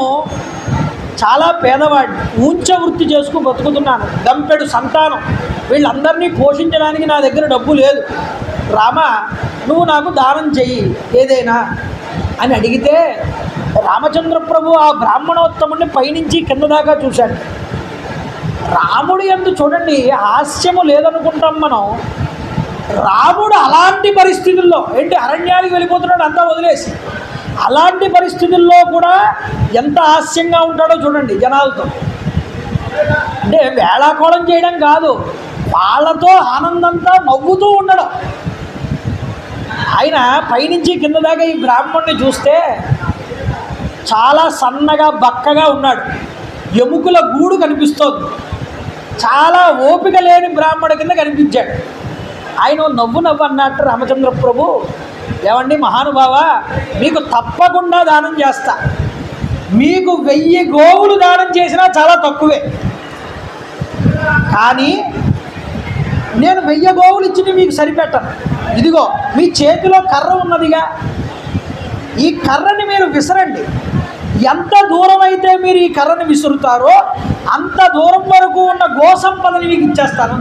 చాలా పేదవాడిని, ఊంచ వృత్తి చేసుకుని బతుకుతున్నాను, గంపెడు సంతానం, వీళ్ళందరినీ పోషించడానికి నా దగ్గర డబ్బు లేదు. రామ, నువ్వు నాకు దానం చెయ్యి ఏదైనా అని అడిగితే రామచంద్ర ప్రభు ఆ బ్రాహ్మణోత్తముడిని పైనుంచి కింద దాకా చూశాడు. రాముడి యందు చూడండి హాస్యము లేదనుకుంటాం మనం. రాముడు అలాంటి పరిస్థితుల్లో ఏంటి, అరణ్యానికి వెళ్ళిపోతున్నాడు అంతా వదిలేసి, అలాంటి పరిస్థితుల్లో కూడా ఎంత హాస్యంగా ఉంటాడో చూడండి జనాలతో. అంటే వేళాకోళం చేయడం కాదు, వాళ్ళతో ఆనందంతో నవ్వుతూ ఉండడం. ఆయన పైనుంచి కింద దాకా ఈ బ్రాహ్మణుని చూస్తే చాలా సన్నగా బక్కగా ఉన్నాడు, ఎముకల గూడు కనిపిస్తోంది. చాలా ఓపిక లేని బ్రాహ్మణ కింద కనిపించాడు. ఆయన నవ్వు అన్నట్టు రామచంద్ర ప్రభు, ఏమండి మహానుభావ, మీకు తప్పకుండా దానం చేస్తా. మీకు 1000 గోవులు దానం చేసినా చాలా తక్కువే. కానీ నేను 1000 గోవులు ఇచ్చి మీకు సరిపెట్టను. ఇదిగో మీ చేతిలో కర్ర ఉన్నదిగా, ఈ కర్రని మీరు విసరండి. ఎంత దూరం అయితే మీరు ఈ కర్రని విసురుతారో అంత దూరం వరకు ఉన్న గోసంపదని మీకు ఇచ్చేస్తాను.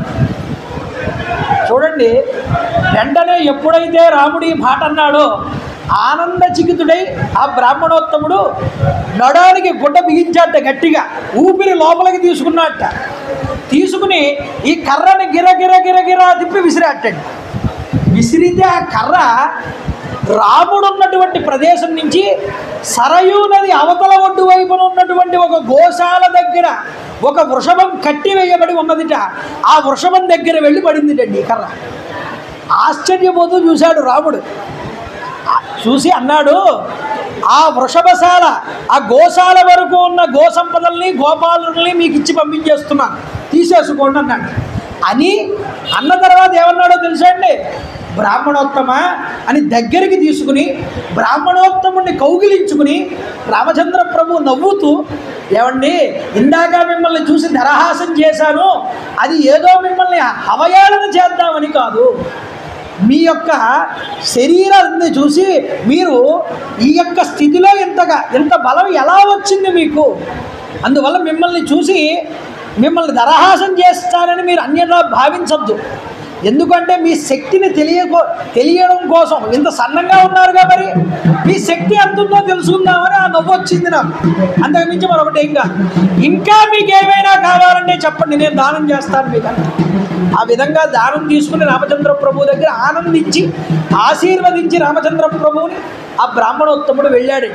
చూడండి, వెంటనే ఎప్పుడైతే రాముడు ఈ మాట అన్నాడో ఆనంద చికితుడై ఆ బ్రాహ్మణోత్తముడు నడానికి గుడ్డ బిగించాట, గట్టిగా ఊపిరి లోపలికి తీసుకున్నట్ట. తీసుకుని ఈ కర్రని గిరగిర తిప్పి విసిరాటండి. విసిరితే ఆ కర్ర రాముడు ఉన్నటువంటి ప్రదేశం నుంచి సరయూ నది అవతల ఒడ్డు వైపున ఉన్నటువంటి ఒక గోశాల దగ్గర ఒక వృషభం కట్టి వేయబడి ఉన్నదిట. ఆ వృషభం దగ్గర వెళ్ళి పడిందిటండి ఈ కర్ర. ఆశ్చర్యపోతూ చూశాడు రాముడు. చూసి అన్నాడు, ఆ వృషభశాల, ఆ గోశాల వరకు ఉన్న గోసంపదల్ని, గోపాలుల్ని మీకు ఇచ్చి పంపించేస్తున్నాను, తీసేసుకోండి అన్నాడు. అని అన్న తర్వాత ఏమన్నాడో తెలుసా అండి, బ్రాహ్మణోత్తమ అని దగ్గరికి తీసుకుని బ్రాహ్మణోత్తముడిని కౌగిలించుకుని రామచంద్ర ప్రభు నవ్వుతూ, ఏమండి, ఇందాక మిమ్మల్ని చూసి ధరహాసం చేశాను, అది ఏదో మిమ్మల్ని అవహేళన చేద్దామని కాదు, మీ యొక్క శరీరాన్ని చూసి మీరు ఈ యొక్క స్థితిలో ఇంత బలం ఎలా వచ్చింది మీకు, అందువల్ల మిమ్మల్ని చూసి మిమ్మల్ని దరహాసం చేస్తానని మీరు అన్యథా భావించద్దు. ఎందుకంటే మీ శక్తిని తెలియడం కోసం ఇంత సన్నంగా ఉన్నారుగా, మరి మీ శక్తి ఎంతుందో తెలుసుకుందామని ఆ నవ్వు వచ్చింది నాకు. అంతకుమించి మరొకటి ఇంకా మీకు ఏమైనా కావాలంటే చెప్పండి, నేను దానం చేస్తాను మీకు. ఆ విధంగా దానం తీసుకుని రామచంద్ర ప్రభు దగ్గర ఆనందించి ఆశీర్వదించి రామచంద్ర ప్రభువుని ఆ బ్రాహ్మణోత్తముడు వెళ్ళాడు.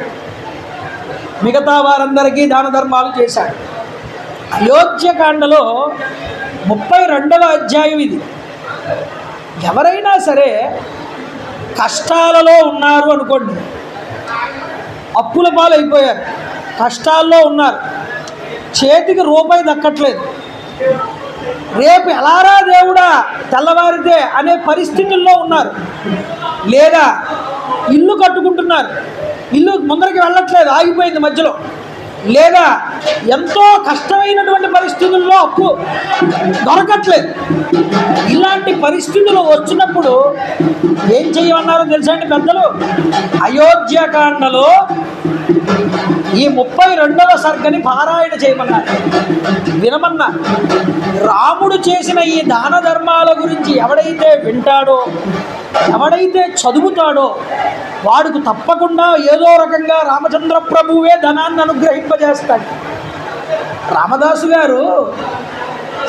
మిగతా వారందరికీ దాన ధర్మాలు చేశాడు. అయోధ్యకాండలో 32వ అధ్యాయం ఇది. ఎవరైనా సరే కష్టాలలో ఉన్నారు అనుకోండి, అప్పుల పాలైపోయారు, కష్టాల్లో ఉన్నారు, చేతికి రూపాయి దక్కట్లేదు, రేపు ఎలారా దేవుడా తెల్లవారితే అనే పరిస్థితుల్లో ఉన్నారు, లేదా ఇల్లు కట్టుకుంటున్నారు, ఇల్లు ముందరికి వెళ్ళట్లేదు, ఆగిపోయింది మధ్యలో, లేదా ఎంతో కష్టమైనటువంటి పరిస్థితుల్లో అప్పు దొరకట్లేదు, ఇలాంటి పరిస్థితులు వచ్చినప్పుడు ఏం చేయమన్నారో తెలుసా అండి పెద్దలు? అయోధ్యకాండలో ఈ 32వ సర్గని పారాయణ చేయమన్నారు, వినమన్నారు. రాముడు చేసిన ఈ దాన ధర్మాల గురించి ఎవడైతే వింటాడో, ఎవడైతే చదువుతాడో వాడికి తప్పకుండా ఏదో రకంగా రామచంద్ర ప్రభువే ధనాన్ని అనుగ్రహింపజేస్తాడు. రామదాసు గారు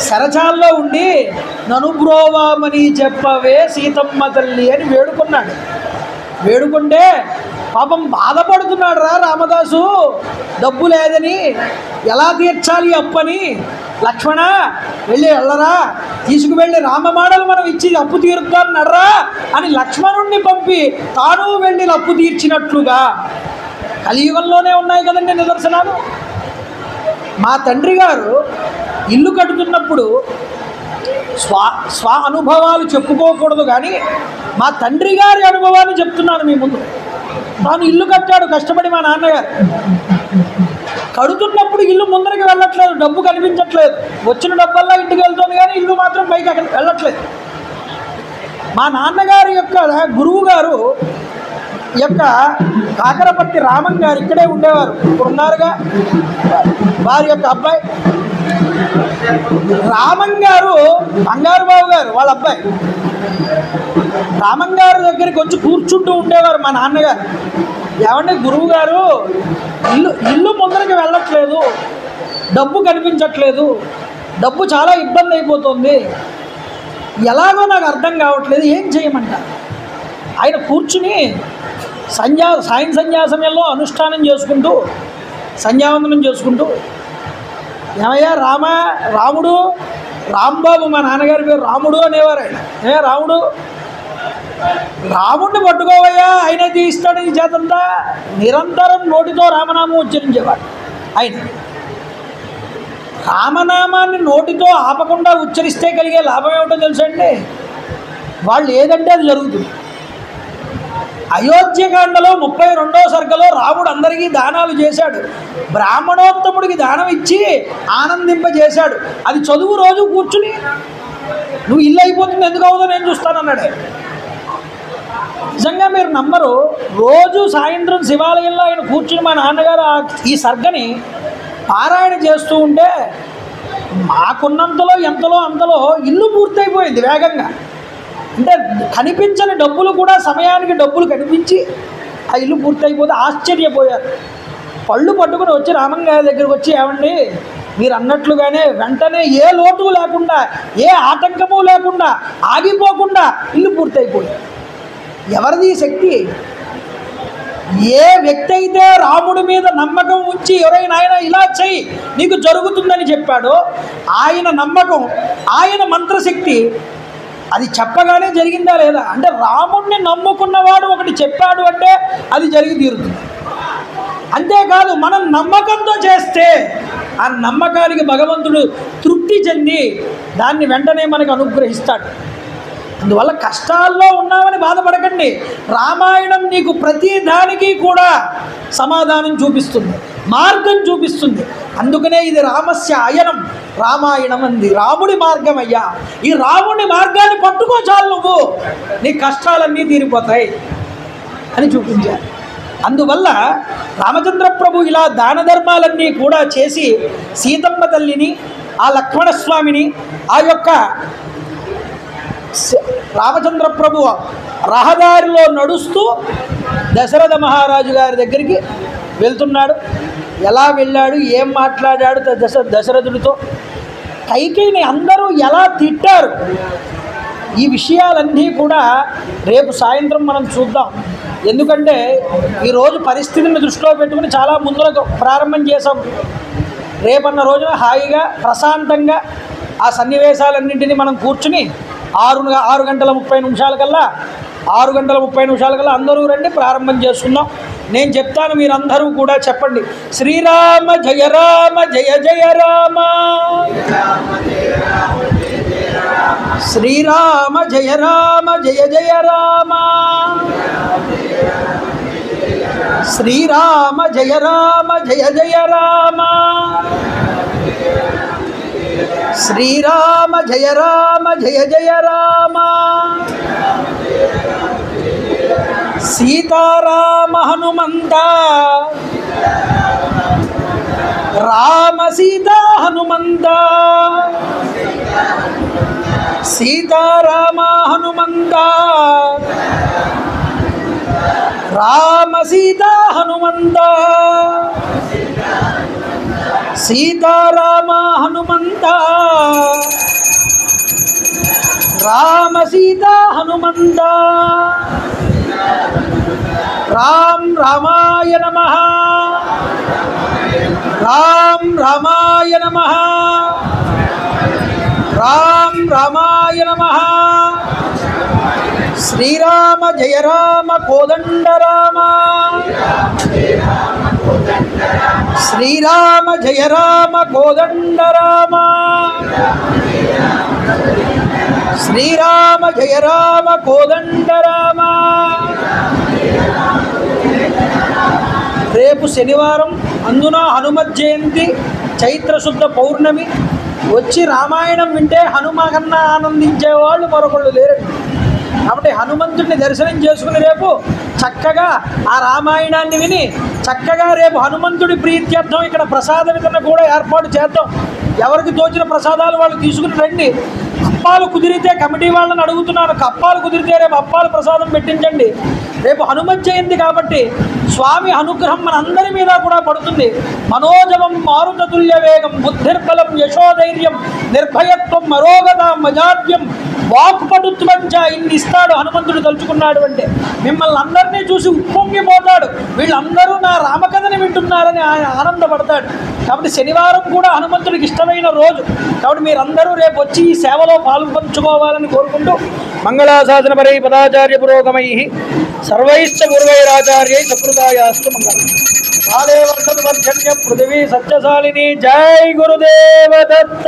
శరచాల్లో ఉండి ననుబ్రోవామని చెప్పవే సీతమ్మ తల్లి అని వేడుకున్నాడు. వేడుకుంటే పాపం బాధపడుతున్నాడు రామదాసు, డబ్బు లేదని, ఎలా తీర్చాలి అప్పని. లక్ష్మణ వెళ్ళరా, తీసుకువెళ్ళి రామమాడలు మనం ఇచ్చి అప్పు తీరుతాం నడరా అని లక్ష్మణుణ్ణి పంపి తాను వెళ్ళి అప్పు తీర్చినట్లుగా కలియుగంలోనే ఉన్నాయి కదండి నిదర్శనాలు. మా తండ్రి గారు ఇల్లు కట్టుతున్నప్పుడు స్వ అనుభవాలు చెప్పుకోకూడదు, కానీ మా తండ్రి గారి అనుభవాన్ని చెప్తున్నాను మీ ముందు. తాను ఇల్లు కట్టాడు కష్టపడి. మా నాన్నగారు కడుతున్నప్పుడు ఇల్లు ముందరికి వెళ్ళట్లేదు, డబ్బు కనిపించట్లేదు, వచ్చిన డబ్బల్లా ఇంటికి వెళ్తుంది కానీ ఇల్లు మాత్రం పైకి వెళ్ళట్లేదు. మా నాన్నగారి యొక్క గురువు గారు యొక్క కాకరపర్తి రామన్ గారు ఇక్కడే ఉండేవారు, ఇప్పుడు ఉన్నారుగా, వారి యొక్క అబ్బాయి రామన్ గారు, బంగారు బాబు గారు వాళ్ళ అబ్బాయి. రామన్ గారి దగ్గరికి వచ్చి కూర్చుంటూ ఉండేవారు మా నాన్నగారు. ఏమంటే గురువు గారు ఇల్లు ముందరికి వెళ్ళట్లేదు, డబ్బు కనిపించట్లేదు, డబ్బు చాలా ఇబ్బంది అయిపోతుంది, ఎలాగో నాకు అర్థం కావట్లేదు, ఏం చేయమంటారు? ఆయన కూర్చుని సాయం సంధ్యా సమయంలో అనుష్ఠానం చేసుకుంటూ సంధ్యావందనం చేసుకుంటూ, ఏమయ్యా రాముడు రాంబాబు, మా నాన్నగారి పేరు రాముడు అనేవారు. ఆయన రాముడిని పట్టుకోవయ్యా, ఆయనే తీయిస్తాడు ఈ చేతంతా. నిరంతరం నోటితో రామనామం ఉచ్చరించేవాడు ఆయన. రామనామాన్ని నోటితో ఆపకుండా ఉచ్చరిస్తే కలిగే లాభం ఏమిటో తెలుసండి? వాళ్ళు ఏదంటే అది జరుగుతుంది. అయోధ్యకాండలో 32వ సర్గలో రాముడు అందరికీ దానాలు చేశాడు, బ్రాహ్మణోత్తముడికి దానం ఇచ్చి ఆనందింపజేశాడు. అది చదువు రోజు కూర్చుని, నువ్వు ఇల్లు అయిపోతుంది ఎందుకు అవుతుందో నేను చూస్తానన్నాడే. నిజంగా మీరు నమ్మరు, రోజు సాయంత్రం శివాలయంలో ఆయన కూర్చుని మా నాన్నగారు ఈ సర్గని పారాయణ చేస్తూ ఉంటే మాకున్నంతలో ఎంతలో అంతలో ఇల్లు పూర్తయిపోయింది వేగంగా. అంటే కనిపించని డబ్బులు కూడా సమయానికి డబ్బులు కనిపించి ఆ ఇల్లు పూర్తయిపోతే ఆశ్చర్యపోయారు. పళ్ళు పట్టుకుని వచ్చి రామన్ గారి దగ్గరికి వచ్చి, ఏమండి మీరు అన్నట్లుగానే వెంటనే ఏ లోటు లేకుండా, ఏ ఆటంకము లేకుండా, ఆగిపోకుండా ఇల్లు పూర్తయిపోయింది. ఎవరిది శక్తి? ఏ వ్యక్తి అయితే రాముడి మీద నమ్మకం ఉంచి ఎవరైనా ఆయన ఇలా చెయ్యి నీకు జరుగుతుందని చెప్పాడో ఆయన నమ్మకం, ఆయన మంత్రశక్తి అది చెప్పగానే జరిగిందా లేదా? అంటే రాముడిని నమ్ముకున్నవాడు ఒకటి చెప్పాడు అంటే అది జరిగి తీరుతుంది. అంతేకాదు మనం నమ్మకంతో చేస్తే ఆ నమ్మకానికి భగవంతుడు తృప్తి చెంది దాన్ని వెంటనే మనకు అనుగ్రహిస్తాడు. అందువల్ల కష్టాల్లో ఉన్నామని బాధపడకండి. రామాయణం నీకు ప్రతి దానికి కూడా సమాధానం చూపిస్తుంది, మార్గం చూపిస్తుంది. అందుకనే ఇది రామస్య అయనం రామాయణం అంది. రాముడి మార్గం అయ్యా, ఈ రాముడి మార్గాన్ని పట్టుకో చాలు, నువ్వు నీ కష్టాలన్నీ తీరిపోతాయి అని చూపించారు. అందువల్ల రామచంద్ర ప్రభు ఇలా దాన ధర్మాలన్నీ కూడా చేసి సీతమ్మ తల్లిని ఆ లక్ష్మణస్వామిని ఆ యొక్క రామచంద్ర ప్రభు రహదారిలో నడుస్తూ దశరథ మహారాజు గారి దగ్గరికి వెళ్తున్నాడు. ఎలా వెళ్ళాడు, ఏం మాట్లాడాడు దశరథుడితో, కైకేయిని అందరూ ఎలా తిట్టారు, ఈ విషయాలన్నీ కూడా రేపు సాయంత్రం మనం చూద్దాం. ఎందుకంటే ఈరోజు పరిస్థితిని దృష్టిలో పెట్టుకుని చాలా ముందులకు ప్రారంభం చేసాం. రేపన్న రోజున హాయిగా ప్రశాంతంగా ఆ సన్నివేశాలన్నింటినీ మనం కూర్చుని 6 గంటల 30 నిమిషాలకల్లా అందరూ రండి, ప్రారంభం చేసుకుందాం. నేను చెప్తాను, మీరందరూ కూడా చెప్పండి. శ్రీరామ జయ రామ జయ జయ రామ, శ్రీరామ జయ రామ జయ జయ రామ, శ్రీరామ జయ రామ జయ జయ రామ, శ్రీరామ జయ రామ జయ జయ రామ, సీతారామ హనుమంత, రామ సీతా హనుమంత, సీతారామ హనుమంత, రామ సీతా హనుమంత, సీతారామ హనుమంత, రామ సీతా హనుమంత. రామ్ రామాయ నమః, రామ్ రామాయ నమః, రామ్ రామాయ నమః. శ్రీరామ జయ రామ కోదండ రామ, శ్రీరామ జయ రామ కోదండ రామ, శ్రీరామ జయ రామ కోదండ రామ. రేపు శనివారం, అందున హనుమత్ జయంతి, చైత్రశుద్ధ పౌర్ణమి. వచ్చి రామాయణం వింటే హనుమ కన్నా ఆనందించేవాళ్ళు మరొకళ్ళు లేరండి. కాబట్టి హనుమంతుడిని దర్శనం చేసుకుని రేపు చక్కగా ఆ రామాయణాన్ని విని చక్కగా రేపు హనుమంతుడి ప్రీత్యర్థం ఇక్కడ ప్రసాద వితరణ కూడా ఏర్పాటు చేద్దాం. ఎవరికి తోచిన ప్రసాదాలు వాళ్ళు తీసుకుని రండి. అప్పాలు కుదిరితే కమిటీ వాళ్ళని అడుగుతున్నాను, అప్పాలు కుదిరితే రేపు అప్పాలు ప్రసాదం పెట్టించండి. రేపు హనుమత్ జయంతి కాబట్టి స్వామి అనుగ్రహం మనందరి మీద కూడా పడుతుంది. మనోజవం మారుతతుల్య వేగం, బుద్ధిర్బలం యశోధైర్యం, నిర్భయత్వం మరోగత మజాడ్యం, వాక్పటుత్వంచ. ఇన్ని ఇస్తాడు హనుమంతుడు తలుచుకున్నాడు అంటే. మిమ్మల్ని అందరినీ చూసి ఉప్పొంగిపోతాడు, వీళ్ళందరూ నా రామకథని వింటున్నారని ఆయన ఆనందపడతాడు. కాబట్టి శనివారం కూడా హనుమంతుడికి ఇష్టమైన రోజు. కాబట్టి మీరందరూ రేపు వచ్చి ఈ సేవలో పాల్పంచుకోవాలని కోరుకుంటూ, మంగళాశాసన పరై పదాచార్య పురోగమై సర్వైశ్చ పూర్వైరాచార్యై సకృతాయాస్తు మంగళం. కాలే వర్షతు వర్షణ్య పృథివీ సత్యశాలిని. జై గురుదేవ దత్త.